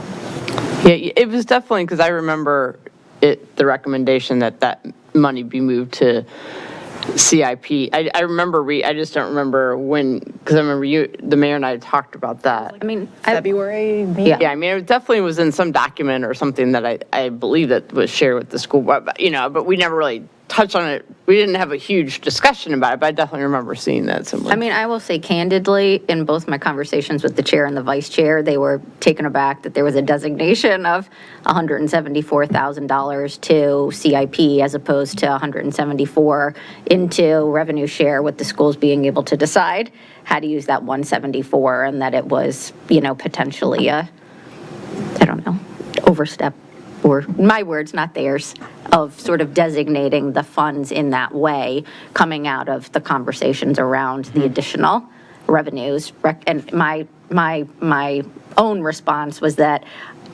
Yeah, it was definitely, because I remember the recommendation that money be moved to CIP. I remember, I just don't remember when, because I remember the mayor and I talked about that. I mean, February meeting? Yeah, I mean, it definitely was in some document or something that I believe that was shared with the school, but we never really touched on it. We didn't have a huge discussion about it, but I definitely remember seeing that somewhere. I mean, I will say candidly, in both my conversations with the chair and the vice chair, they were taken aback that there was a designation of $174,000 to CIP as opposed to $174 into revenue share, with the schools being able to decide how to use that 174, and that it was, potentially I don't know, overstep, or my words, not theirs, of sort of designating the funds in that way, coming out of the conversations around the additional revenues. And my own response was that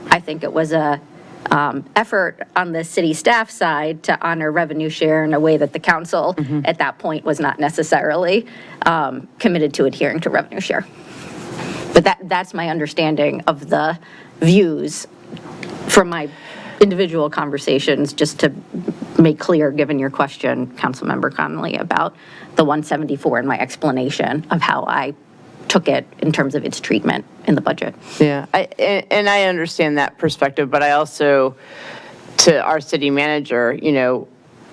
I think it was a effort on the city staff side to honor revenue share in a way that the council at that point was not necessarily committed to adhering to revenue share. But that's my understanding of the views from my individual conversations, just to make clear, given your question, Councilmember Connolly, about the 174 and my explanation of how I took it in terms of its treatment in the budget. Yeah, and I understand that perspective, but I also, to our city manager,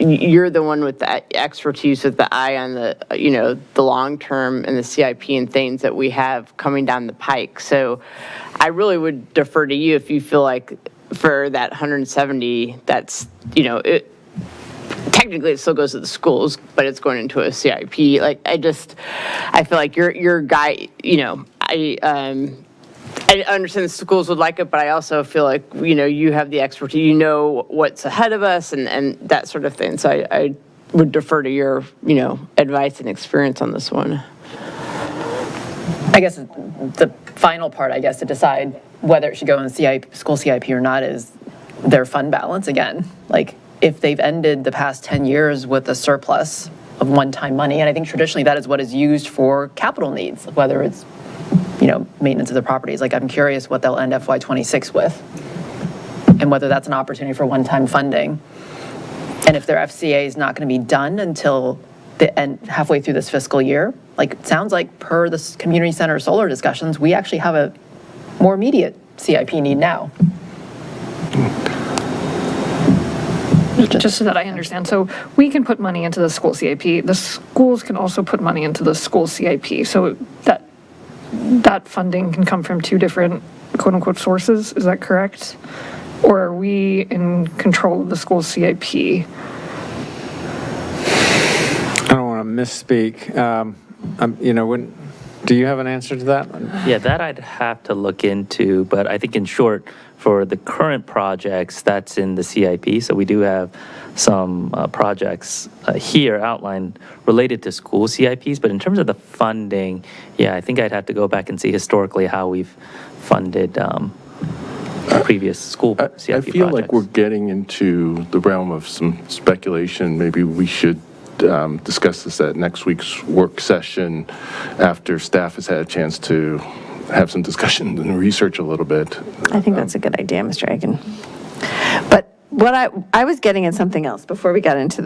you're the one with the expertise, with the eye on the, the long term and the CIP and things that we have coming down the pike. So I really would defer to you if you feel like for that 170, that's, technically it still goes to the schools, but it's going into a CIP. Like, I feel like your guy, I understand the schools would like it, but I also feel like, you have the expertise, what's ahead of us and that sort of thing. So I would defer to your, advice and experience on this one. I guess the final part, to decide whether it should go in school CIP or not is their fund balance again. Like, if they've ended the past 10 years with a surplus of one-time money, and I think traditionally that is what is used for capital needs, whether it's, maintenance of the properties. Like, I'm curious what they'll end FY '26 with, and whether that's an opportunity for one-time funding. And if their FCA is not going to be done until the end, halfway through this fiscal year, like, it sounds like per the community center solar discussions, we actually have a more immediate CIP need now. Just so that I understand, so we can put money into the school CIP, the schools can also put money into the school CIP, so that funding can come from two different quote-unquote sources, is that correct? Or are we in control of the school CIP? I don't want to misspeak. do you have an answer to that? Yeah, that I'd have to look into, but I think in short, for the current projects, that's in the CIP. So we do have some projects here outlined related to school CIPs, but in terms of the funding, yeah, I think I'd have to go back and see historically how we've funded previous school CIP I feel like projects. we're getting into the realm of some speculation. Maybe we should discuss this at next week's work session after staff has had a chance to have some discussion and research a little bit. I think that's a good idea, Mr. Egan. But what I was getting at something else before we got into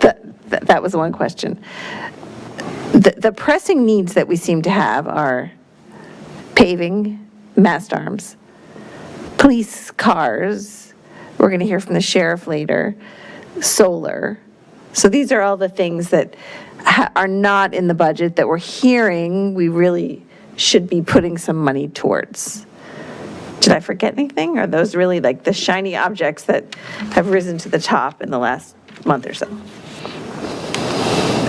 that was one question. The pressing needs that we seem to have are paving, mast arms, police cars, we're going to hear from the sheriff later, solar. So these are all the things that are not in the budget that we're hearing we really should be putting some money towards. Did I forget anything? Are those really like the shiny objects that have risen to the top in the last month or so?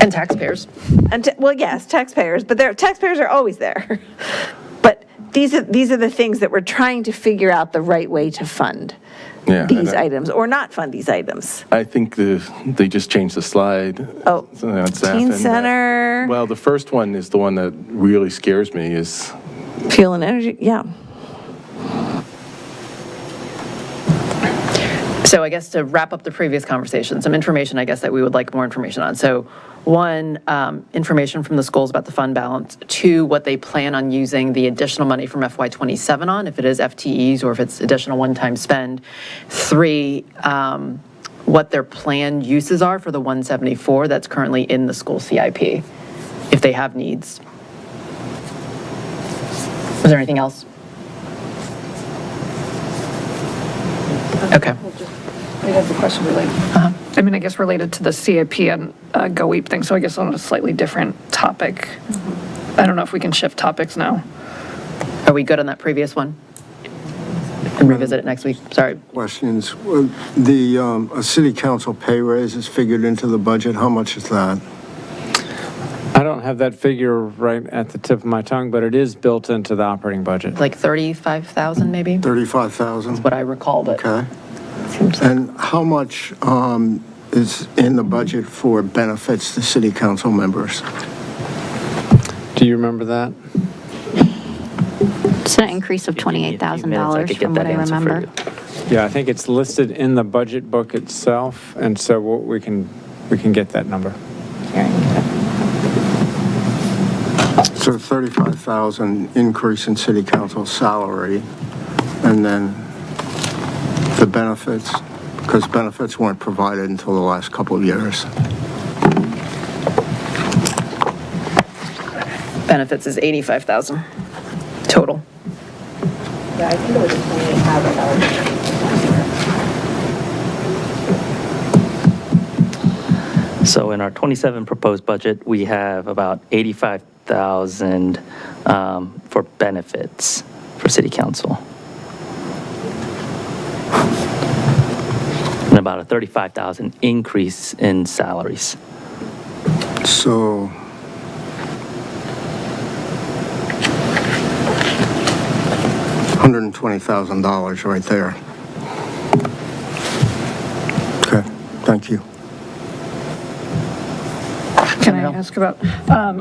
And taxpayers. Well, yes, taxpayers, but taxpayers are always there. But these are the things that we're trying to figure out the right way to fund these items or not fund these items. I think they just changed the slide. Oh, Teen Center. Well, the first one is the one that really scares me is Fuel and energy, yeah. So I guess to wrap up the previous conversation, some information I guess that we would like more information on. So one, information from the schools about the fund balance. Two, what they plan on using the additional money from FY27 on, if it is FTEs or if it's additional one-time spend. Three, what their planned uses are for the 174 that's currently in the school CIP, if they have needs. Was there anything else? Okay. I have a question related. I mean, I guess related to the CIP and GoEap thing, so I guess on a slightly different topic. I don't know if we can shift topics now. Are we good on that previous one? And revisit it next week? Sorry. Questions. The city council pay raise is figured into the budget. How much is that? I don't have that figure right at the tip of my tongue, but it is built into the operating budget. Like 35,000 maybe? 35,000? That's what I recall, but. Okay. And how much is in the budget for benefits to city council members? Do you remember that? It's an increase of $28,000 from what I remember. Yeah, I think it's listed in the budget book itself, and so we can get that number. So 35,000 increase in city council salary, and then the benefits, because benefits weren't provided until the last couple of years. Benefits is 85,000 total. Yeah, I think it was 28,000. So in our 27 proposed budget, we have about 85,000 for benefits for city council. And about a 35,000 increase in salaries. So $120,000 right there. Okay, thank you. Can I ask about,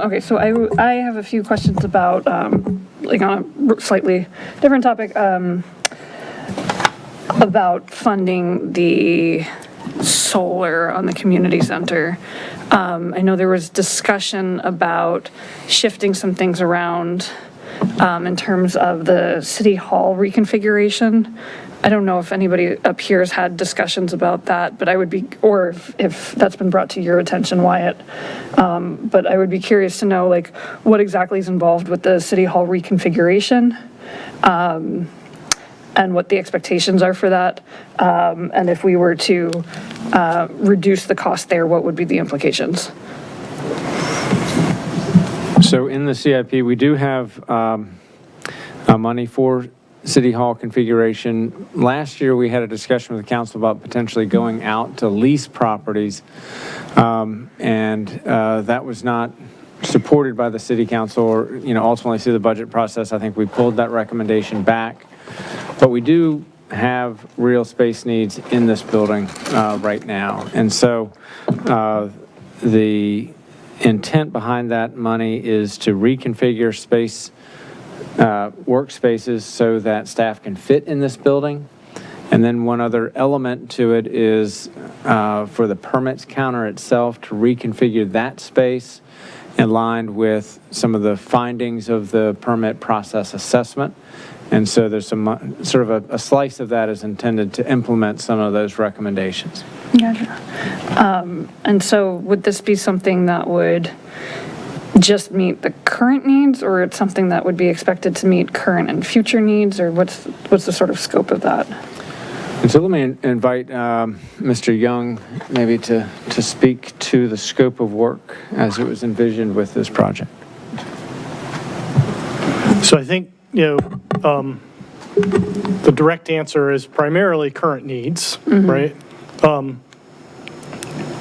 okay, so I have a few questions about, like on a slightly different topic, about funding the solar on the community center. I know there was discussion about shifting some things around in terms of the city hall reconfiguration. I don't know if anybody up here has had discussions about that, but I would be, or if that's been brought to your attention, Wyatt. But I would be curious to know, like, what exactly is involved with the city hall reconfiguration, and what the expectations are for that. And if we were to reduce the cost there, what would be the implications? So in the CIP, we do have money for City Hall configuration. Last year, we had a discussion with the council about potentially going out to lease properties, and that was not supported by the city council, or, ultimately through the budget process. I think we pulled that recommendation back. But we do have real space needs in this building right now. And so the intent behind that money is to reconfigure space, workspaces so that staff can fit in this building. And then one other element to it is for the permits counter itself to reconfigure that space aligned with some of the findings of the permit process assessment. And so there's some sort of a slice of that is intended to implement some of those recommendations. Gotcha. And so would this be something that would just meet the current needs, or it's something that would be expected to meet current and future needs, or what's the sort of scope of that? And so let me invite Mr. Young maybe to speak to the scope of work as it was envisioned with this project. So I think, the direct answer is primarily current needs, right?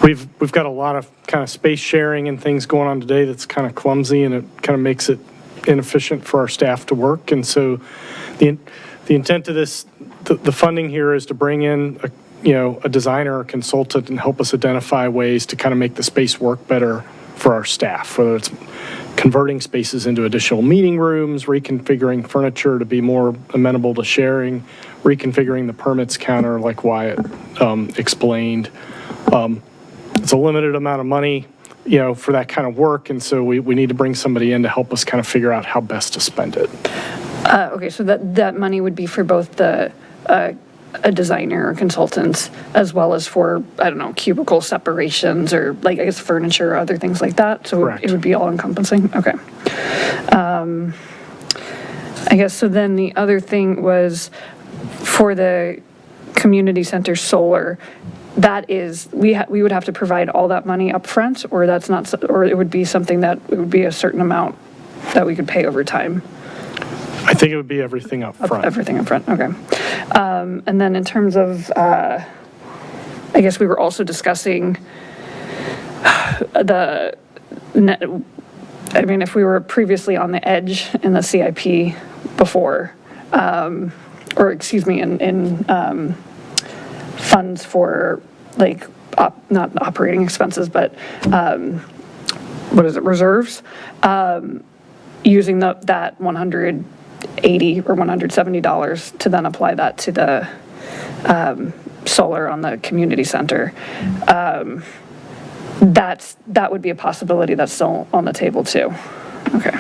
We've got a lot of kind of space sharing and things going on today that's kind of clumsy, and it kind of makes it inefficient for our staff to work. And so the intent of this, the funding here is to bring in a designer or consultant and help us identify ways to kind of make the space work better for our staff, whether it's converting spaces into additional meeting rooms, reconfiguring furniture to be more amenable to sharing, reconfiguring the permits counter like Wyatt explained. It's a limited amount of money, for that kind of work, and so we need to bring somebody in to help us kind of figure out how best to spend it. Okay, so that money would be for both the a designer or consultant, as well as for, I don't know, cubicle separations or I guess furniture or other things like that. So Correct. It would be all encompassing. Okay. I guess so. Then the other thing was for the community center solar. That is, we would have to provide all that money up front, or that's not, or it would be something that it would be a certain amount that we could pay over time. I think it would be everything up front. Everything up front, okay. And then in terms of, I guess we were also discussing the net, if we were previously on the edge in the CIP before, or excuse me, in funds for not operating expenses, but reserves, using that $180 or $170 to then apply that to the solar on the community center. That would be a possibility that's still on the table too. Okay.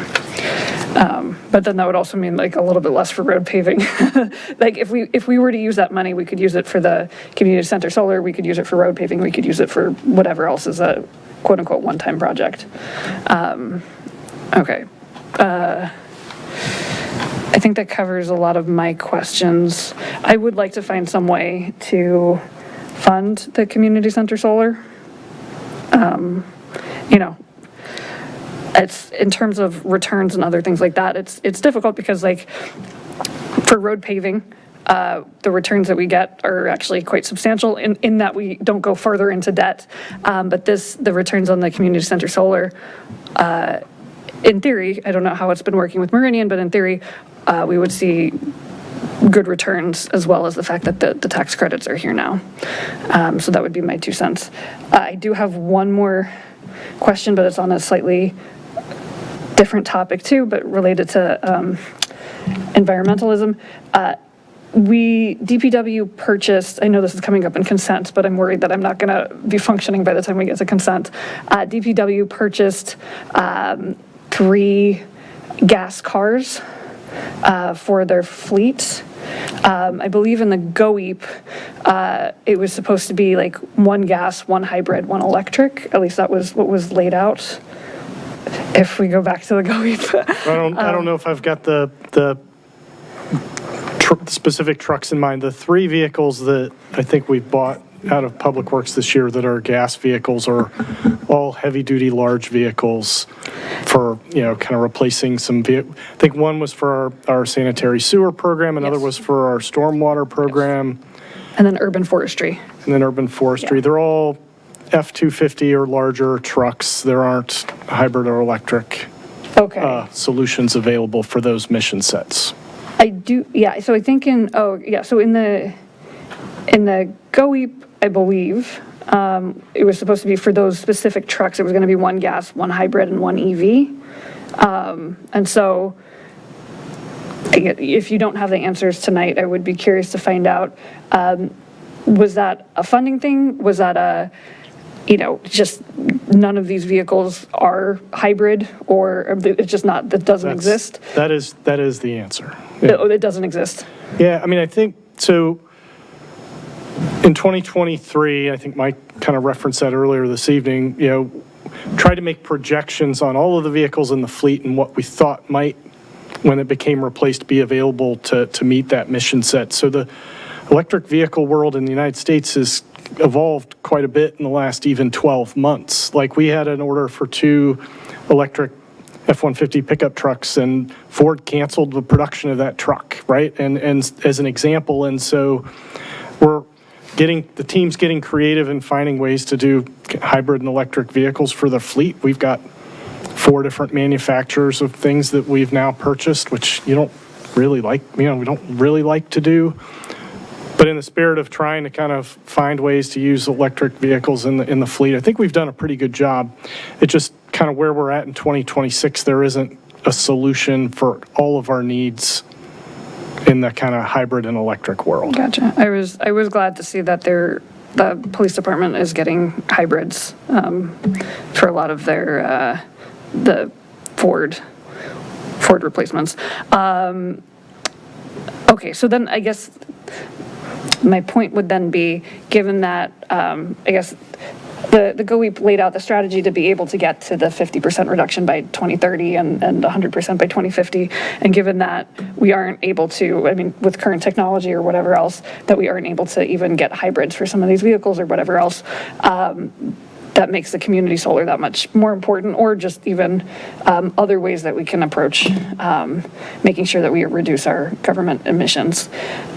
But then that would also mean a little bit less for road paving. If we were to use that money, we could use it for the community center solar, we could use it for road paving, we could use it for whatever else is a quote unquote one-time project. Okay. I think that covers a lot of my questions. I would like to find some way to fund the community center solar. It's in terms of returns and other things like that, it's difficult because for road paving, the returns that we get are actually quite substantial in that we don't go further into debt. But the returns on the community center solar, in theory, I don't know how it's been working with Meridian, but in theory, we would see good returns, as well as the fact that the tax credits are here now. So that would be my 2 cents. I do have one more question, but it's on a slightly different topic too, but related to environmentalism. DPW purchased, I know this is coming up in consent, but I'm worried that I'm not going to be functioning by the time we get to consent. DPW purchased 3 gas cars for their fleet. I believe in the GOEP, it was supposed to be 1 gas, 1 hybrid, 1 electric. At least that was what was laid out. If we go back to the GOEP. I don't know if I've got the specific trucks in mind. The 3 vehicles that I think we've bought out of Public Works this year that are gas vehicles are all heavy-duty, large vehicles for, kind of replacing some vehicles. I think one was for our sanitary sewer program, another was for our stormwater program. And then urban forestry. They're all F-250 or larger trucks. There aren't hybrid or electric solutions available for those mission sets. I do, yeah, so I think so in the GOEP, I believe, it was supposed to be for those specific trucks, it was going to be one gas, one hybrid, and one EV. And so if you don't have the answers tonight, I would be curious to find out, was that a funding thing? Was that just none of these vehicles are hybrid, or it's just not, that doesn't exist? That is the answer. It doesn't exist? Yeah, I mean, I think, so in 2023, I think Mike kind of referenced that earlier this evening, tried to make projections on all of the vehicles in the fleet and what we thought might, when it became replaced, be available to meet that mission set. So the electric vehicle world in the United States has evolved quite a bit in the last even 12 months. Like, we had an order for 2 electric F-150 pickup trucks, and Ford canceled the production of that truck, right? And as an example, and so the team's getting creative and finding ways to do hybrid and electric vehicles for the fleet. We've got 4 different manufacturers of things that we've now purchased, which we don't really like to do. But in the spirit of trying to kind of find ways to use electric vehicles in the fleet, I think we've done a pretty good job. It just kind of where we're at in 2026, there isn't a solution for all of our needs in the kind of hybrid and electric world. Gotcha. I was glad to see that the police department is getting hybrids for a lot of their the Ford replacements. Okay, so then I guess my point would then be, given that, I guess, the GOEP laid out the strategy to be able to get to the 50% reduction by 2030 and 100% by 2050, and given that we aren't able to, I mean, with current technology or whatever else, that we aren't able to even get hybrids for some of these vehicles or whatever else, that makes the community solar that much more important, or just even other ways that we can approach making sure that we reduce our government emissions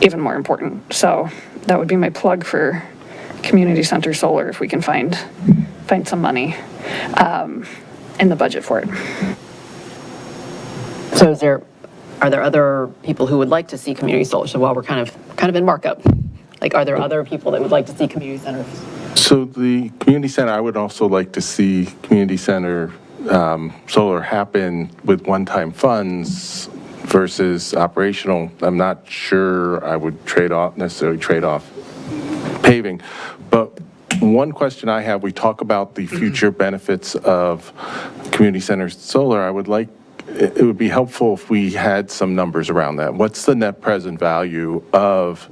even more important. So that would be my plug for community center solar, if we can find some money in the budget for it. So are there other people who would like to see community solar? So while we're kind of in markup, like, are there other people that would like to see community centers? So the community center, I would also like to see community center solar happen with one-time funds versus operational. I'm not sure I would necessarily trade off paving. But one question I have, we talk about the future benefits of community center solar. It would be helpful if we had some numbers around that. What's the net present value of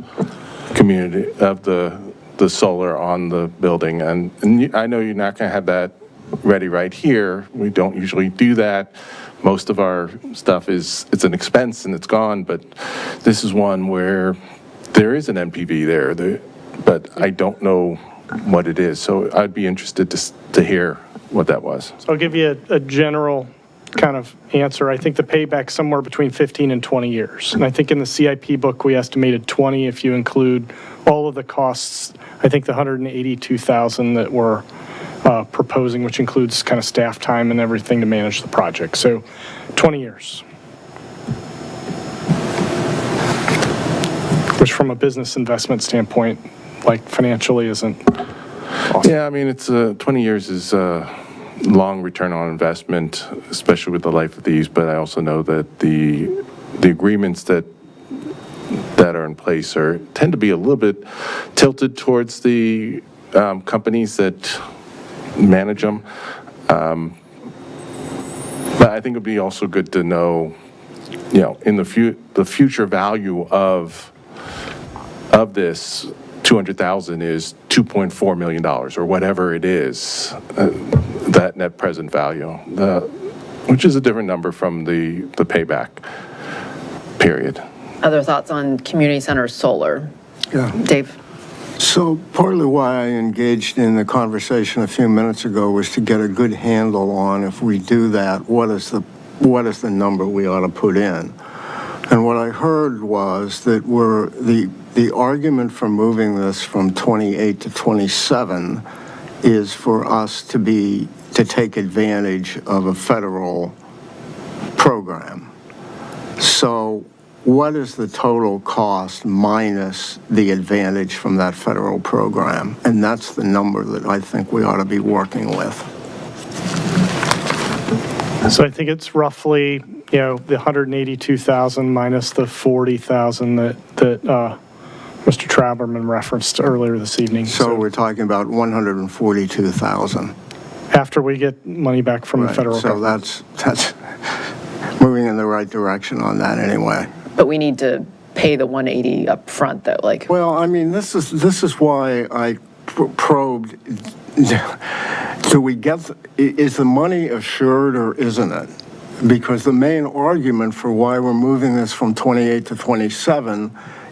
the solar on the building? And I know you're not going to have that ready right here. We don't usually do that. Most of our stuff it's an expense and it's gone, but this is one where there is an NPV there, but I don't know what it is. So I'd be interested to hear what that was. So I'll give you a general kind of answer. I think the payback's somewhere between 15 and 20 years. And I think in the CIP book, we estimated 20 if you include all of the costs. I think the $182,000 that we're proposing, which includes kind of staff time and everything to manage the project. So 20 years. Which from a business investment standpoint, like, financially isn't awesome. Yeah, I mean, 20 years is long return on investment, especially with the life of these, but I also know that the agreements that are in place tend to be a little bit tilted towards the companies that manage them. But I think it'd be also good to know, in the future value of this, $200,000 is $2.4 million, or whatever it is, that net present value, which is a different number from the payback period. Other thoughts on community center solar? Yeah. Dave? So partly why I engaged in the conversation a few minutes ago was to get a good handle on, if we do that, what is the number we ought to put in. And what I heard was that the argument for moving this from 28 to 27 is for us to take advantage of a federal program. So what is the total cost minus the advantage from that federal program? And that's the number that I think we ought to be working with. So I think it's roughly, the 182,000 minus the 40,000 that Mr. Traberman referenced earlier this evening. So we're talking about 142,000. After we get money back from the federal government. So that's moving in the right direction on that anyway. But we need to pay the 180 up front, though, like. Well, I mean, this is why I probed. Is the money assured or isn't it? Because the main argument for why we're moving this from 28 to 27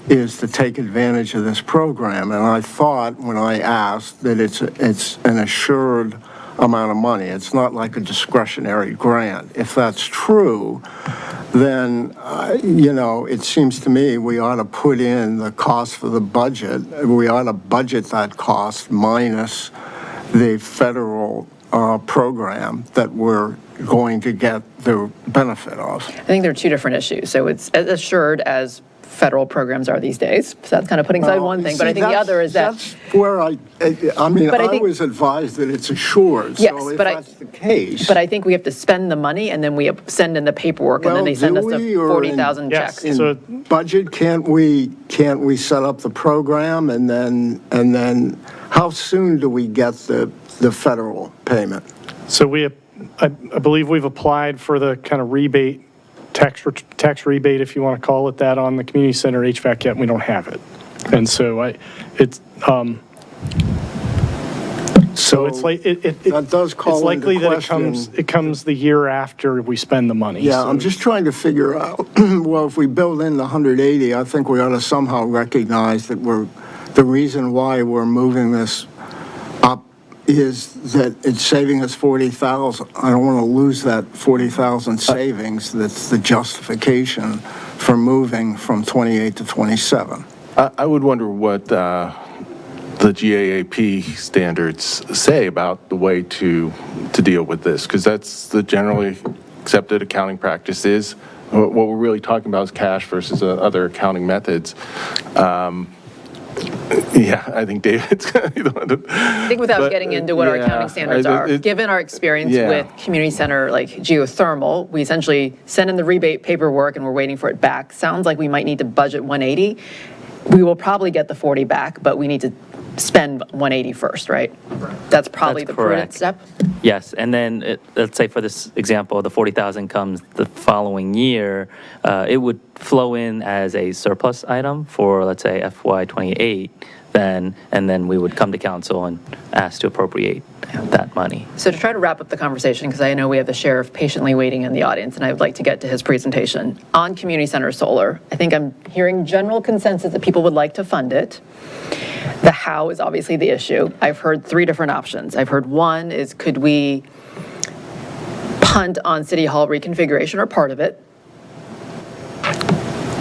is to take advantage of this program. And I thought when I asked that it's an assured amount of money. It's not like a discretionary grant. If that's true, then, it seems to me we ought to put in the cost for the budget. We ought to budget that cost minus the federal program that we're going to get the benefit of. I think there are two different issues. So it's as assured as federal programs are these days. So that's kind of putting aside one thing, but I think the other is that. That's where I was advised that it's assured. Yes, so if but that's the case. But I think we have to spend the money and then we send in the paperwork and then they send us the 40,000 checks. In budget, can't we set up the program and then how soon do we get the federal payment? So I believe we've applied for the kind of rebate, tax rebate, if you want to call it that, on the community center HVAC yet, and we don't have it. And so it's like that does call it's likely into that question, it comes the year after we spend the money. Yeah, so. I'm just trying to figure out, well, if we build in the 180, I think we ought to somehow recognize that the reason why we're moving this up is that it's saving us 40,000. I don't want to lose that 40,000 savings. That's the justification for moving from 28 to 27. I would wonder what the GAAP standards say about the way to deal with this, because that's the generally accepted accounting practice is. What we're really talking about is cash versus other accounting methods. I think David's going to be the one to... I think without getting into what our accounting standards are, given our experience with community center like geothermal, we essentially send in the rebate paperwork and we're waiting for it back. Sounds like we might need to budget 180. We will probably get the 40 back, but we need to spend 180 first, right? That's probably the prudent step. Yes, and then let's say for this example, the 40,000 comes the following year, it would flow in as a surplus item for, let's say, FY28, and then we would come to council and ask to appropriate that money. So to try to wrap up the conversation, because I know we have the sheriff patiently waiting in the audience, and I would like to get to his presentation. On community center solar, I think I'm hearing general consensus that people would like to fund it. The how is obviously the issue. I've heard three different options. I've heard one is, could we punt on City Hall reconfiguration or part of it?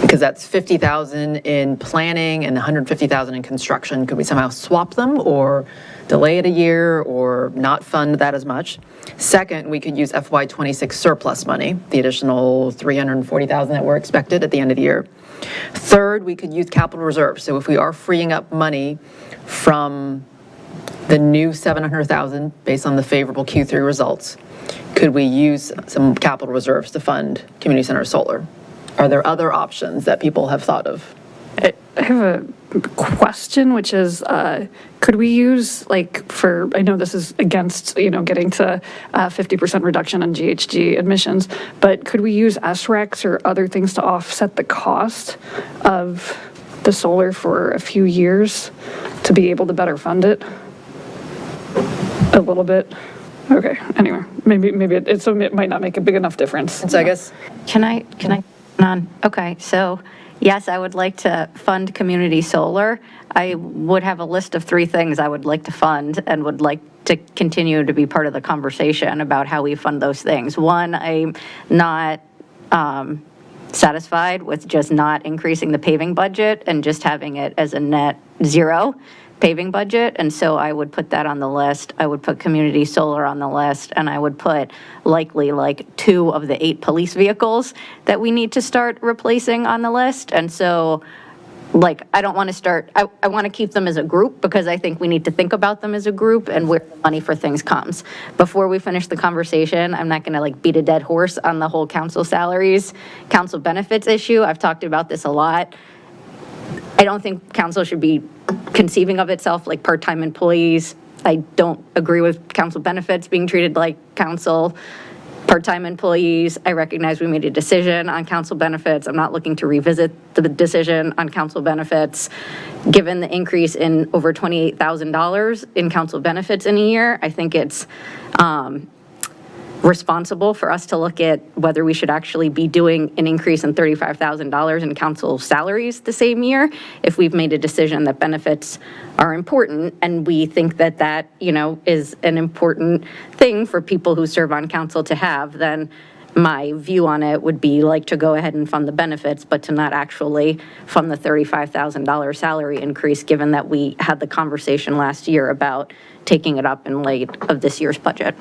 Because that's 50,000 in planning and 150,000 in construction. Could we somehow swap them or delay it a year or not fund that as much? Second, we could use FY26 surplus money, the additional 340,000 that were expected at the end of the year. Third, we could use capital reserves. So if we are freeing up money from the new 700,000 based on the favorable Q3 results, could we use some capital reserves to fund community center solar? Are there other options that people have thought of? I have a question, which is, could we use, I know this is against, getting to 50% reduction in GHG emissions, but could we use SRECs or other things to offset the cost of the solar for a few years to be able to better fund it? A little bit. Okay, anyway, maybe it might not make a big enough difference. So I guess. Can I on? Okay, so yes, I would like to fund community solar. I would have a list of 3 things I would like to fund and would like to continue to be part of the conversation about how we fund those things. One, I'm not satisfied with just not increasing the paving budget and just having it as a net zero, paving budget, and so I would put that on the list. I would put community solar on the list, and I would put likely like 2 of the 8 police vehicles that we need to start replacing on the list. And so, like, I don't want to start, I want to keep them as a group because I think we need to think about them as a group and where the money for things comes. Before we finish the conversation, I'm not going to like beat a dead horse on the whole council salaries, council benefits issue. I've talked about this a lot. I don't think council should be conceiving of itself like part-time employees. I don't agree with council benefits being treated like council part-time employees. I recognize we made a decision on council benefits. I'm not looking to revisit the decision on council benefits. Given the increase in over $28,000 in council benefits in a year, I think it's responsible for us to look at whether we should actually be doing an increase in $35,000 in council salaries the same year if we've made a decision that benefits are important and we think that that, you know, is an important thing for people who serve on council to have. Then my view on it would be like to go ahead and fund the benefits, but to not actually fund the $35,000 salary increase, given that we had the conversation last year about taking it up in light of this year's budget.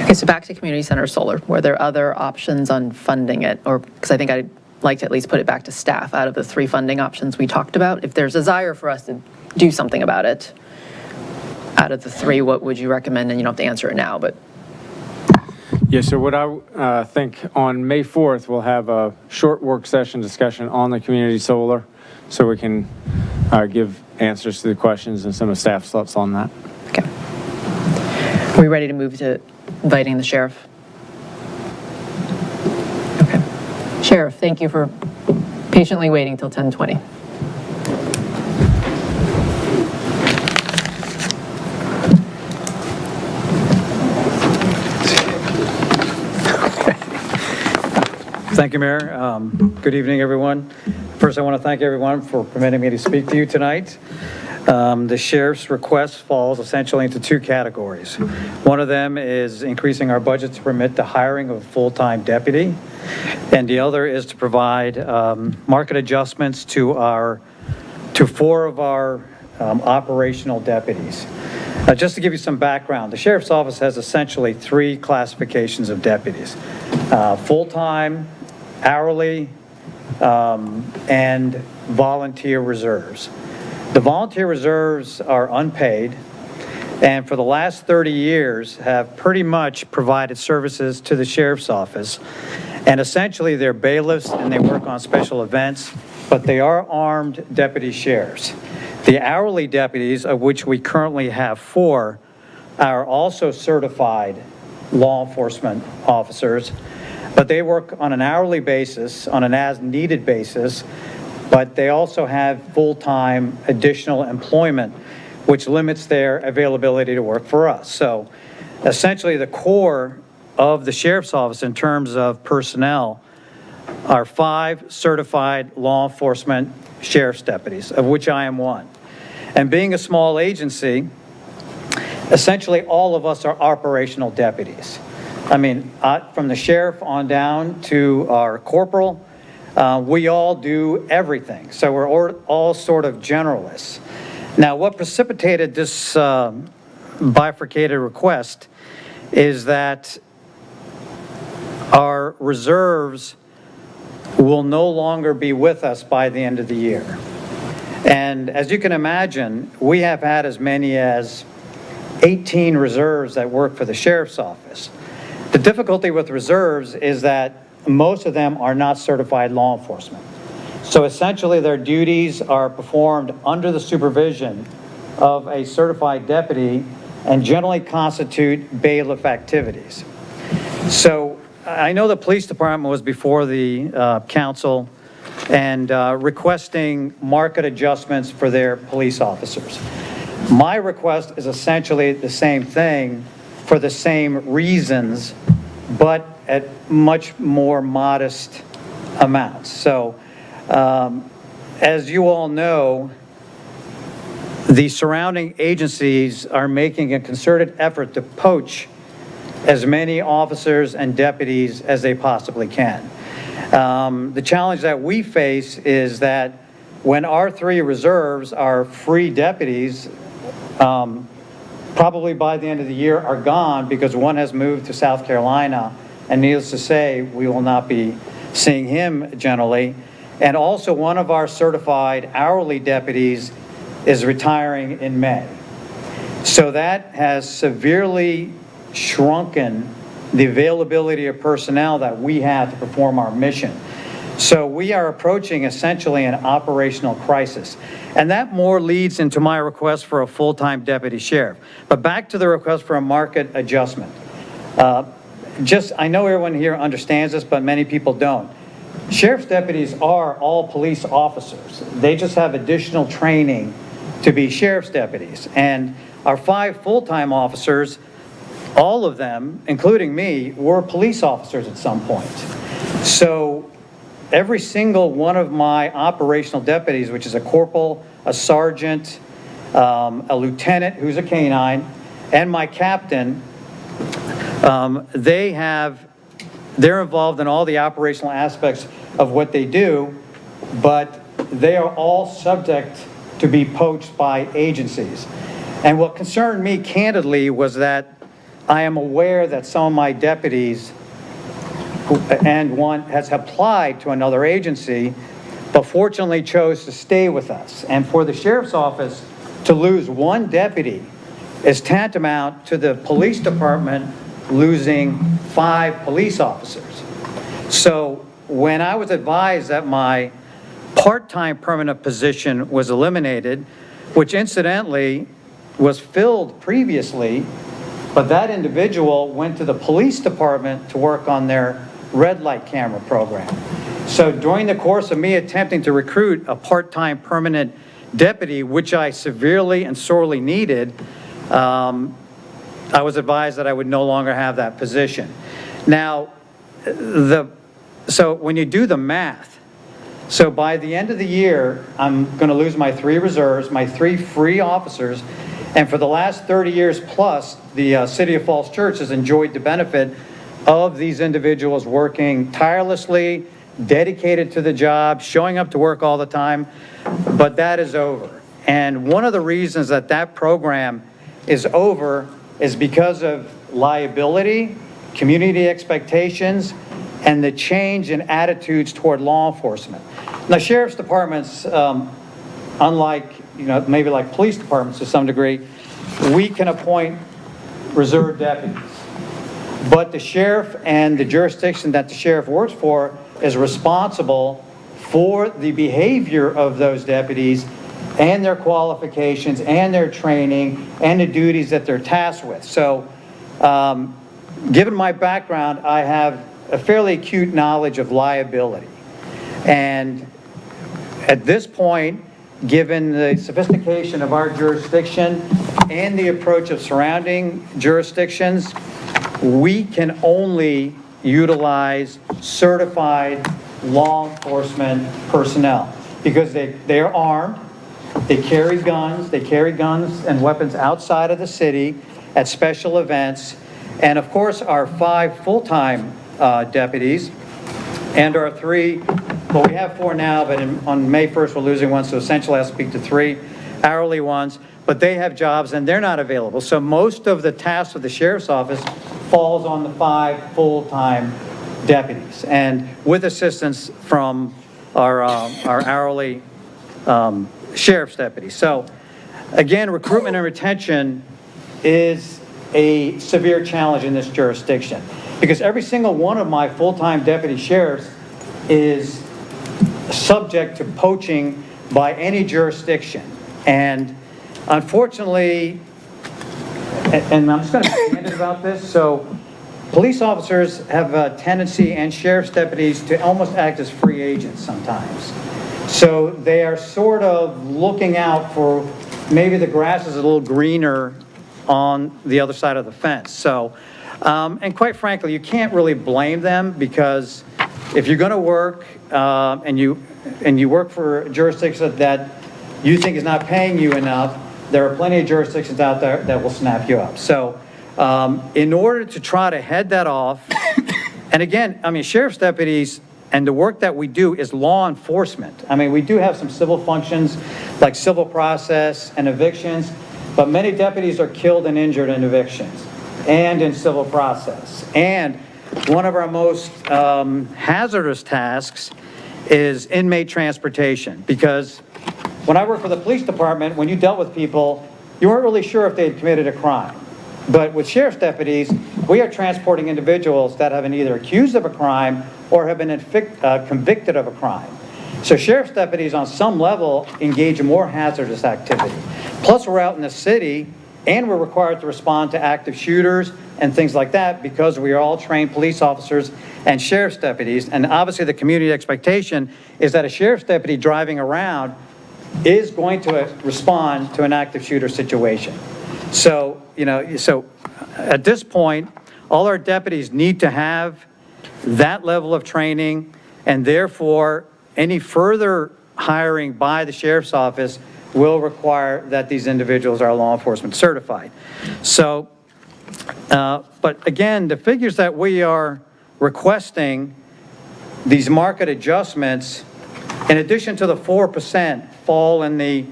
Okay, so back to community center solar. Were there other options on funding it? Or, because I think I'd like to at least put it back to staff out of the 3 funding options we talked about. If there's a desire for us to do something about it, out of the 3, what would you recommend? And you don't have to answer it now, but. Yeah, so what I think on May 4th, we'll have a short work session discussion on the community solar so we can give answers to the questions and some of staff's thoughts on that. Okay. Are we ready to move to inviting the sheriff? Okay. Sheriff, thank you for patiently waiting till 10:20. Thank you, Mayor. Good evening, everyone. First, I want to thank everyone for permitting me to speak to you tonight. The sheriff's request falls essentially into 2 categories. One of them is increasing our budget to permit the hiring of a full-time deputy, and the other is to provide market adjustments to 4 of our operational deputies. Just to give you some background, the sheriff's office has essentially 3 classifications of deputies: full-time, hourly, and volunteer reserves. The volunteer reserves are unpaid, and for the last 30 years have pretty much provided services to the sheriff's office. And essentially, they're bailiffs and they work on special events, but they are armed deputy sheriffs. The hourly deputies, of which we currently have 4, are also certified law enforcement officers, but they work on an hourly basis, on an as-needed basis, but they also have full-time additional employment, which limits their availability to work for us. So essentially, the core of the sheriff's office in terms of personnel are 5 certified law enforcement sheriff's deputies, of which I am one. And being a small agency, essentially all of us are operational deputies. I mean, from the sheriff on down to our corporal, we all do everything. So we're all sort of generalists. Now, what precipitated this bifurcated request is that our reserves will no longer be with us by the end of the year. And as you can imagine, we have had as many as 18 reserves that work for the sheriff's office. The difficulty with reserves is that most of them are not certified law enforcement. So essentially their duties are performed under the supervision of a certified deputy and generally constitute bailiff activities. So I know the police department was before the council and requesting market adjustments for their police officers. My request is essentially the same thing for the same reasons, but at much more modest amounts. So as you all know, the surrounding agencies are making a concerted effort to poach as many officers and deputies as they possibly can. The challenge that we face is that when our 3 reserves, our free deputies, probably by the end of the year are gone because one has moved to South Carolina, and needless to say, we will not be seeing him generally. And also one of our certified hourly deputies is retiring in May. So that has severely shrunken the availability of personnel that we have to perform our mission. So we are approaching essentially an operational crisis. And that more leads into my request for a full-time deputy sheriff. But back to the request for a market adjustment. I know everyone here understands this, but many people don't. Sheriff's deputies are all police officers. They just have additional training to be sheriff's deputies. And our 5 full-time officers, all of them, including me, were police officers at some point. So every single one of my operational deputies, which is a corporal, a sergeant, a lieutenant who's a canine, and my captain, they're involved in all the operational aspects of what they do, but they are all subject to be poached by agencies. And what concerned me candidly was that I am aware that some of my deputies, and one has applied to another agency, but fortunately chose to stay with us. And for the sheriff's office to lose 1 deputy is tantamount to the police department losing 5 police officers. So when I was advised that my part-time permanent position was eliminated, which incidentally was filled previously, but that individual went to the police department to work on their red light camera program. So during the course of me attempting to recruit a part-time permanent deputy, which I severely and sorely needed, I was advised that I would no longer have that position. Now, so when you do the math, so by the end of the year, I'm going to lose my 3 reserves, my 3 free officers, and for the last 30 years plus, the City of Falls Church has enjoyed the benefit of these individuals working tirelessly, dedicated to the job, showing up to work all the time, but that is over. And one of the reasons that that program is over is because of liability, community expectations, and the change in attitudes toward law enforcement. Now, sheriff's departments, unlike, maybe like police departments to some degree, we can appoint reserve deputies. But the sheriff and the jurisdiction that the sheriff works for is responsible for the behavior of those deputies and their qualifications and their training and the duties that they're tasked with. So, given my background, I have a fairly acute knowledge of liability. And at this point, given the sophistication of our jurisdiction and the approach of surrounding jurisdictions, we can only utilize certified law enforcement personnel because they are armed, they carry guns and weapons outside of the city at special events, and of course our 5 full-time deputies and our 3, well, we have 4 now, but on May 1st we're losing 1, so essentially I'll speak to 3 hourly ones, but they have jobs and they're not available. So most of the tasks of the sheriff's office falls on the 5 full-time deputies, and with assistance from our hourly sheriff's deputies. So again, recruitment and retention is a severe challenge in this jurisdiction because every single one of my full-time deputy sheriffs is subject to poaching by any jurisdiction. And unfortunately, and I'm just going to be candid about this, so police officers have a tendency, and sheriff's deputies, to almost act as free agents sometimes. So they are sort of looking out for maybe the grass is a little greener on the other side of the fence. So, and quite frankly, you can't really blame them because if you're going to work and you work for a jurisdiction that you think is not paying you enough, there are plenty of jurisdictions out there that will snap you up. So in order to try to head that off, and again, I mean, sheriff's deputies and the work that we do is law enforcement. I mean, we do have some civil functions like civil process and evictions, but many deputies are killed and injured in evictions and in civil process. And one of our most hazardous tasks is inmate transportation, because when I worked for the police department, when you dealt with people, you weren't really sure if they had committed a crime. But with sheriff's deputies, we are transporting individuals that have been either accused of a crime or have been convicted of a crime. So sheriff's deputies on some level engage in more hazardous activity. Plus we're out in the city and we're required to respond to active shooters and things like that because we are all trained police officers and sheriff's deputies. And obviously the community expectation is that a sheriff's deputy driving around is going to respond to an active shooter situation. So, so at this point, all our deputies need to have that level of training, and therefore any further hiring by the sheriff's office will require that these individuals are law enforcement certified. So, but again, the figures that we are requesting, these market adjustments, in addition to the 4%, fall in the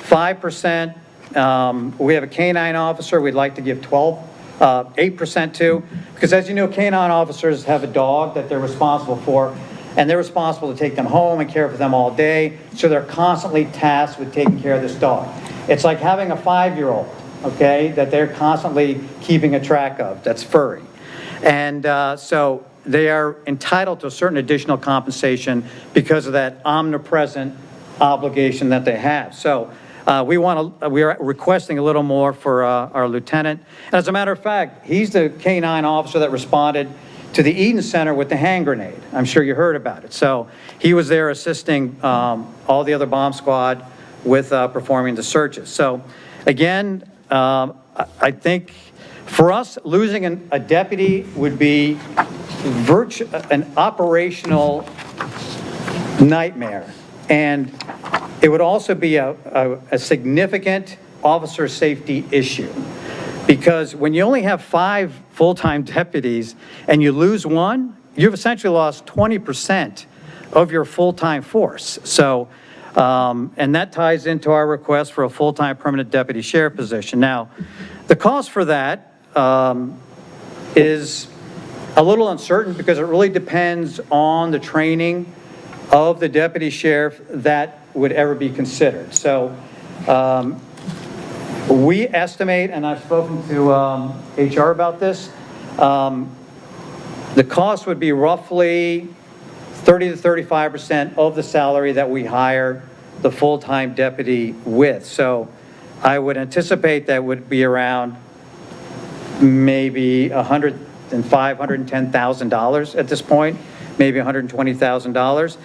5%. We have a K-9 officer we'd like to give 8% to, because as you know, K-9 officers have a dog that they're responsible for, and they're responsible to take them home and care for them all day, so they're constantly tasked with taking care of this dog. It's like having a 5-year-old, okay, that they're constantly keeping a track of, that's furry. And so they are entitled to a certain additional compensation because of that omnipresent obligation that they have. So we are requesting a little more for our lieutenant. And as a matter of fact, he's the K-9 officer that responded to the Eden Center with the hand grenade. I'm sure you heard about it. So he was there assisting all the other bomb squad with performing the searches. So again, I think for us, losing a deputy would be an operational nightmare. And it would also be a significant officer safety issue. Because when you only have 5 full-time deputies and you lose one, you've essentially lost 20% of your full-time force. So, and that ties into our request for a full-time permanent deputy sheriff position. Now, the cost for that is a little uncertain because it really depends on the training of the deputy sheriff that would ever be considered. So we estimate, and I've spoken to HR about this, the cost would be roughly 30 to 35% of the salary that we hire the full-time deputy with. So I would anticipate that would be around maybe $105,000, $110,000 at this point, maybe $120,000.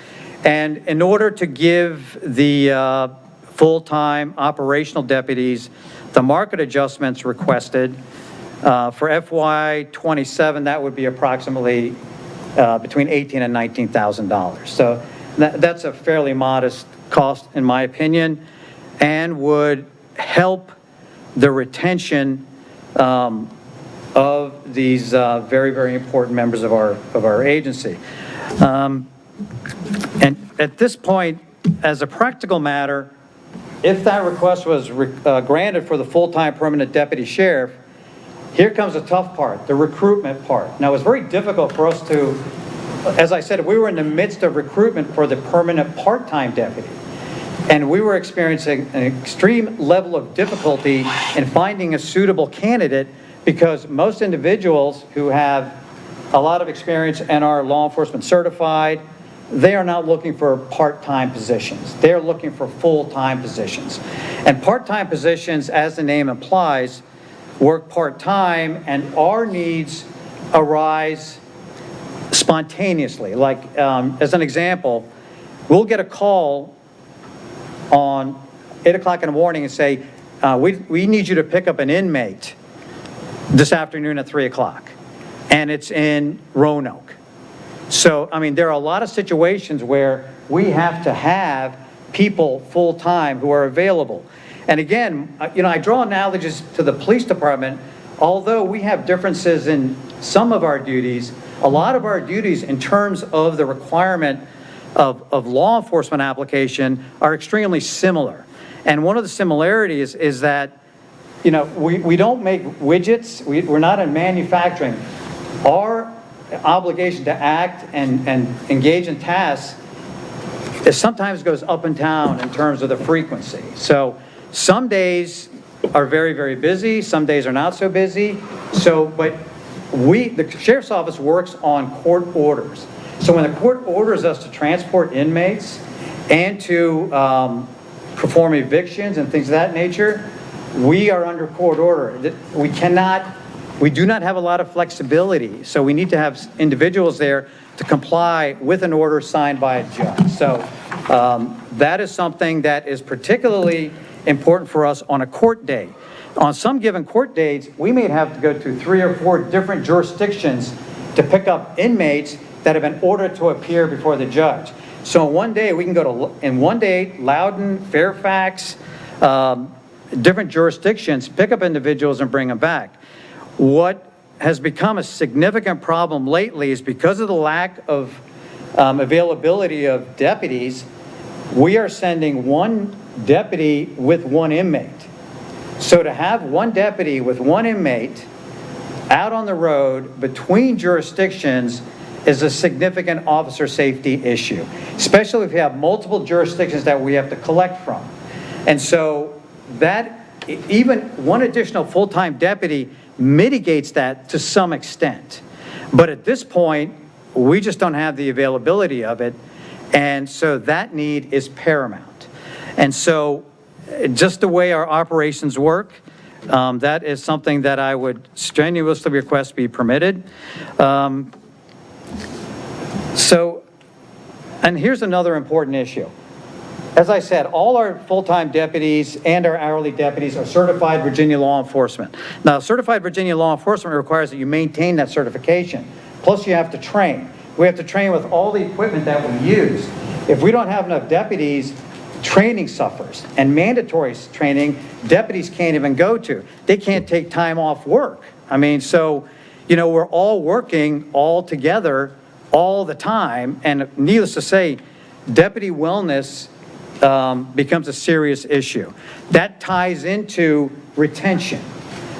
And in order to give the full-time operational deputies the market adjustments requested for FY27, that would be approximately between $18,000 and $19,000. So that's a fairly modest cost, in my opinion, and would help the retention of these very, very important members of our agency. And at this point, as a practical matter, if that request was granted for the full-time permanent deputy sheriff, here comes the tough part, the recruitment part. Now, it's very difficult for us to, as I said, we were in the midst of recruitment for the permanent part-time deputy. And we were experiencing an extreme level of difficulty in finding a suitable candidate because most individuals who have a lot of experience and are law enforcement certified, they are not looking for part-time positions. They're looking for full-time positions. And part-time positions, as the name implies, work part-time, and our needs arise spontaneously. Like, as an example, we'll get a call on 8 o'clock in the morning and say, we need you to pick up an inmate this afternoon at 3 o'clock. And it's in Roanoke. So, I mean, there are a lot of situations where we have to have people full-time who are available. And again, I draw analogies to the police department. Although we have differences in some of our duties, a lot of our duties in terms of the requirement of law enforcement application are extremely similar. And one of the similarities is that, you know, we don't make widgets. We're not in manufacturing. Our obligation to act and engage in tasks, it sometimes goes up and down in terms of the frequency. So some days are very, very busy. Some days are not so busy. So, but the Sheriff's Office works on court orders. So when the court orders us to transport inmates and to perform evictions and things of that nature, we are under court order. We do not have a lot of flexibility. So we need to have individuals there to comply with an order signed by a judge. So that is something that is particularly important for us on a court day. On some given court days, we may have to go to 3 or 4 different jurisdictions to pick up inmates that have been ordered to appear before the judge. So in one day, we can go to, Loudoun, Fairfax, different jurisdictions, pick up individuals and bring them back. What has become a significant problem lately is because of the lack of availability of deputies, we are sending one deputy with one inmate. So to have one deputy with one inmate out on the road between jurisdictions is a significant officer safety issue, especially if you have multiple jurisdictions that we have to collect from. And so that, even one additional full-time deputy mitigates that to some extent. But at this point, we just don't have the availability of it. And so that need is paramount. And so just the way our operations work, that is something that I would strenuously request be permitted. And here's another important issue. As I said, all our full-time deputies and our hourly deputies are certified Virginia law enforcement. Now, certified Virginia law enforcement requires that you maintain that certification. Plus, you have to train. We have to train with all the equipment that we use. If we don't have enough deputies, training suffers. And mandatory training, deputies can't even go to. They can't take time off work. I mean, so, you know, we're all working all together all the time. And needless to say, deputy wellness becomes a serious issue. That ties into retention.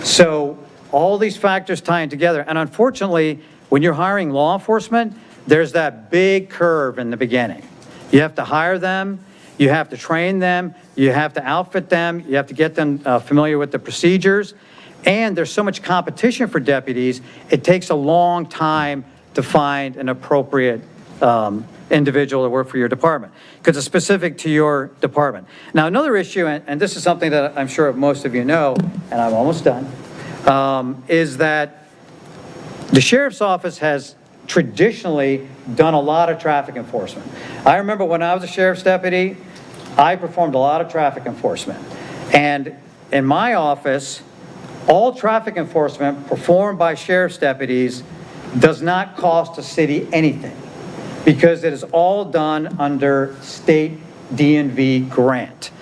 So all these factors tying together. And unfortunately, when you're hiring law enforcement, there's that big curve in the beginning. You have to hire them, you have to train them, you have to outfit them, you have to get them familiar with the procedures. And there's so much competition for deputies, it takes a long time to find an appropriate individual to work for your department, because it's specific to your department. Now, another issue, and this is something that I'm sure most of you know, and I'm almost done, is that the Sheriff's Office has traditionally done a lot of traffic enforcement. I remember when I was a sheriff's deputy, I performed a lot of traffic enforcement. And in my office, all traffic enforcement performed by sheriff's deputies does not cost the city anything, because it is all done under state DNV grant.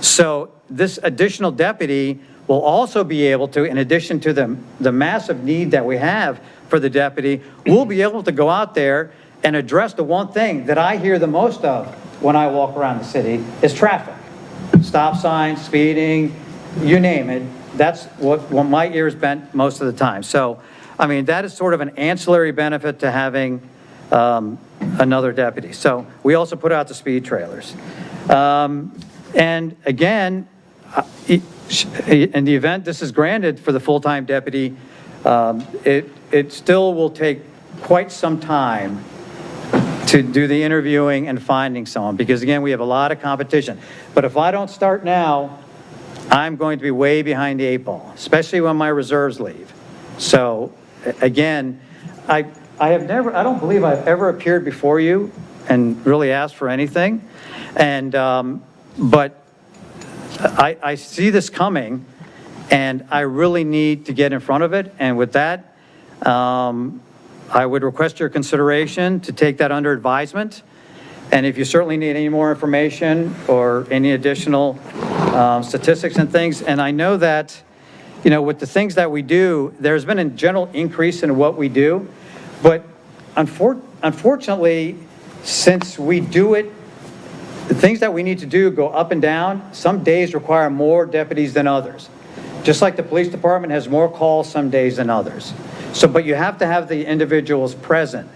So this additional deputy will also be able to, in addition to the massive need that we have for the deputy, we'll be able to go out there and address the one thing that I hear the most of when I walk around the city is traffic. Stop signs, speeding, you name it. That's what my ears bent most of the time. So, I mean, that is sort of an ancillary benefit to having another deputy. So we also put out the speed trailers. And again, in the event this is granted for the full-time deputy, it still will take quite some time to do the interviewing and finding someone, because again, we have a lot of competition. But if I don't start now, I'm going to be way behind the 8 ball, especially when my reserves leave. So again, I don't believe I've ever appeared before you and really asked for anything. And, but I see this coming, and I really need to get in front of it. And with that, I would request your consideration to take that under advisement. And if you certainly need any more information or any additional statistics and things, and I know that, you know, with the things that we do, there's been a general increase in what we do, but unfortunately, since we do it, the things that we need to do go up and down. Some days require more deputies than others. Just like the police department has more calls some days than others. So, but you have to have the individuals present.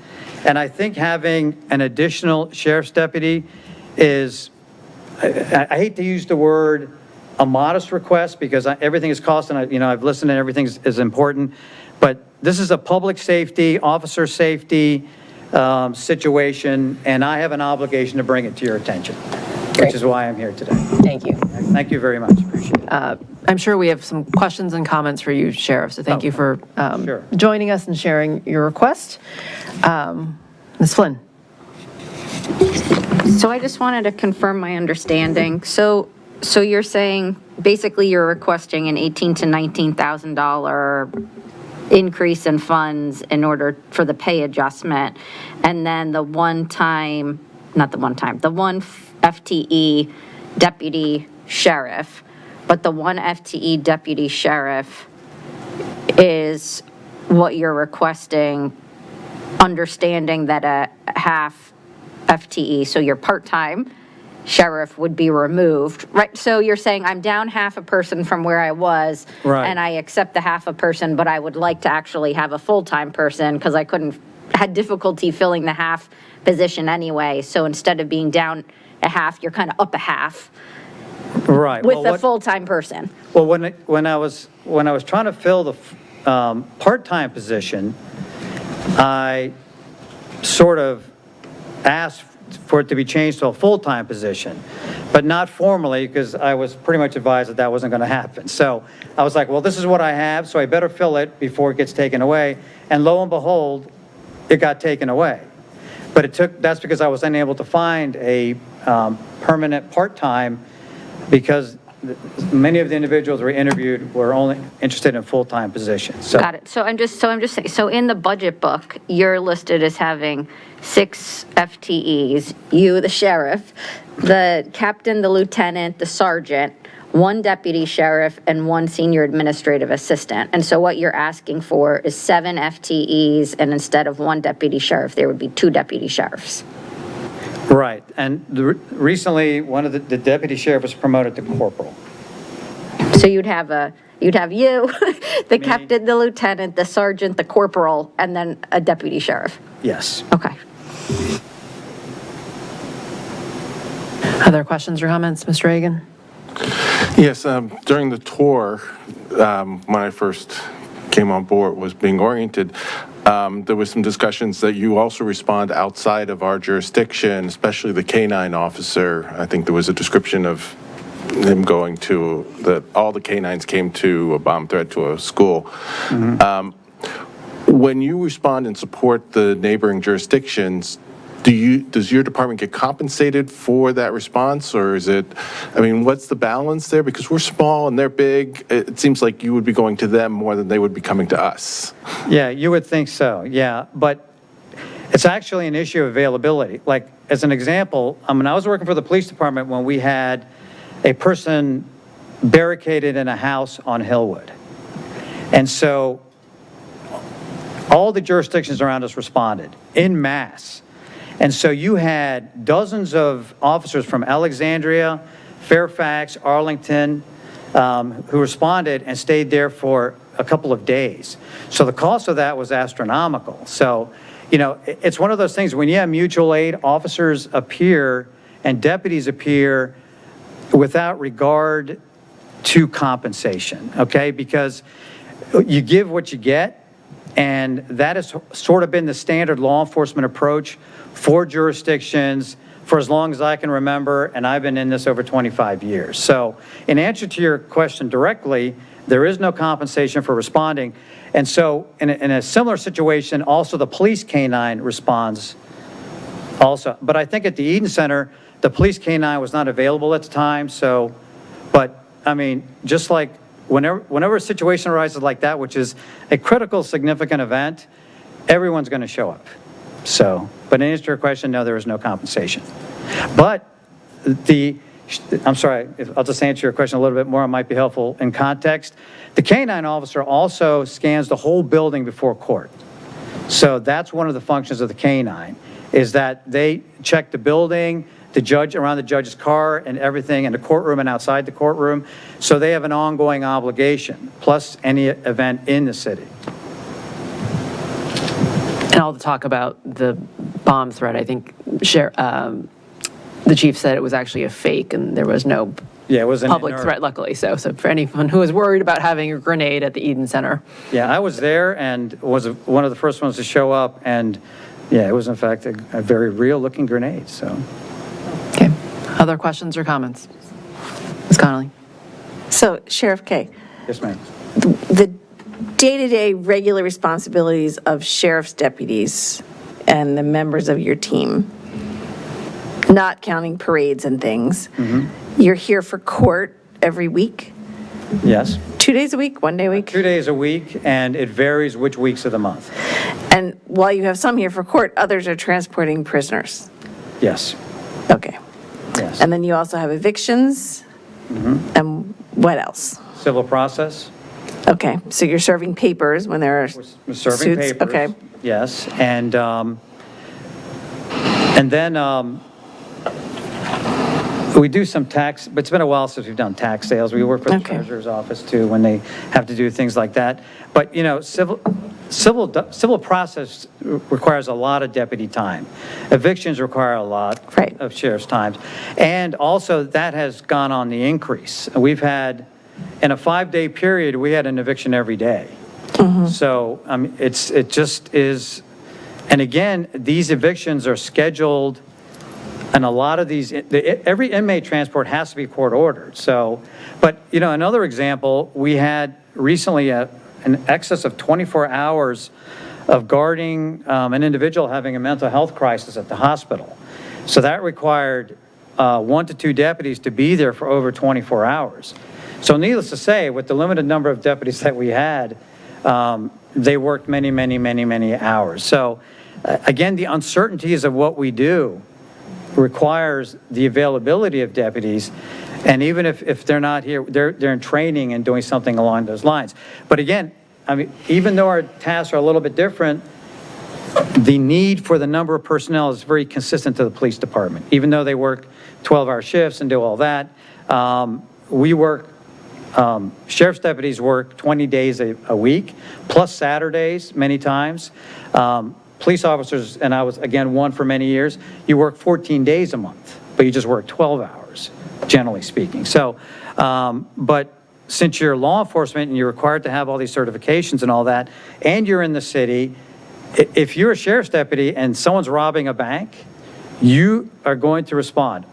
And I think having an additional sheriff's deputy is, I hate to use the word a modest request because everything is cost and I've listened and everything is important. But this is a public safety, officer safety situation, and I have an obligation to bring it to your attention, which is why I'm here today. Thank you. Thank you very much. Appreciate it. I'm sure we have some questions and comments for you, Sheriff, so thank you for Sure. joining us and sharing your request. Ms. Flynn? So I just wanted to confirm my understanding. So you're saying, basically you're requesting an $18,000 to $19,000 increase in funds in order for the pay adjustment, and then the one FTE deputy sheriff, but the one FTE deputy sheriff is what you're requesting, understanding that a half FTE, so your part-time sheriff would be removed, right? So you're saying I'm down half a person from where I was, Right. and I accept the half a person, but I would like to actually have a full-time person because I had difficulty filling the half position anyway. So instead of being down a half, you're kind of up a half Right. with a full-time person. Well, when I was trying to fill the part-time position, I sort of asked for it to be changed to a full-time position, but not formally because I was pretty much advised that that wasn't going to happen. So I was like, well, this is what I have, so I better fill it before it gets taken away. And lo and behold, it got taken away. But that's because I was unable to find a permanent part-time because many of the individuals we interviewed were only interested in full-time positions. So, Got it. So I'm just saying, so in the budget book, you're listed as having 6 FTEs, you, the sheriff, the captain, the lieutenant, the sergeant, 1 deputy sheriff, and 1 senior administrative assistant. And so what you're asking for is 7 FTEs, and instead of 1 deputy sheriff, there would be 2 deputy sheriffs. right. And recently, one of the deputy sheriff was promoted to corporal. So you'd have you, the captain, the lieutenant, the sergeant, the corporal, and then a deputy sheriff. Yes. Okay. Other questions or comments, Mr. Reagan? Yes, during the tour, when I first came on board, was being oriented, there was some discussions that you also respond outside of our jurisdiction, especially the K-9 officer. I think there was a description of him going to, all the K-9s came to a bomb threat to a school. When you respond and support the neighboring jurisdictions, does your department get compensated for that response, or is it, what's the balance there? Because we're small and they're big, it seems like you would be going to them more than they would be coming to us. Yeah, you would think so, yeah. But it's actually an issue of availability. Like, as an example, I was working for the police department when we had a person barricaded in a house on Hillwood. And so all the jurisdictions around us responded en masse. And so you had dozens of officers from Alexandria, Fairfax, Arlington, who responded and stayed there for a couple of days. So the cost of that was astronomical. So, it's one of those things, when you have mutual aid, officers appear and deputies appear without regard to compensation, okay? Because you give what you get, and that has sort of been the standard law enforcement approach for jurisdictions for as long as I can remember, and I've been in this over 25 years. So in answer to your question directly, there is no compensation for responding. And so in a similar situation, also the police K-9 responds also. But I think at the Eden Center, the police K-9 was not available at the time. So, but just like whenever a situation arises like that, which is a critical, significant event, everyone's going to show up. So, but in answer to your question, no, there is no compensation. But I'm sorry, I'll just answer your question a little bit more. It might be helpful in context. The K-9 officer also scans the whole building before court. So that's one of the functions of the K-9, is that they check the building, the judge, around the judge's car and everything, in the courtroom and outside the courtroom. So they have an ongoing obligation, plus any event in the city. And all the talk about the bomb threat, I think the chief said it was actually a fake and there was no Yeah, it was an public threat, luckily. So for anyone who was worried about having a grenade at the Eden Center. Yeah, I was there and was one of the first ones to show up, and yeah, it was in fact a very real-looking grenade, so. Okay. Other questions or comments? Ms. Connolly? So, Sheriff Kay, Yes, ma'am. the day-to-day regular responsibilities of sheriff's deputies and the members of your team, not counting parades and things, you're here for court every week? Yes. 2 days a week, 1 day a week? 2 days a week, and it varies which weeks of the month. And while you have some here for court, others are transporting prisoners? Yes. Okay. Yes. And then you also have evictions? And what else? Civil process. Okay, so you're serving papers when there are We're serving suits? papers. Okay. Yes, and then we do some tax, but it's been a while since we've done tax sales. We work with the treasurer's office too when they have to do things like that. But, you know, civil process requires a lot of deputy time. Evictions require a lot of sheriff's time. And also that has gone on the increase. We've had, in a 5-day period, we had an eviction every day. So it just is, and again, these evictions are scheduled, and a lot of these, every inmate transport has to be court ordered. So, but, you know, another example, we had recently an excess of 24 hours of guarding an individual having a mental health crisis at the hospital. So that required 1 to 2 deputies to be there for over 24 hours. So needless to say, with the limited number of deputies that we had, they worked many, many, many, many hours. So again, the uncertainties of what we do requires the availability of deputies. And even if they're not here, they're in training and doing something along those lines. But again, I mean, even though our tasks are a little bit different, the need for the number of personnel is very consistent to the police department. Even though they work 12-hour shifts and do all that, we work, sheriff's deputies work 20 days a week, plus Saturdays many times. Police officers, and I was, again, one for many years, you work 14 days a month, but you just work 12 hours, generally speaking. So, but since you're law enforcement and you're required to have all these certifications and all that, and you're in the city, if you're a sheriff's deputy and someone's robbing a bank, you are going to respond.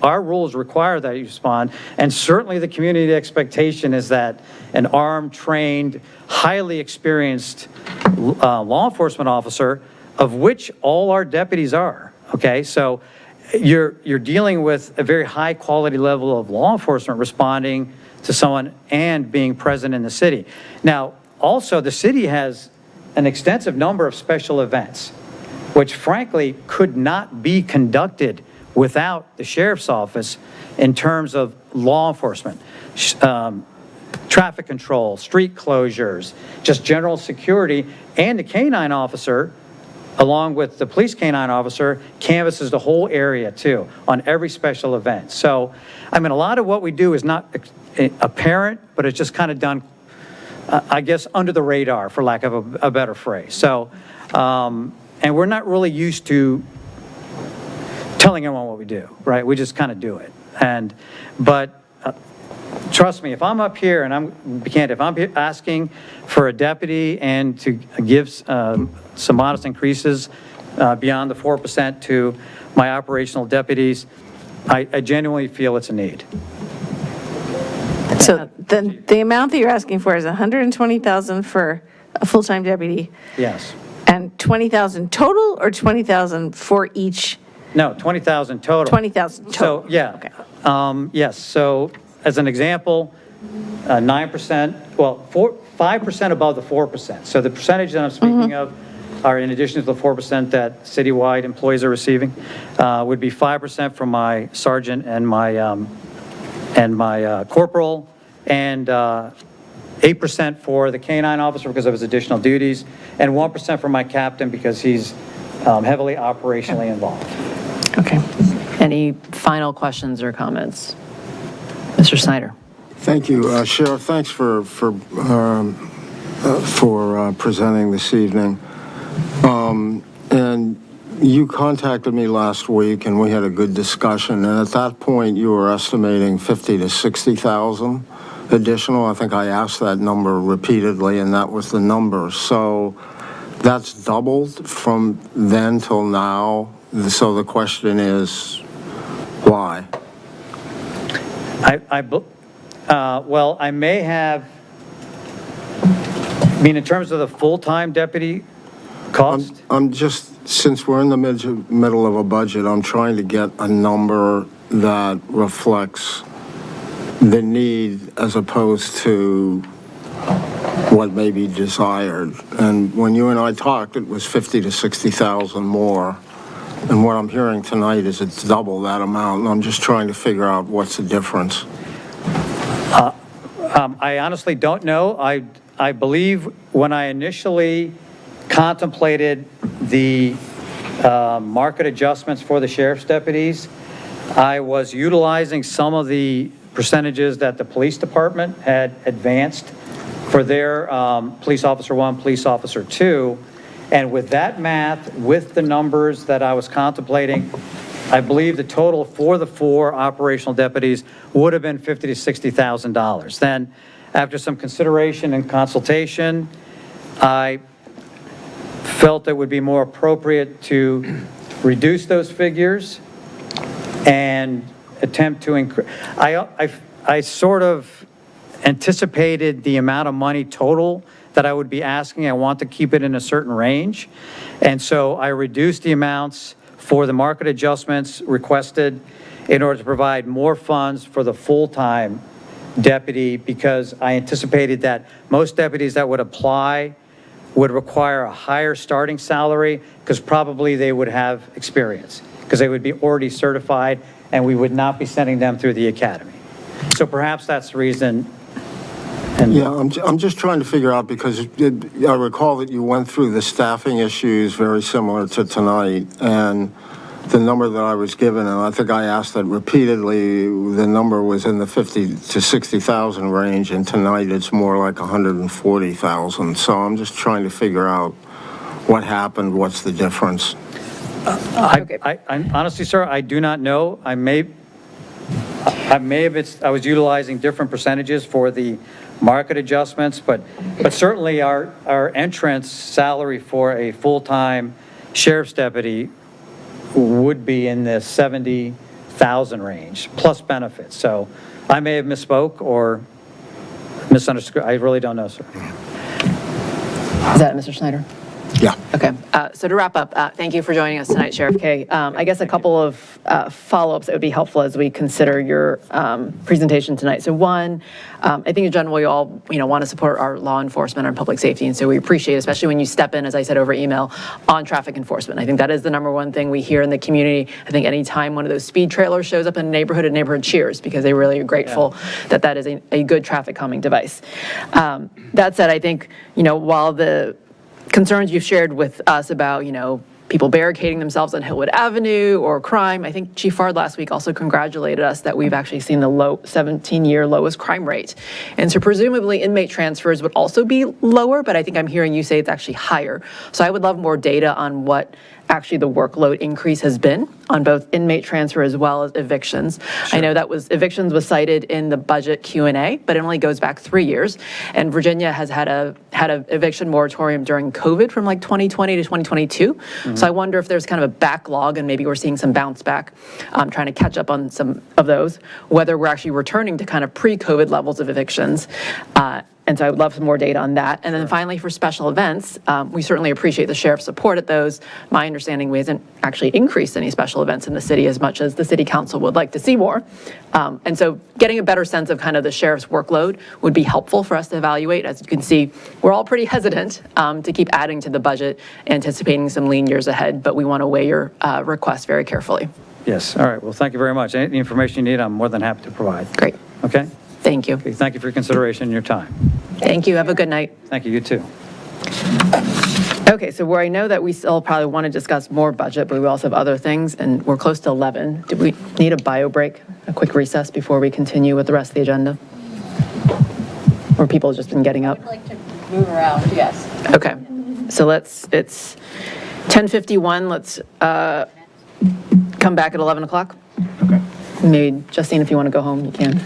Our rules require that you respond, and certainly the community expectation is that an armed, trained, highly experienced law enforcement officer, of which all our deputies are, okay? So you're dealing with a very high quality level of law enforcement responding to someone and being present in the city. Now, also the city has an extensive number of special events, which frankly could not be conducted without the sheriff's office in terms of law enforcement, traffic control, street closures, just general security, and the K-9 officer, along with the police K-9 officer, canvasses the whole area too on every special event. So, I mean, a lot of what we do is not apparent, but it's just kind of done, I guess, under the radar, for lack of a better phrase. So, and we're not really used to telling everyone what we do, right? We just kind of do it. But trust me, if I'm up here and if I'm asking for a deputy and to give some modest increases beyond the 4% to my operational deputies, I genuinely feel it's a need. So then the amount that you're asking for is $120,000 for a full-time deputy? Yes. And $20,000 total, or $20,000 for each? No, $20,000 total. $20,000 total. So, yeah. Okay. Yes, so as an example, 9%, well, 5% above the 4%. So the percentage that I'm speaking of are in addition to the 4% that citywide employees are receiving, would be 5% from my sergeant and my corporal, and 8% for the K-9 officer because of his additional duties, and 1% for my captain because he's heavily operationally involved. Okay. Any final questions or comments? Mr. Snyder. Thank you. Sheriff, thanks for presenting this evening. And you contacted me last week, and we had a good discussion. And at that point, you were estimating 50 to 60,000 additional. I think I asked that number repeatedly, and that was the number. So that's doubled from then till now. So the question is, why? Well, I may have, I mean, in terms of the full-time deputy cost? I'm just, since we're in the middle of a budget, I'm trying to get a number that reflects the need as opposed to what may be desired. And when you and I talked, it was 50 to 60,000 more. And what I'm hearing tonight is it's double that amount. And I'm just trying to figure out what's the difference. I honestly don't know. I believe when I initially contemplated the market adjustments for the sheriff's deputies, I was utilizing some of the percentages that the police department had advanced for their police officer 1, police officer 2. And with that math, with the numbers that I was contemplating, I believe the total for the 4 operational deputies would have been $50,000 to $60,000. Then, after some consideration and consultation, I felt it would be more appropriate to reduce those figures and attempt to increase. I sort of anticipated the amount of money total that I would be asking. I want to keep it in a certain range. And so I reduced the amounts for the market adjustments requested in order to provide more funds for the full-time deputy, because I anticipated that most deputies that would apply would require a higher starting salary because probably they would have experience, because they would be already certified and we would not be sending them through the academy. So perhaps that's the reason. Yeah, I'm just trying to figure out, because I recall that you went through the staffing issues very similar to tonight, and the number that I was given, and I think I asked that repeatedly, the number was in the 50 to 60,000 range, and tonight it's more like 140,000. So I'm just trying to figure out what happened, what's the difference? I honestly, sir, I do not know. I may have, I was utilizing different percentages for the market adjustments, but certainly our entrance salary for a full-time sheriff's deputy would be in the 70,000 range, plus benefits. So I may have misspoke or misunderstood. I really don't know, sir. Is that Mr. Snyder? Yeah. Okay. So to wrap up, thank you for joining us tonight, Sheriff Kay. I guess a couple of follow-ups that would be helpful as we consider your presentation tonight. So one, I think in general, we all want to support our law enforcement and public safety, and so we appreciate, especially when you step in, as I said over email, on traffic enforcement. I think that is the number one thing we hear in the community. I think anytime one of those speed trailers shows up in a neighborhood cheers, because they really are grateful that that is a good traffic calming device. That said, I think while the concerns you've shared with us about, people barricading themselves on Hillwood Avenue or crime, I think Chief Fard last week also congratulated us that we've actually seen the 17-year lowest crime rate. And so presumably inmate transfers would also be lower, but I think I'm hearing you say it's actually higher. So I would love more data on what actually the workload increase has been on both inmate transfer as well as evictions. Sure. I know that evictions was cited in the budget Q&A, but it only goes back 3 years. And Virginia has had a eviction moratorium during COVID from like 2020 to 2022. Mm-hmm. So I wonder if there's kind of a backlog, and maybe we're seeing some bounce back, trying to catch up on some of those, whether we're actually returning to kind of pre-COVID levels of evictions. And so I would love some more data on that. And then finally, for special events, we certainly appreciate the sheriff's support at those. My understanding, we hasn't actually increased any special events in the city as much as the city council would like to see more. And so getting a better sense of kind of the sheriff's workload would be helpful for us to evaluate. As you can see, we're all pretty hesitant to keep adding to the budget, anticipating some lean years ahead, but we want to weigh your request very carefully. Yes. All right. Well, thank you very much. Any information you need, I'm more than happy to provide. Great. Okay? Thank you. Okay, thank you for your consideration and your time. Thank you. Have a good night. Thank you, you too. Okay, so where I know that we still probably want to discuss more budget, but we also have other things, and we're close to 11. Do we need a bio break, a quick recess before we continue with the rest of the agenda? Or people have just been getting up? I'd like to move around, yes. Okay, so it's 10:51. Let's come back at 11 o'clock. Okay. Maybe, Justine, if you want to go home, you can.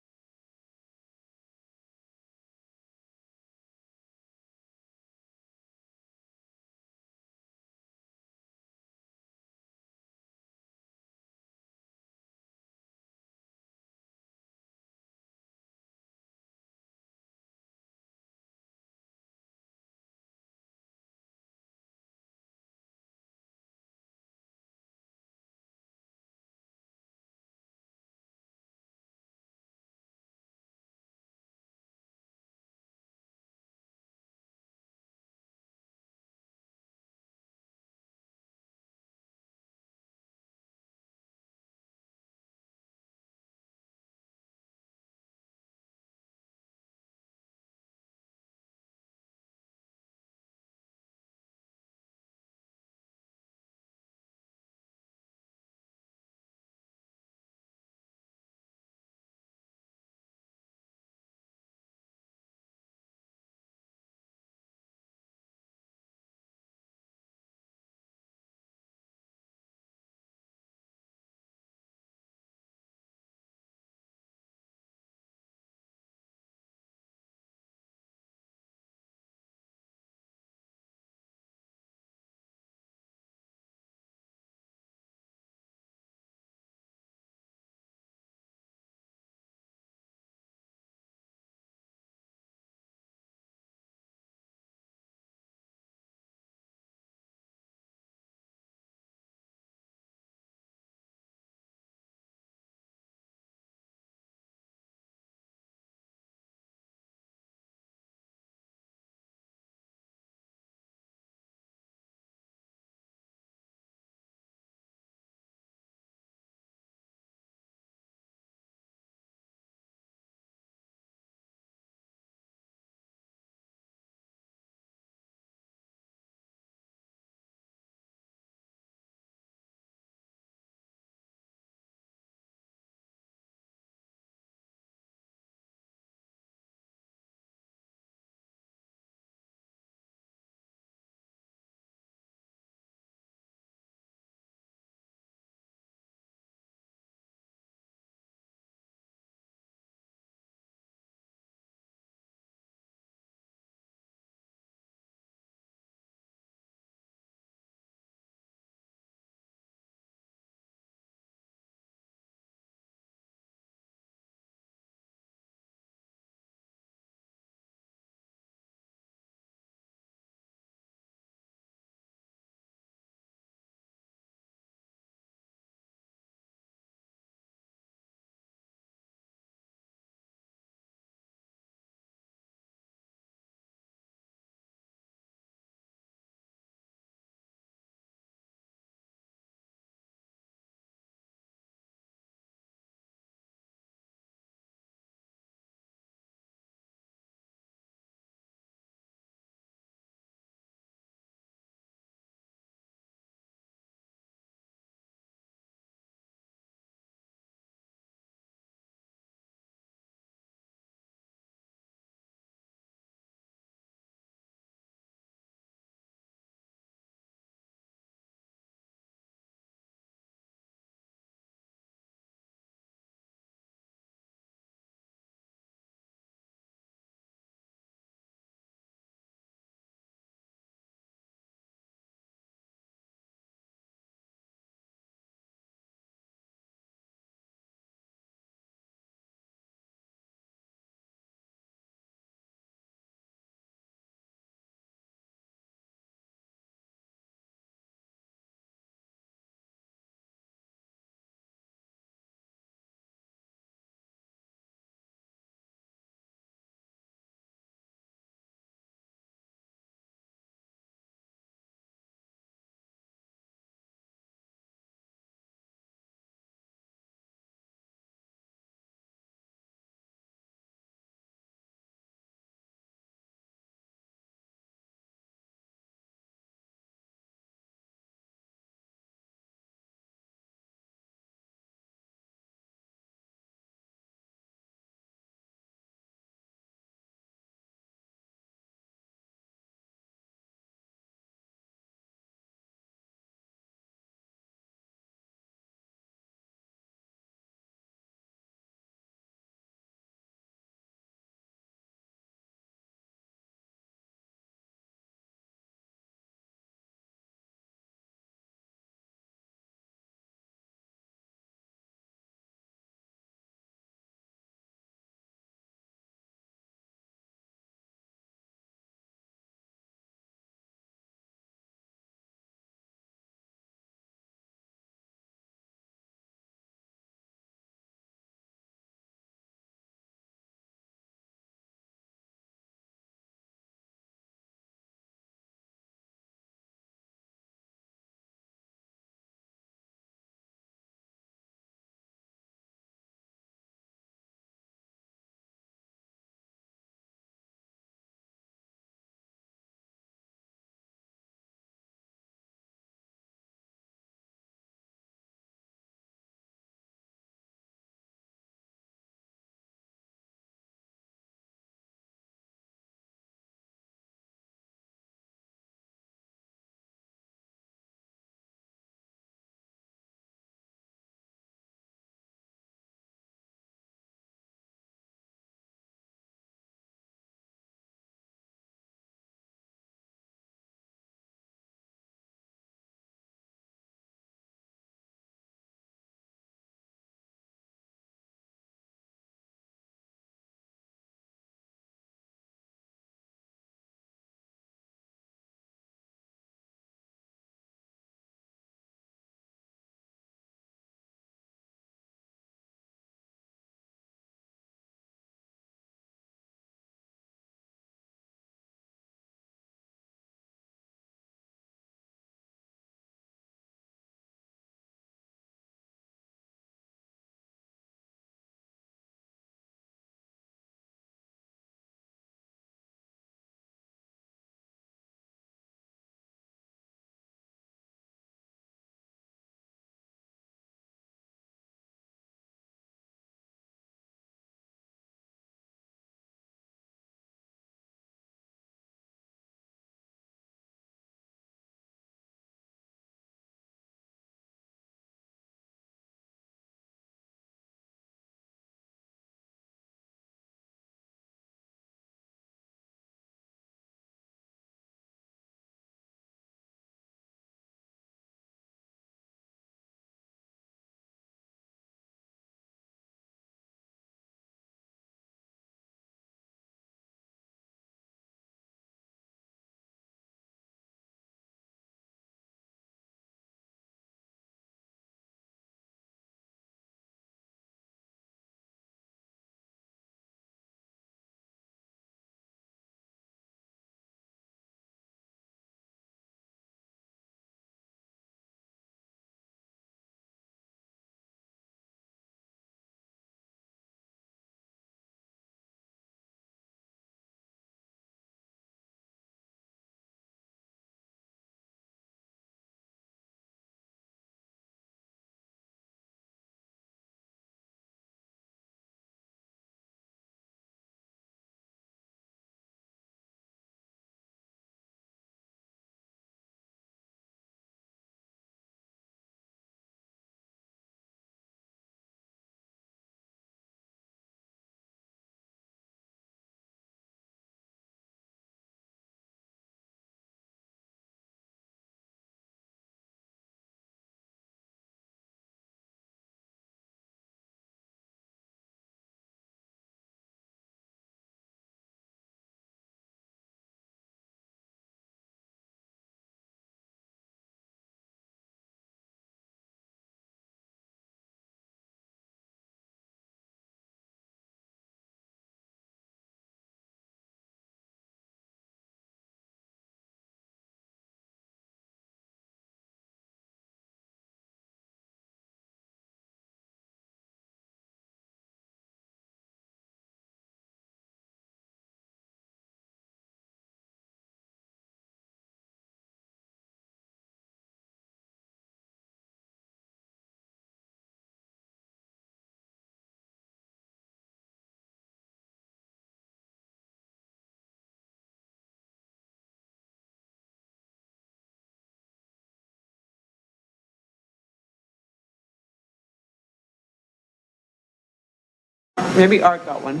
Maybe Art got one.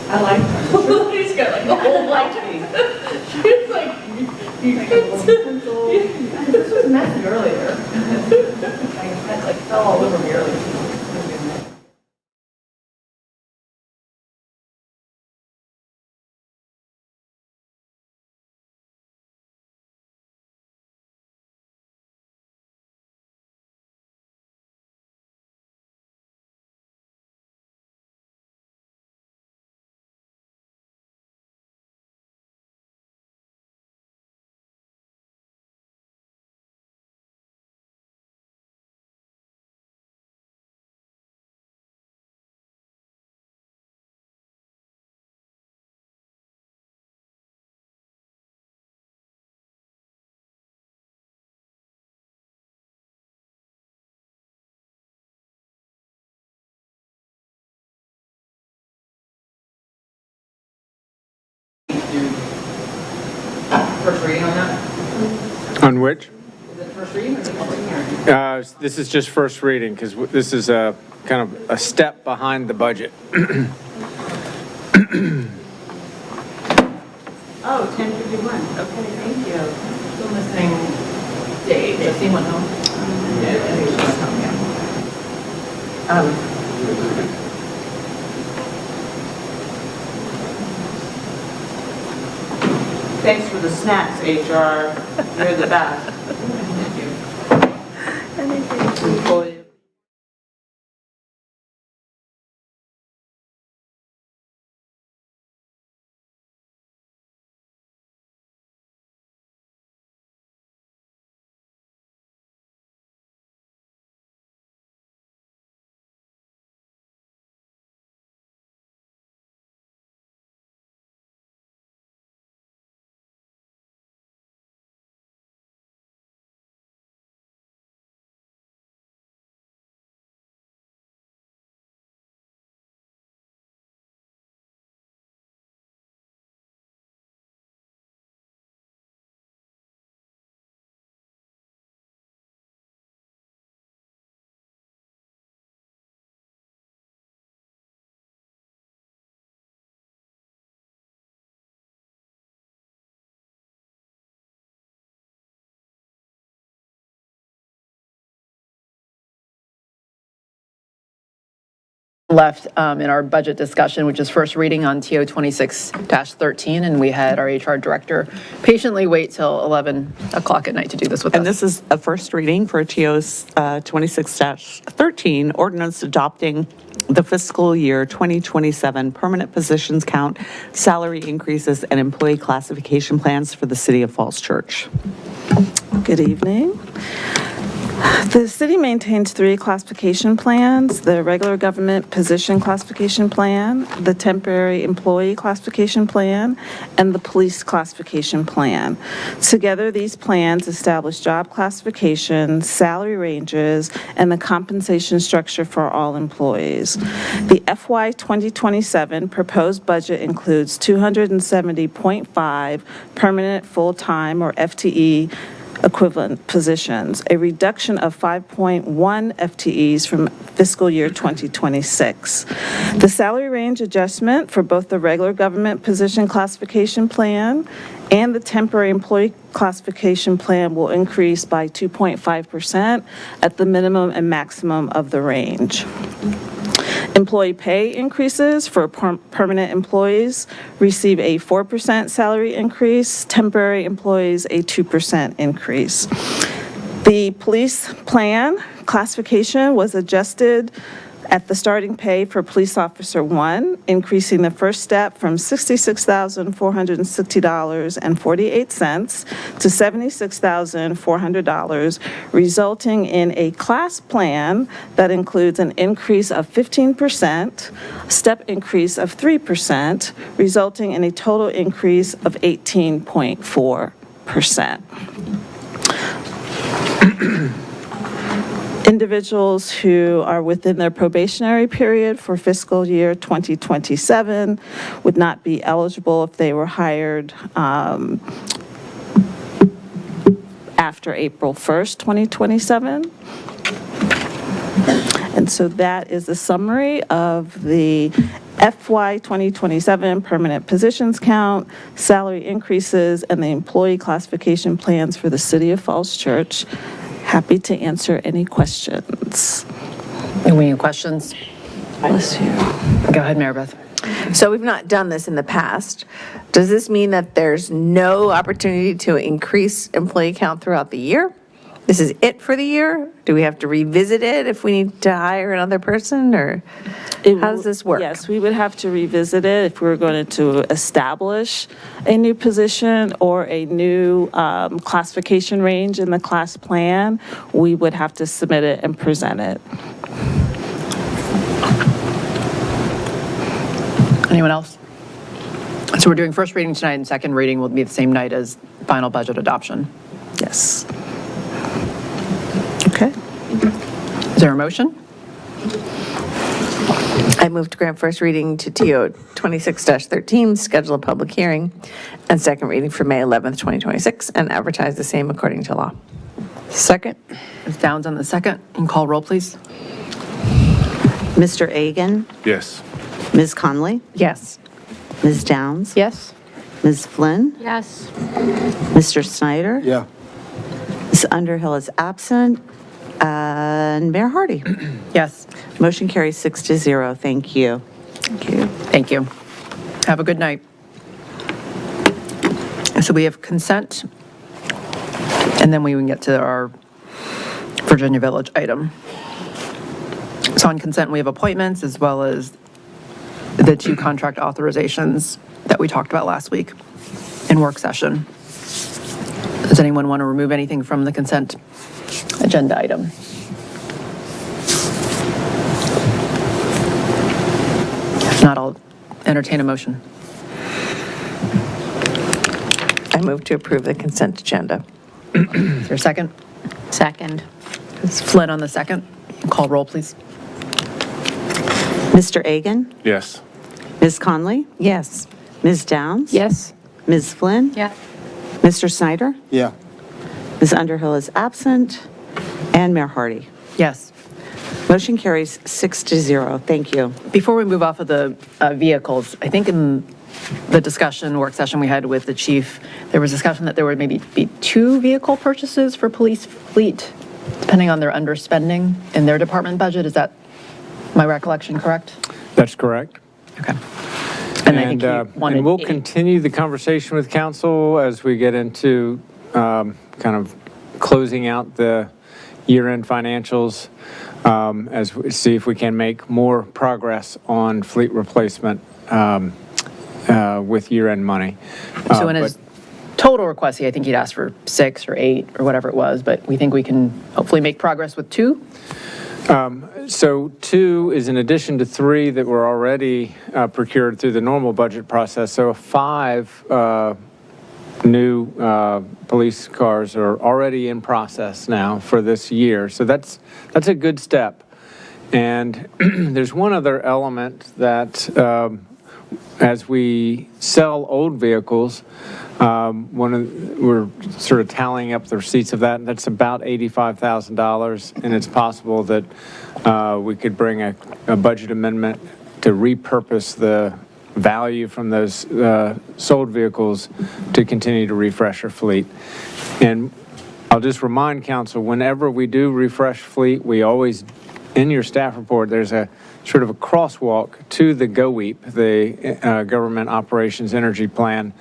I like that. He's got like the whole light. It's like, this was messy earlier. I like fell all over me earlier. First reading on that? On which? Is it first reading or is it public hearing? This is just first reading, because this is a kind of a step behind the budget. Oh, 10:51. Okay, thank you. Still missing Dave. Does he went home? Yeah, I think she went home, yeah. Thanks for the snacks, HR. You're the best. Employee. Left in our budget discussion, which is first reading on TO 26-13, and we had our HR director patiently wait till 11 o'clock at night to do this with us. And this is a first reading for TO's 26-13, ordinance adopting the fiscal year 2027 permanent positions count, salary increases, and employee classification plans for the City of Falls Church. Good evening. The city maintains 3 classification plans: the regular government position classification plan, the temporary employee classification plan, and the police classification plan. Together, these plans establish job classifications, salary ranges, and the compensation structure for all employees. The FY 2027 proposed budget includes 270.5 permanent full-time or FTE equivalent positions, a reduction of 5.1 FTEs from fiscal year 2026. The salary range adjustment for both the regular government position classification plan and the temporary employee classification plan will increase by 2.5% at the minimum and maximum of the range. Employee pay increases for permanent employees receive a 4% salary increase, temporary employees a 2% increase. The police plan classification was adjusted at the starting pay for Police Officer 1, increasing the first step from $66,460.48 to $76,400, resulting in a class plan that includes an increase of 15%, step increase of 3%, resulting in a total increase of 18.4%. Individuals who are within their probationary period for fiscal year 2027 would not be eligible if they were hired after April 1st, 2027. And so that is the summary of the FY 2027 permanent positions count, salary increases, and the employee classification plans for the City of Falls Church. Happy to answer any questions. Any questions? Bless you. Go ahead, Mary Beth. So we've not done this in the past. Does this mean that there's no opportunity to increase employee count throughout the year? This is it for the year? Do we have to revisit it if we need to hire another person, or how does this work? Yes, we would have to revisit it if we were going to establish a new position or a new classification range in the class plan. We would have to submit it and present it. Anyone else? So we're doing first reading tonight, and second reading will be the same night as final budget adoption. Yes. Okay. Is there a motion? I move to grant first reading to TO 26-13, schedule a public hearing, and second reading for May 11th, 2026, and advertise the same according to law. Second. Ms. Downs on the second. And call roll, please. Mr. Agan? Yes. Ms. Conley? Yes. Ms. Downs? Yes. Ms. Flynn? Yes. Mr. Snyder? Yeah. Ms. Underhill is absent. And Mayor Hardy? Yes. Motion carries 6-0. Thank you. Thank you. Thank you. Have a good night. So we have consent, and then we can get to our Virginia Village item. So on consent, we have appointments as well as the 2 contract authorizations that we talked about last week in work session. Does anyone want to remove anything from the consent agenda item? If not, I'll entertain a motion. I move to approve the consent agenda. Is there a second? Second. Ms. Flynn on the second. Call roll, please. Mr. Agan? Yes. Ms. Conley? Yes. Ms. Downs? Yes. Ms. Flynn? Yes. Mr. Snyder? Yeah. Ms. Underhill is absent. And Mayor Hardy? Yes. Motion carries 6-0. Thank you. Before we move off of the vehicles, I think in the discussion, work session we had with the chief, there was discussion that there would maybe be 2 vehicle purchases for police fleet, depending on their underspending in their department budget. Is that my recollection correct? That's correct. Okay. And I think you wanted and we'll 8. continue the conversation with council as we get into kind of closing out the year-end financials, as we see if we can make more progress on fleet replacement with year-end money. So in his total request, I think he'd asked for 6 or 8 or whatever it was, but we think we can hopefully make progress with 2. So 2 is in addition to 3 that were already procured through the normal budget process. So 5 new police cars are already in process now for this year. So that's a good step. And there's one other element that as we sell old vehicles, we're sort of tallying up the receipts of that, and that's about $85,000. And it's possible that we could bring a budget amendment to repurpose the value from those sold vehicles to continue to refresh our fleet. And I'll just remind council, whenever we do refresh fleet, we always, in your staff report, there's a sort of a crosswalk to the GOEP, the Government Operations Energy Plan,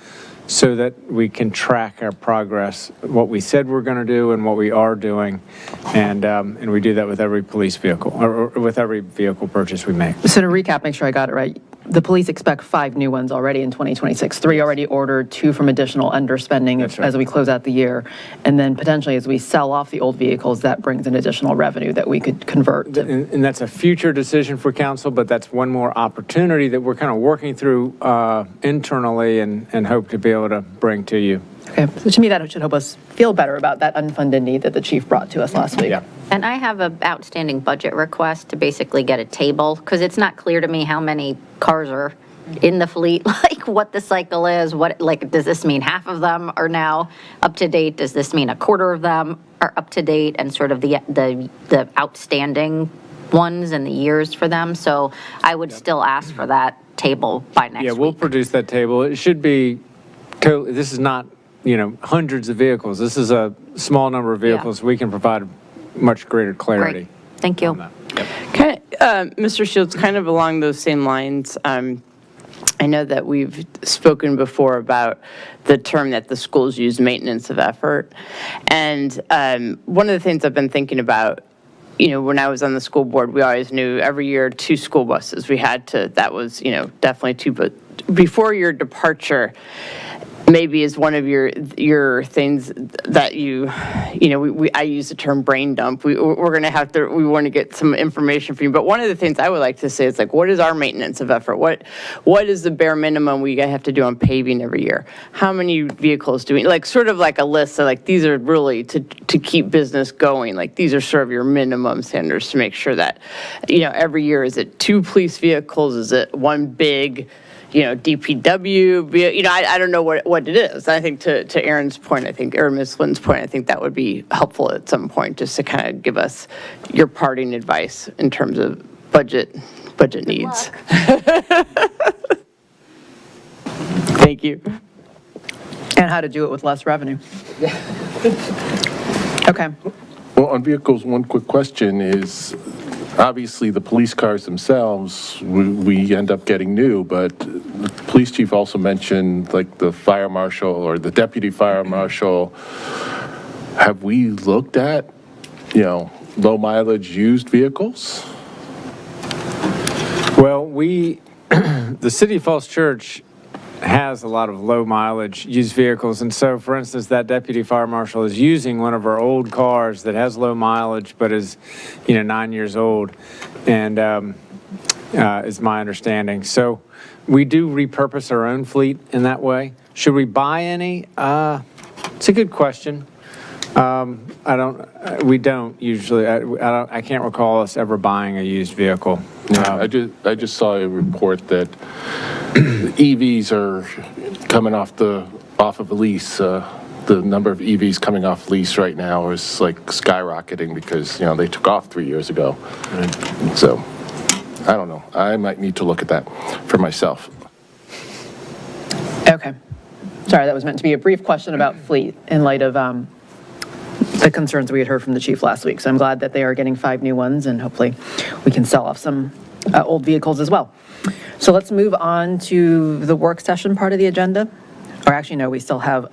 so that we can track our progress, what we said we're going to do and what we are doing. And we do that with every police vehicle, or with every vehicle purchase we make. So to recap, make sure I got it right. The police expect 5 new ones already in 2026, 3 already ordered, 2 from additional underspending as we close out the year. And then potentially as we sell off the old vehicles, that brings an additional revenue that we could convert. And that's a future decision for council, but that's one more opportunity that we're kind of working through internally and hope to be able to bring to you. Okay, so to me, that should help us feel better about that unfunded need that the chief brought to us last week. Yeah. And I have an outstanding budget request to basically get a table, because it's not clear to me how many cars are in the fleet, like what the cycle is, does this mean half of them are now up to date? Does this mean a quarter of them are up to date, and sort of the outstanding ones and the years for them? So I would still ask for that table by next week. Yeah, we'll produce that table. It should be, this is not, hundreds of vehicles. This is a small number of vehicles. We can provide much greater clarity. Great. Thank you. Mr. Shields, kind of along those same lines, I know that we've spoken before about the term that the schools use, maintenance of effort. And one of the things I've been thinking about, when I was on the school board, we always knew every year 2 school buses. We had to, that was, definitely 2. But before your departure, maybe is one of your things that I use the term brain dump. We want to get some information from you. But one of the things I would like to say is, like, what is our maintenance of effort? What is the bare minimum we have to do on paving every year? How many vehicles do we, like, sort of like a list of, like, these are really to keep business going. Like, these are sort of your minimum standards to make sure that, every year, is it 2 police vehicles? Is it 1 big, DPW, I don't know what it is. I think to Aaron's point, or Ms. Lynn's point, I think that would be helpful at some point, just to kind of give us your parting advice in terms of budget needs. Thank you. And how to do it with less revenue. Okay. Well, on vehicles, one quick question is, obviously, the police cars themselves, we end up getting new, but the police chief also mentioned, like, the fire marshal or the deputy fire marshal. Have we looked at, low mileage used vehicles? Well, the City of Falls Church has a lot of low mileage used vehicles. And so, for instance, that deputy fire marshal is using one of our old cars that has low mileage but is, 9 years old, and is my understanding. So we do repurpose our own fleet in that way. Should we buy any? It's a good question. We don't usually. I can't recall us ever buying a used vehicle. Yeah, I just saw a report that EVs are coming off of a lease. The number of EVs coming off lease right now is, like, skyrocketing because, they took off 3 years ago. Right. So, I don't know. I might need to look at that for myself. Okay. Sorry, that was meant to be a brief question about fleet in light of the concerns we had heard from the chief last week. So I'm glad that they are getting 5 new ones, and hopefully we can sell off some old vehicles as well. So let's move on to the work session part of the agenda. Or actually, no, we still have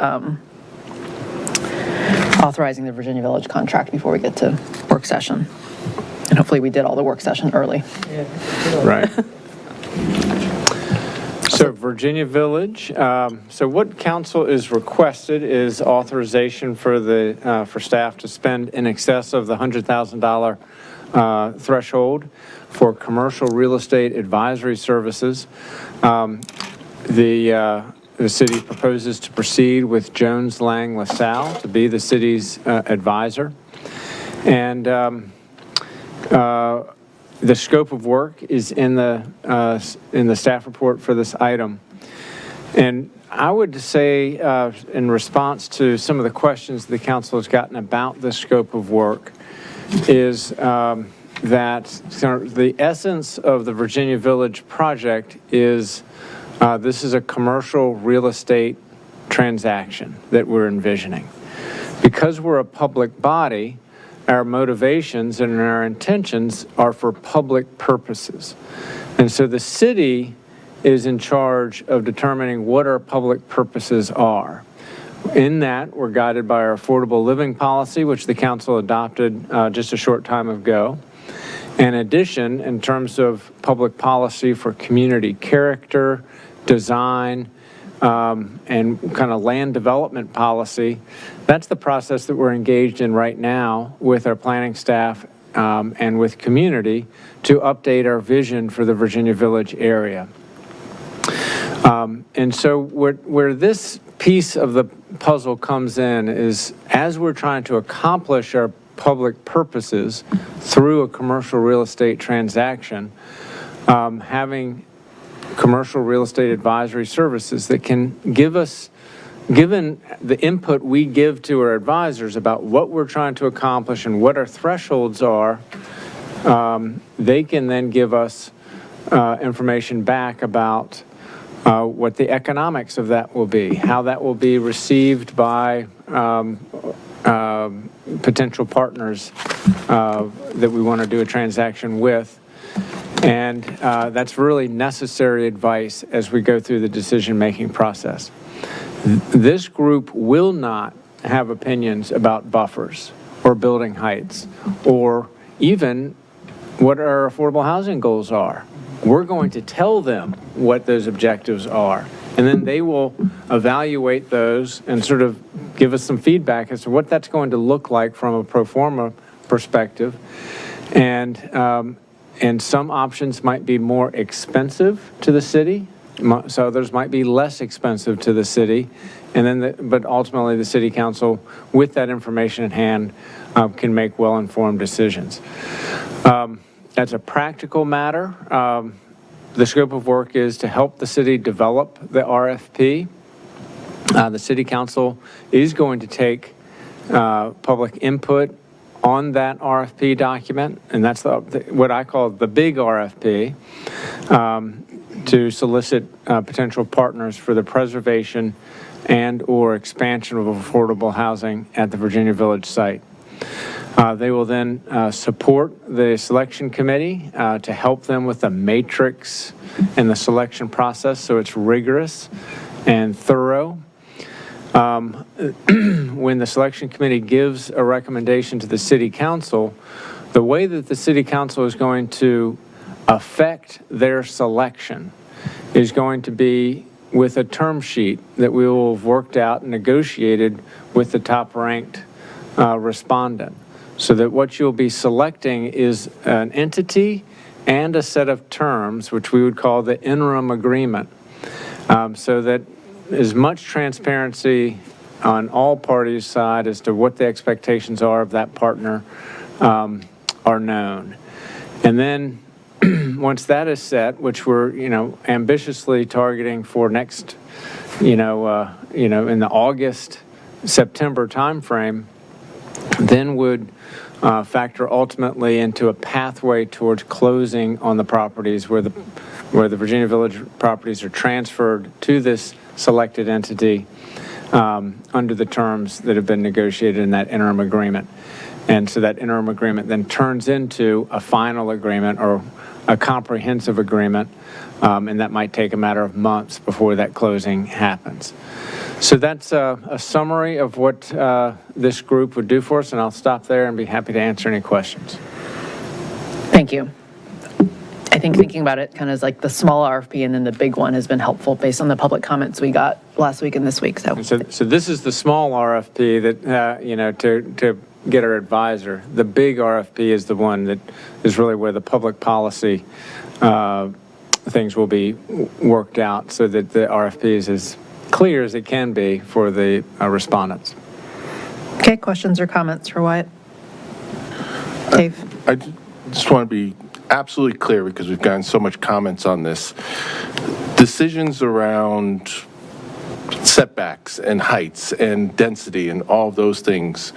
authorizing the Virginia Village contract before we get to work session. And hopefully we did all the work session early. Right. So Virginia Village, so what council is requested is authorization for staff to spend in excess of the $100,000 threshold for commercial real estate advisory services. The city proposes to proceed with Jones Lang LaSalle to be the city's advisor. And the scope of work is in the staff report for this item. And I would say, in response to some of the questions the council has gotten about the scope of work, is that the essence of the Virginia Village project is this is a commercial real estate transaction that we're envisioning. Because we're a public body, our motivations and our intentions are for public purposes. And so the city is in charge of determining what our public purposes are. In that, we're guided by our affordable living policy, which the council adopted just a short time ago. In addition, in terms of public policy for community character, design, and kind of land development policy, that's the process that we're engaged in right now with our planning staff and with community to update our vision for the Virginia Village area. And so where this piece of the puzzle comes in is, as we're trying to accomplish our public purposes through a commercial real estate transaction, having commercial real estate advisory services that can give us, given the input we give to our advisors about what we're trying to accomplish and what our thresholds are, they can then give us information back about what the economics of that will be, how that will be received by potential partners that we want to do a transaction with. And that's really necessary advice as we go through the decision-making process. This group will not have opinions about buffers or building heights or even what our affordable housing goals are. We're going to tell them what those objectives are, and then they will evaluate those and sort of give us some feedback as to what that's going to look like from a pro forma perspective. And some options might be more expensive to the city, so others might be less expensive to the city. And then, but ultimately, the city council, with that information in hand, can make well-informed decisions. As a practical matter, the scope of work is to help the city develop the RFP. The city council is going to take public input on that RFP document, and that's what I call the big RFP, to solicit potential partners for the preservation and or expansion of affordable housing at the Virginia Village site. They will then support the selection committee to help them with the matrix and the selection process so it's rigorous and thorough. When the selection committee gives a recommendation to the city council, the way that the city council is going to affect their selection is going to be with a term sheet that we will have worked out and negotiated with the top-ranked respondent, so that what you'll be selecting is an entity and a set of terms, which we would call the interim agreement, so that as much transparency on all parties' side as to what the expectations are of that partner are known. And then once that is set, which we're, ambitiously targeting for next, in the August, September timeframe, then would factor ultimately into a pathway towards closing on the properties where the Virginia Village properties are transferred to this selected entity under the terms that have been negotiated in that interim agreement. And so that interim agreement then turns into a final agreement or a comprehensive agreement, and that might take a matter of months before that closing happens. So that's a summary of what this group would do for us, and I'll stop there and be happy to answer any questions. Thank you. I think thinking about it kind of as like the small RFP and then the big one has been helpful based on the public comments we got last week and this week. So this is the small RFP that, to get our advisor. The big RFP is the one that is really where the public policy things will be worked out so that the RFP is as clear as it can be for the respondents. Okay, questions or comments for Wyatt? Dave? I just want to be absolutely clear because we've gotten so much comments on this. Decisions around setbacks and heights and density and all of those things,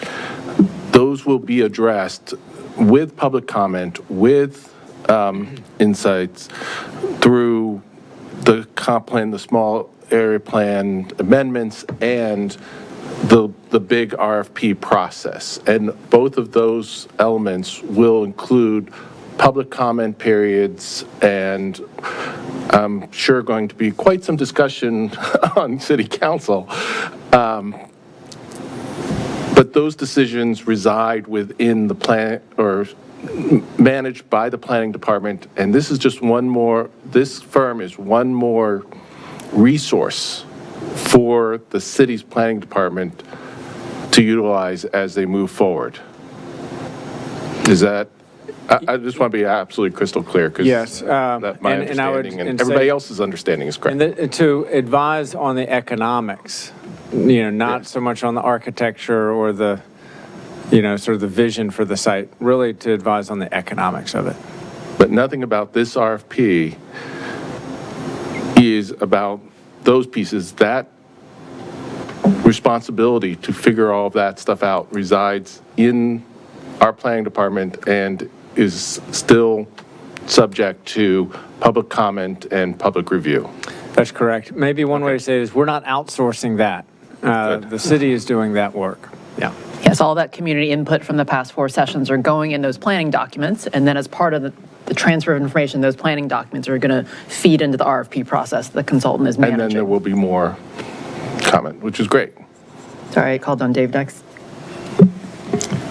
those will be addressed with public comment, with insights through the comp plan, the small area plan amendments, and the big RFP process. And both of those elements will include public comment periods, and I'm sure going to be quite some discussion on city council. But those decisions reside within the plan or managed by the planning department. And this is just this firm is one more resource for the city's planning department to utilize as they move forward. Is that, I just want to be absolutely crystal clear, because yes, that my understanding and everybody else's understanding is correct. And to advise on the economics, not so much on the architecture or the, sort of the vision for the site, really to advise on the economics of it. But nothing about this RFP is about those pieces. That responsibility to figure all of that stuff out resides in our planning department and is still subject to public comment and public review. That's correct. Maybe one way to say it is we're not outsourcing that. The city is doing that work. Yeah. Yes, all that community input from the past 4 sessions are going in those planning documents, and then as part of the transfer of information, those planning documents are going to feed into the RFP process the consultant is managing. And then there will be more comment, which is great. Sorry, I called on Dave next.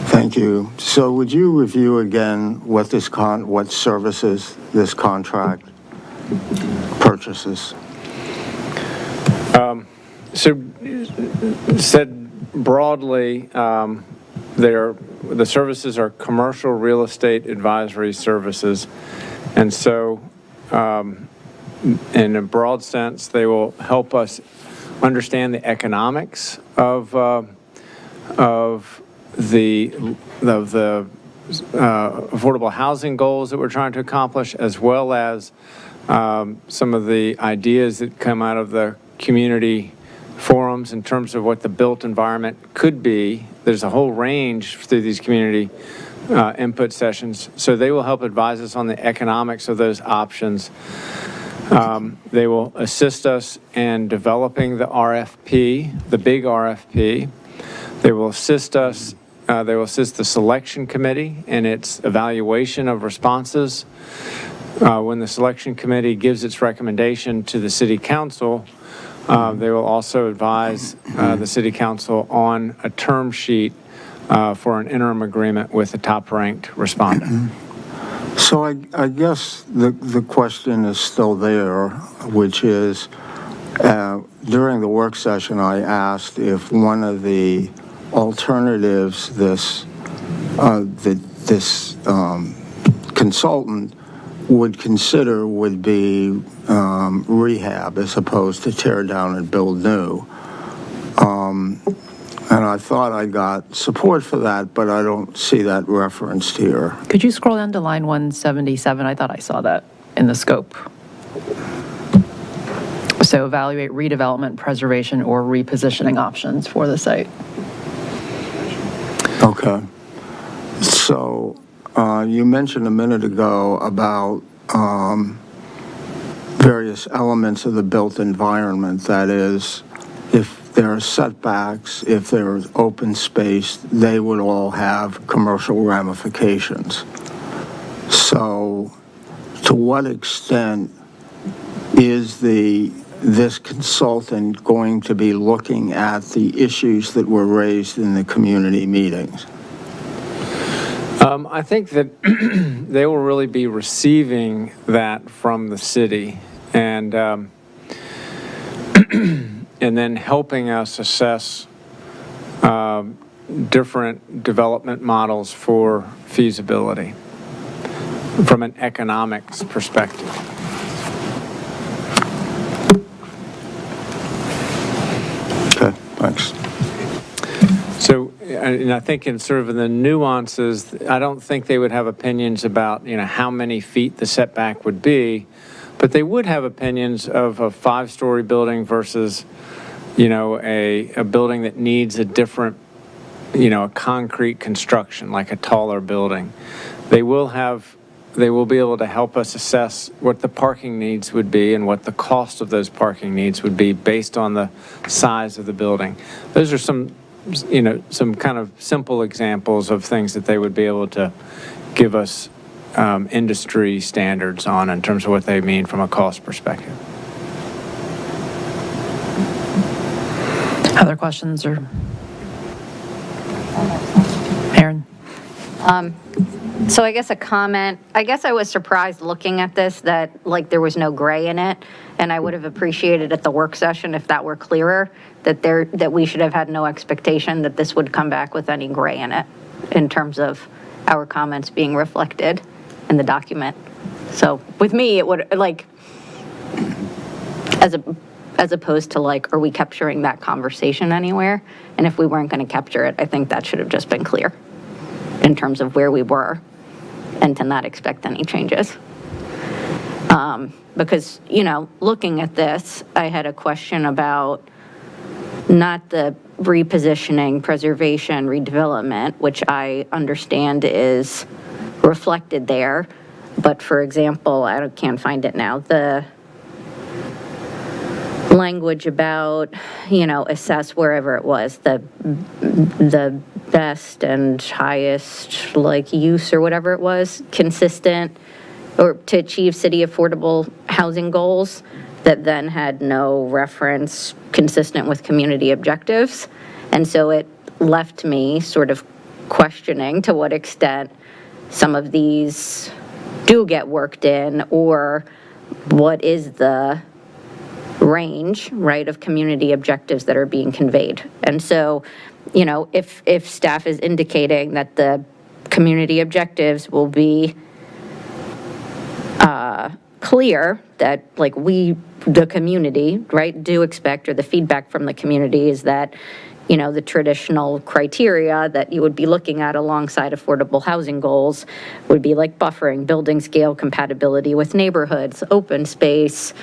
Thank you. So would you review again what what services this contract purchases? So, said broadly, the services are commercial real estate advisory services. And so, in a broad sense, they will help us understand the economics of the affordable housing goals that we're trying to accomplish, as well as some of the ideas that come out of the community forums in terms of what the built environment could be. There's a whole range through these community input sessions. So they will help advise us on the economics of those options. They will assist us in developing the RFP, the big RFP. They will assist us, they will assist the selection committee in its evaluation of responses. When the selection committee gives its recommendation to the city council, they will also advise the city council on a term sheet for an interim agreement with the top-ranked respondent. So I guess the question is still there, which is, during the work session, I asked if one of the alternatives this consultant would consider would be rehab as opposed to tear down and build new. And I thought I got support for that, but I don't see that referenced here. Could you scroll down to line 177? I thought I saw that in the scope. So evaluate redevelopment, preservation, or repositioning options for the site. Okay. So you mentioned a minute ago about various elements of the built environment. That is, if there are setbacks, if there is open space, they would all have commercial ramifications. So to what extent is this consultant going to be looking at the issues that were raised in the community meetings? I think that they will really be receiving that from the city and then helping us assess different development models for feasibility from an economics perspective. Okay, thanks. So, and I think in sort of the nuances, I don't think they would have opinions about, how many feet the setback would be, but they would have opinions of a 5-story building versus, a building that needs a different, a concrete construction, like a taller building. They will be able to help us assess what the parking needs would be and what the cost of those parking needs would be based on the size of the building. Those are some kind of simple examples of things that they would be able to give us industry standards on in terms of what they mean from a cost perspective. Other questions or? Aaron? So I guess a comment, I guess I was surprised looking at this that there was no gray in it, and I would have appreciated at the work session if that were clearer, that we should have had no expectation that this would come back with any gray in it in terms of our comments being reflected in the document. So with me, it would as opposed to are we capturing that conversation anywhere? And if we weren't going to capture it, I think that should have just been clear in terms of where we were and to not expect any changes. Because, looking at this, I had a question about not the repositioning, preservation, redevelopment, which I understand is reflected there. But for example, I can't find it now, the language about, assess wherever it was, the best and highest use or whatever it was, consistent, or to achieve city affordable housing goals, that then had no reference consistent with community objectives. And so it left me sort of questioning to what extent some of these do get worked in, or what is the range, right, of community objectives that are being conveyed. And so, if staff is indicating that the community objectives will be clear, that we, the community, right, do expect, or the feedback from the community is that, the traditional criteria that you would be looking at alongside affordable housing goals would be like buffering, building scale, compatibility with neighborhoods, open space,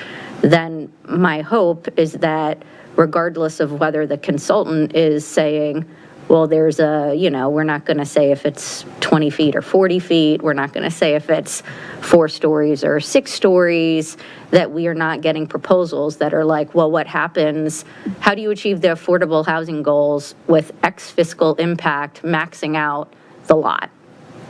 then my hope is that regardless of whether the consultant is saying, well, there's we're not going to say if it's 20 feet or 40 feet, we're not going to say if it's 4 stories or 6 stories, that we are not getting proposals that are like, well, what happens? How do you achieve the affordable housing goals with X fiscal impact maxing out the lot?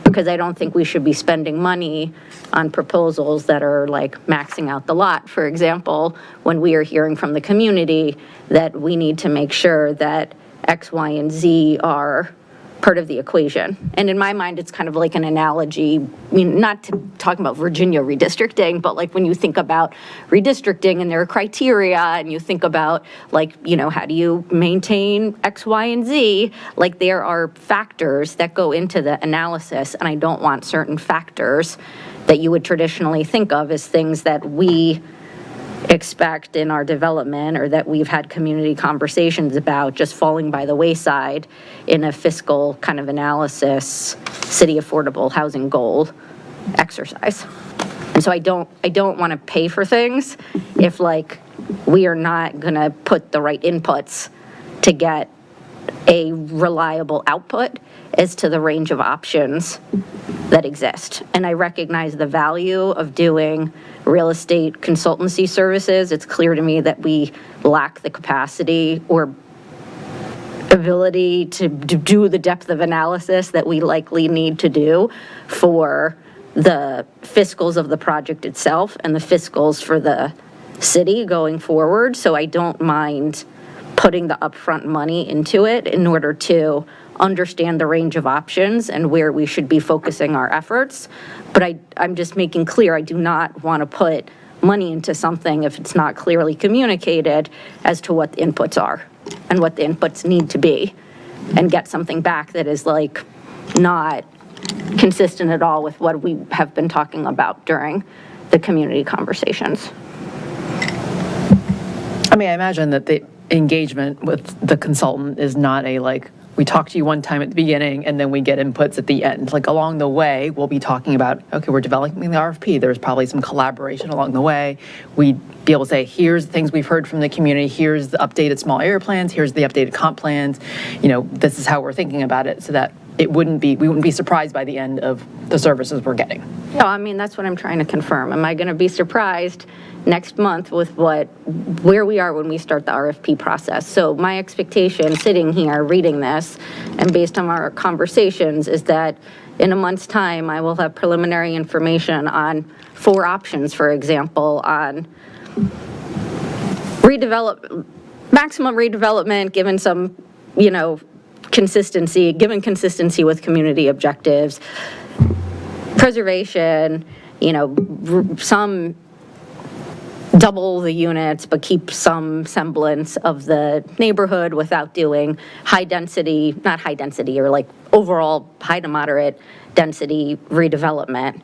Because I don't think we should be spending money on proposals that are maxing out the lot, for example, when we are hearing from the community that we need to make sure that X, Y, and Z are part of the equation. And in my mind, it's kind of like an analogy, not to talking about Virginia redistricting, but when you think about redistricting and there are criteria, and you think about how do you maintain X, Y, and Z, there are factors that go into the analysis, and I don't want certain factors that you would traditionally think of as things that we expect in our development, or that we've had community conversations about, just falling by the wayside in a fiscal kind of analysis, city affordable housing goal exercise. And so I don't want to pay for things if we are not going to put the right inputs to get a reliable output as to the range of options that exist. And I recognize the value of doing real estate consultancy services. It's clear to me that we lack the capacity or ability to do the depth of analysis that we likely need to do for the fiscals of the project itself and the fiscals for the city going forward. So I don't mind putting the upfront money into it in order to understand the range of options and where we should be focusing our efforts. But I'm just making clear, I do not want to put money into something if it's not clearly communicated as to what the inputs are and what the inputs need to be, and get something back that is not consistent at all with what we have been talking about during the community conversations. I imagine that the engagement with the consultant is not we talk to you one time at the beginning and then we get inputs at the end. Along the way, we'll be talking about, okay, we're developing the RFP. There's probably some collaboration along the way. We'd be able to say, here's the things we've heard from the community. Here's the updated small area plans. Here's the updated comp plans. This is how we're thinking about it, so that we wouldn't be surprised by the end of the services we're getting. No, that's what I'm trying to confirm. Am I going to be surprised next month with where we are when we start the RFP process? So my expectation sitting here reading this, and based on our conversations, is that in a month's time, I will have preliminary information on 4 options, for example, on maximum redevelopment, given some, given consistency with community objectives, preservation, some double the units, but keep some semblance of the neighborhood without doing not high density, or overall high to moderate density redevelopment.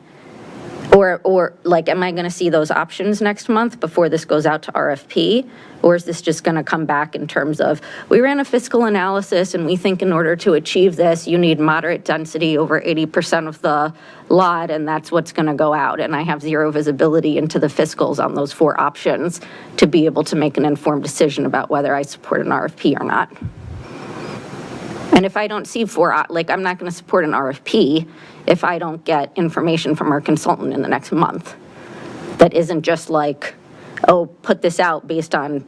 Or like, am I going to see those options next month before this goes out to RFP? Or is this just going to come back in terms of, we ran a fiscal analysis and we think in order to achieve this, you need moderate density over 80% of the lot, and that's what's going to go out. And I have zero visibility into the fiscals on those 4 options to be able to make an informed decision about whether I support an RFP or not. And if I don't see 4, like, I'm not going to support an RFP if I don't get information from our consultant in the next month. That isn't just like, oh, put this out based on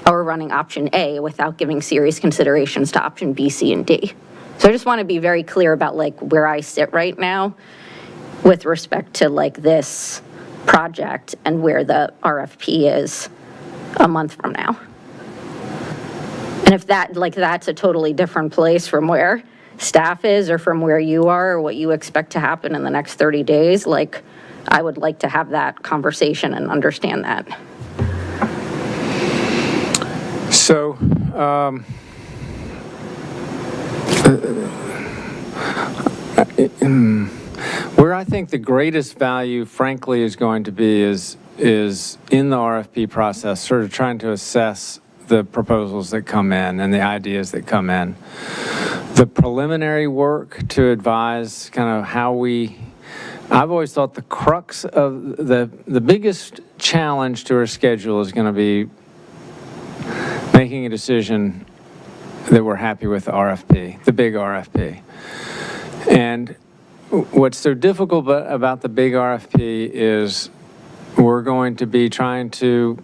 our running option A without giving serious considerations to option B, C, and D. So I just want to be very clear about like where I sit right now with respect to like this project and where the RFP is a month from now. And if that, like, that's a totally different place from where staff is or from where you are or what you expect to happen in the next 30 days, like, I would like to have that conversation and understand that. So, where I think the greatest value, frankly, is going to be is in the RFP process, sort of trying to assess the proposals that come in and the ideas that come in. The preliminary work to advise kind of how I've always thought the crux of the biggest challenge to our schedule is going to be making a decision that we're happy with the RFP, the big RFP. And what's so difficult about the big RFP is we're going to be trying to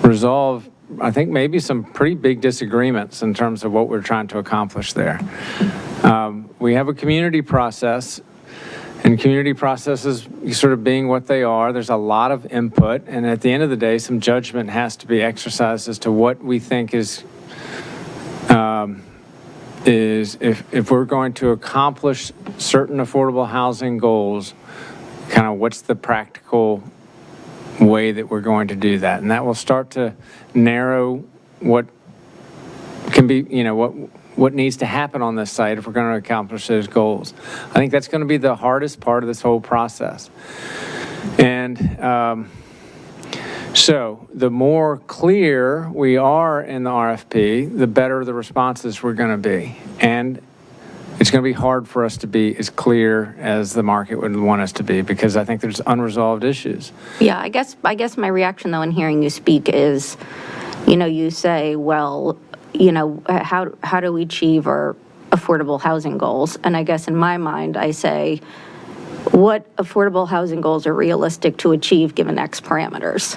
resolve, I think, maybe some pretty big disagreements in terms of what we're trying to accomplish there. We have a community process, and community processes sort of being what they are, there's a lot of input, and at the end of the day, some judgment has to be exercised as to what we think is if we're going to accomplish certain affordable housing goals, kind of what's the practical way that we're going to do that. And that will start to narrow what can be, what needs to happen on this site if we're going to accomplish those goals. I think that's going to be the hardest part of this whole process. And so the more clear we are in the RFP, the better the responses we're going to be. And it's going to be hard for us to be as clear as the market would want us to be, because I think there's unresolved issues. Yeah, I guess my reaction, though, in hearing you speak is, you say, well, how do we achieve our affordable housing goals? And I guess in my mind, I say, what affordable housing goals are realistic to achieve given X parameters?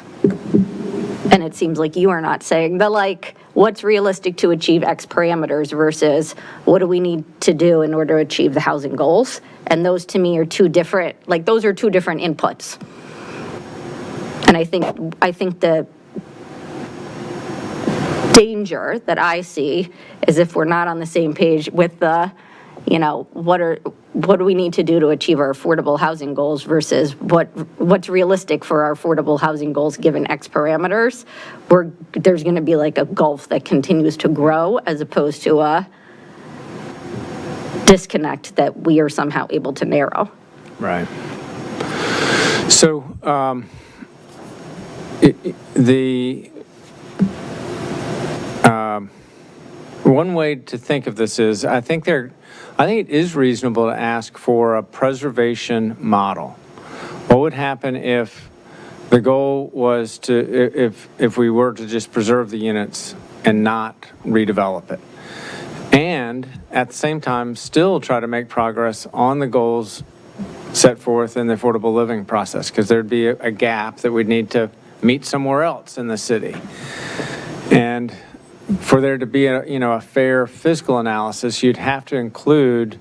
And it seems like you are not saying what's realistic to achieve X parameters versus what do we need to do in order to achieve the housing goals? And those to me are two different inputs. And I think the danger that I see is if we're not on the same page with the, what do we need to do to achieve our affordable housing goals versus what's realistic for our affordable housing goals given X parameters, there's going to be like a gulf that continues to grow as opposed to a disconnect that we are somehow able to narrow. Right. So one way to think of this is, I think it is reasonable to ask for a preservation model. What would happen if the goal was if we were to just preserve the units and not redevelop it? And at the same time, still try to make progress on the goals set forth in the affordable living process, because there'd be a gap that we'd need to meet somewhere else in the city. And for there to be a fair fiscal analysis, you'd have to include,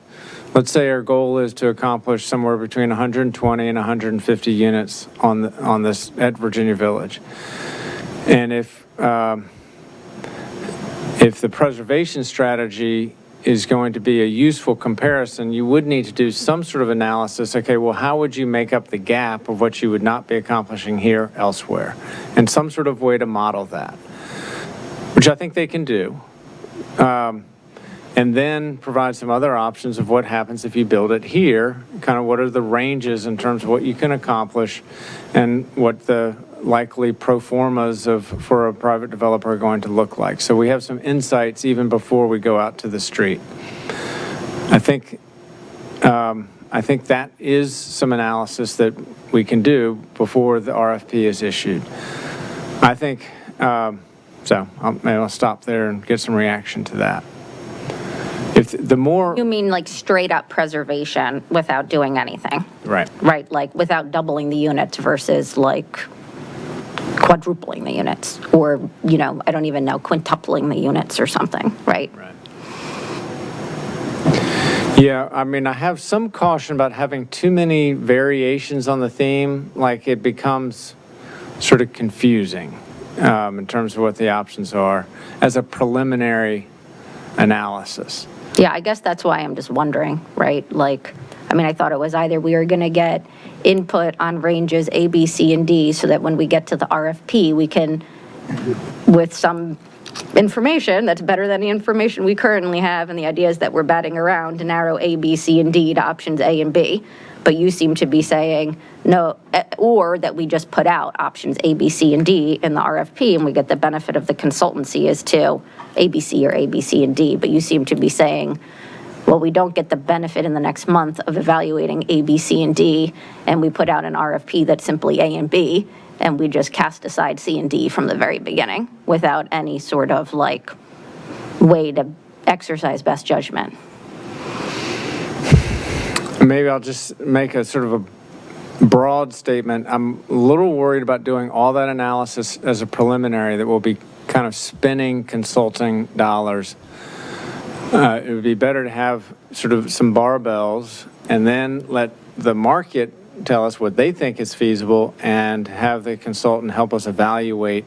let's say our goal is to accomplish somewhere between 120 and 150 units on this at Virginia Village. And if the preservation strategy is going to be a useful comparison, you would need to do some sort of analysis. Okay, well, how would you make up the gap of what you would not be accomplishing here elsewhere? And some sort of way to model that, which I think they can do. and then provide some other options of what happens if you build it here, kind of what are the ranges in terms of what you can accomplish and what the likely pro formas for a private developer are going to look like. So we have some insights even before we go out to the street. I think that is some analysis that we can do before the RFP is issued. I think, so maybe I'll stop there and get some reaction to that. If the more... You mean like straight up preservation without doing anything? Right. Right, like without doubling the units versus like quadrupling the units, or, you know, I don't even know, quintupling the units or something, right? Right. Yeah, I mean, I have some caution about having too many variations on the theme, like it becomes sort of confusing in terms of what the options are as a preliminary analysis. Yeah, I guess that's why I'm just wondering, right? Like, I mean, I thought it was either we were going to get input on ranges A, B, C, and D so that when we get to the RFP, we can, with some information that's better than the information we currently have and the ideas that we're batting around, to narrow A, B, C, and D to options A and B. But you seem to be saying no, or that we just put out options A, B, C, and D in the RFP and we get the benefit of the consultancy as to A, B, C, or A, B, C, and D. But you seem to be saying, well, we don't get the benefit in the next month of evaluating A, B, C, and D, and we put out an RFP that's simply A and B, and we just cast aside C and D from the very beginning without any sort of like way to exercise best judgment. Maybe I'll just make a sort of a broad statement. I'm a little worried about doing all that analysis as a preliminary that will be kind of spinning consulting dollars. It would be better to have sort of some barbells and then let the market tell us what they think is feasible and have the consultant help us evaluate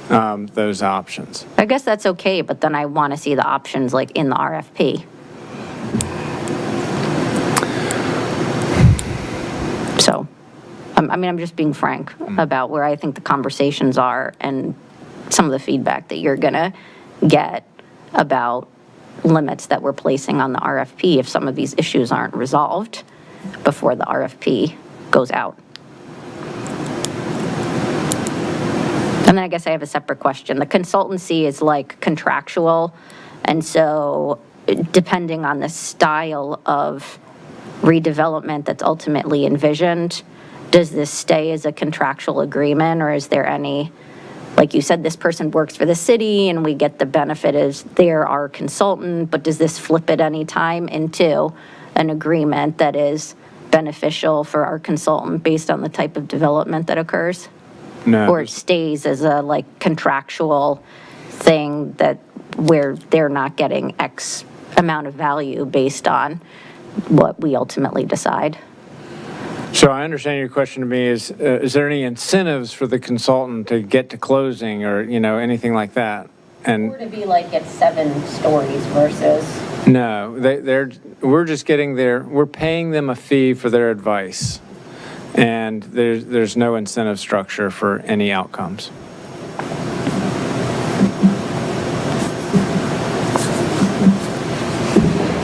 those options. I guess that's okay, but then I want to see the options like in the RFP. So, I mean, I'm just being frank about where I think the conversations are and some of the feedback that you're going to get about limits that we're placing on the RFP if some of these issues aren't resolved before the RFP goes out. And then I guess I have a separate question. The consultancy is like contractual, and so depending on the style of redevelopment that's ultimately envisioned, does this stay as a contractual agreement, or is there any, like you said, this person works for the city and we get the benefit as they're our consultant, but does this flip at any time into an agreement that is beneficial for our consultant based on the type of development that occurs? No. Or it stays as a like contractual thing that where they're not getting X amount of value based on what we ultimately decide? So I understand your question to me is there any incentives for the consultant to get to closing or, you know, anything like that? And Or to be like at 7 stories versus... no, we're just we're paying them a fee for their advice. And there's no incentive structure for any outcomes.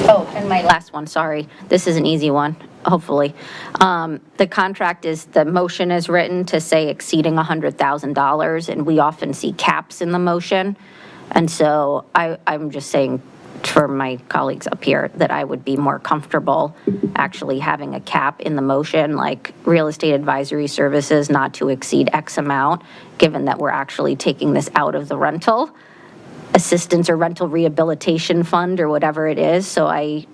Oh, and my last one, sorry. This is an easy one, hopefully. The contract is, the motion is written to say exceeding $100,000, and we often see caps in the motion. And so I'm just saying for my colleagues up here that I would be more comfortable actually having a cap in the motion, like real estate advisory services not to exceed X amount, given that we're actually taking this out of the rental assistance or rental rehabilitation fund or whatever it is. So I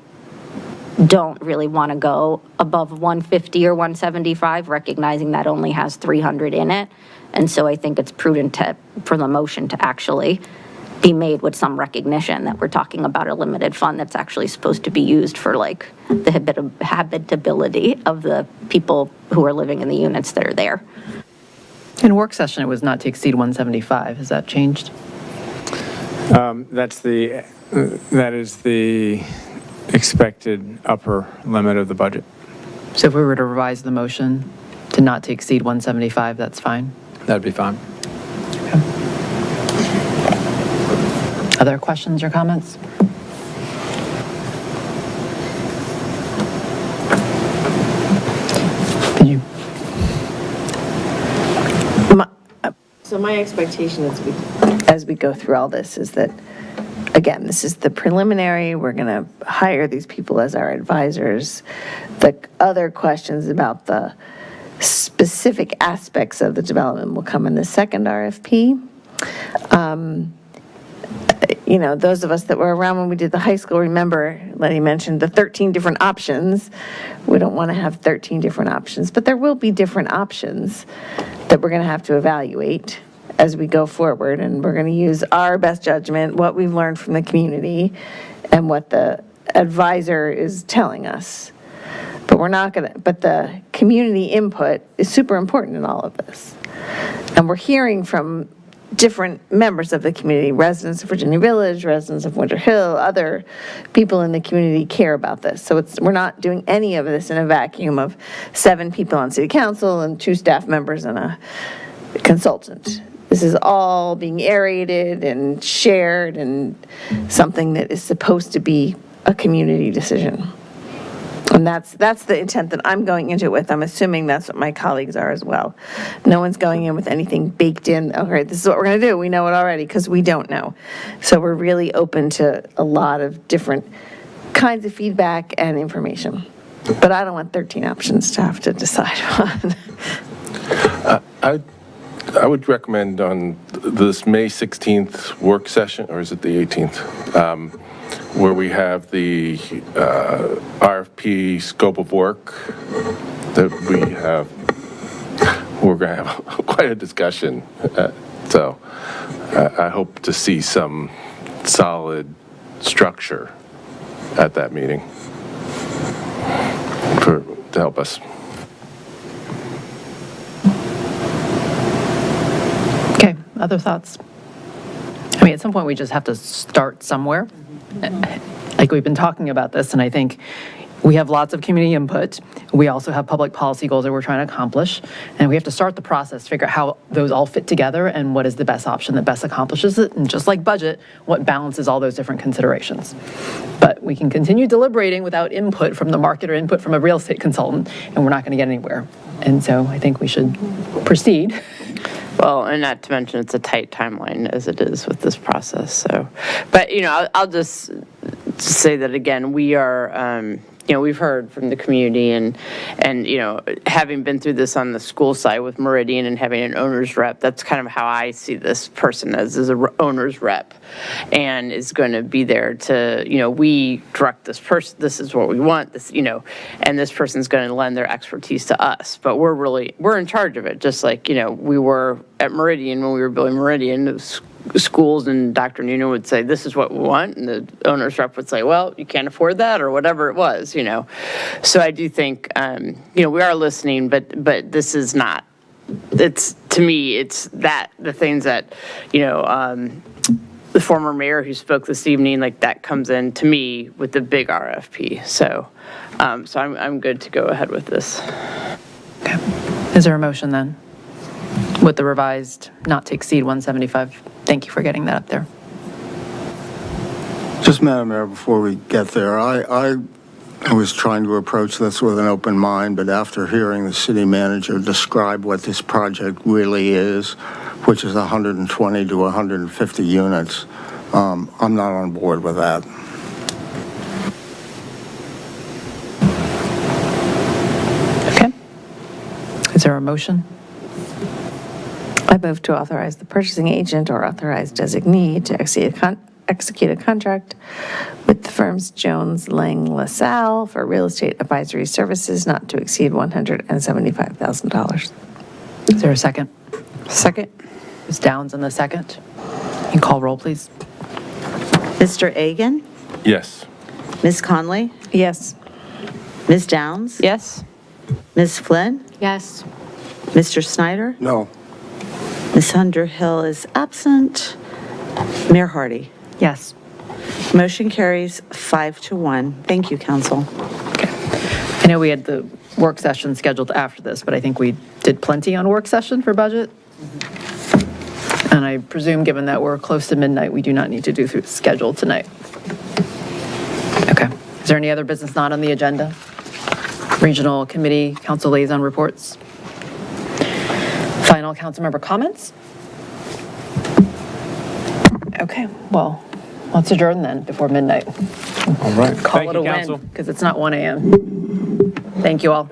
don't really want to go above 150 or 175, recognizing that only has 300 in it. And so I think it's prudent for the motion to actually be made with some recognition that we're talking about a limited fund that's actually supposed to be used for like the habitability of the people who are living in the units that are there. In work session, it was not to exceed 175. Has that changed? That is the expected upper limit of the budget. So if we were to revise the motion to not to exceed 175, that's fine? That'd be fine. Other questions or comments? So my expectation as we go through all this is that, again, this is the preliminary. We're going to hire these people as our advisors. The other questions about the specific aspects of the development will come in the second RFP. You know, those of us that were around when we did the high school remember Lenny mentioned the 13 different options. We don't want to have 13 different options, but there will be different options that we're going to have to evaluate as we go forward, and we're going to use our best judgment, what we've learned from the community, and what the advisor is telling us. But we're not going to, but the community input is super important in all of this. And we're hearing from different members of the community, residents of Virginia Village, residents of Winter Hill, other people in the community care about this. So we're not doing any of this in a vacuum of 7 people on city council and 2 staff members and a consultant. This is all being aerated and shared and something that is supposed to be a community decision. And that's the intent that I'm going into it with. I'm assuming that's what my colleagues are as well. No one's going in with anything baked in. Okay, this is what we're going to do. We know it already, because we don't know. So we're really open to a lot of different kinds of feedback and information. But I don't want 13 options to have to decide on. I would recommend on this May 16th work session, or is it the 18th, where we have the RFP scope of work, that we're going to have quite a discussion. So I hope to see some solid structure at that meeting to help us. Okay, other thoughts? I mean, at some point, we just have to start somewhere. Like, we've been talking about this, and I think we have lots of community input. We also have public policy goals that we're trying to accomplish, and we have to start the process, figure out how those all fit together and what is the best option that best accomplishes it, and just like budget, what balances all those different considerations. But we can continue deliberating without input from the market or input from a real estate consultant, and we're not going to get anywhere. And so I think we should proceed. Well, and not to mention it's a tight timeline as it is with this process. So, but I'll just say that again, we are. We've heard from the community and having been through this on the school side with Meridian and having an owner's rep, that's kind of how I see this person as an owner's rep, and is going to be there to, we direct this person, this is what we want, this, and this person's going to lend their expertise to us. But we're in charge of it, just like, we were at Meridian when we were building Meridian. Schools, and Dr. Noonan would say, this is what we want, and the owner's rep would say, well, you can't afford that, or whatever it was, So I do think, we are listening, but this is not, to me, it's the things that, the former mayor who spoke this evening, like that comes in to me with the big RFP. So I'm good to go ahead with this. Okay. Is there a motion then? With the revised not to exceed 175. Thank you for getting that up there. Just, Madam Mayor, before we get there, I was trying to approach this with an open mind, but after hearing the city manager describe what this project really is, which is 120 to 150 units, I'm not on board with that. Okay. Is there a motion? I move to authorize the purchasing agent or authorized designee to execute a contract with the firms Jones Lang LaSalle for real estate advisory services not to exceed $175,000. Is there a second? Second. Ms. Downs in the second. You call roll, please. Mr. Agan? Yes. Ms. Conley? Yes. Ms. Downs? Yes. Ms. Flynn? Yes. Mr. Snyder? No. Ms. Underhill is absent. Mayor Hardy? Yes. Motion carries 5-1. Thank you, council. Okay. I know we had the work session scheduled after this, but I think we did plenty on work session for budget. And I presume, given that we're close to midnight, we do not need to do through the schedule tonight. Okay. Is there any other business not on the agenda? Regional committee, council liaison reports? Final council member comments? Okay, well, let's adjourn then before midnight. All right. Call Thank it you, a win, council. because it's not 1 a.m. Thank you all.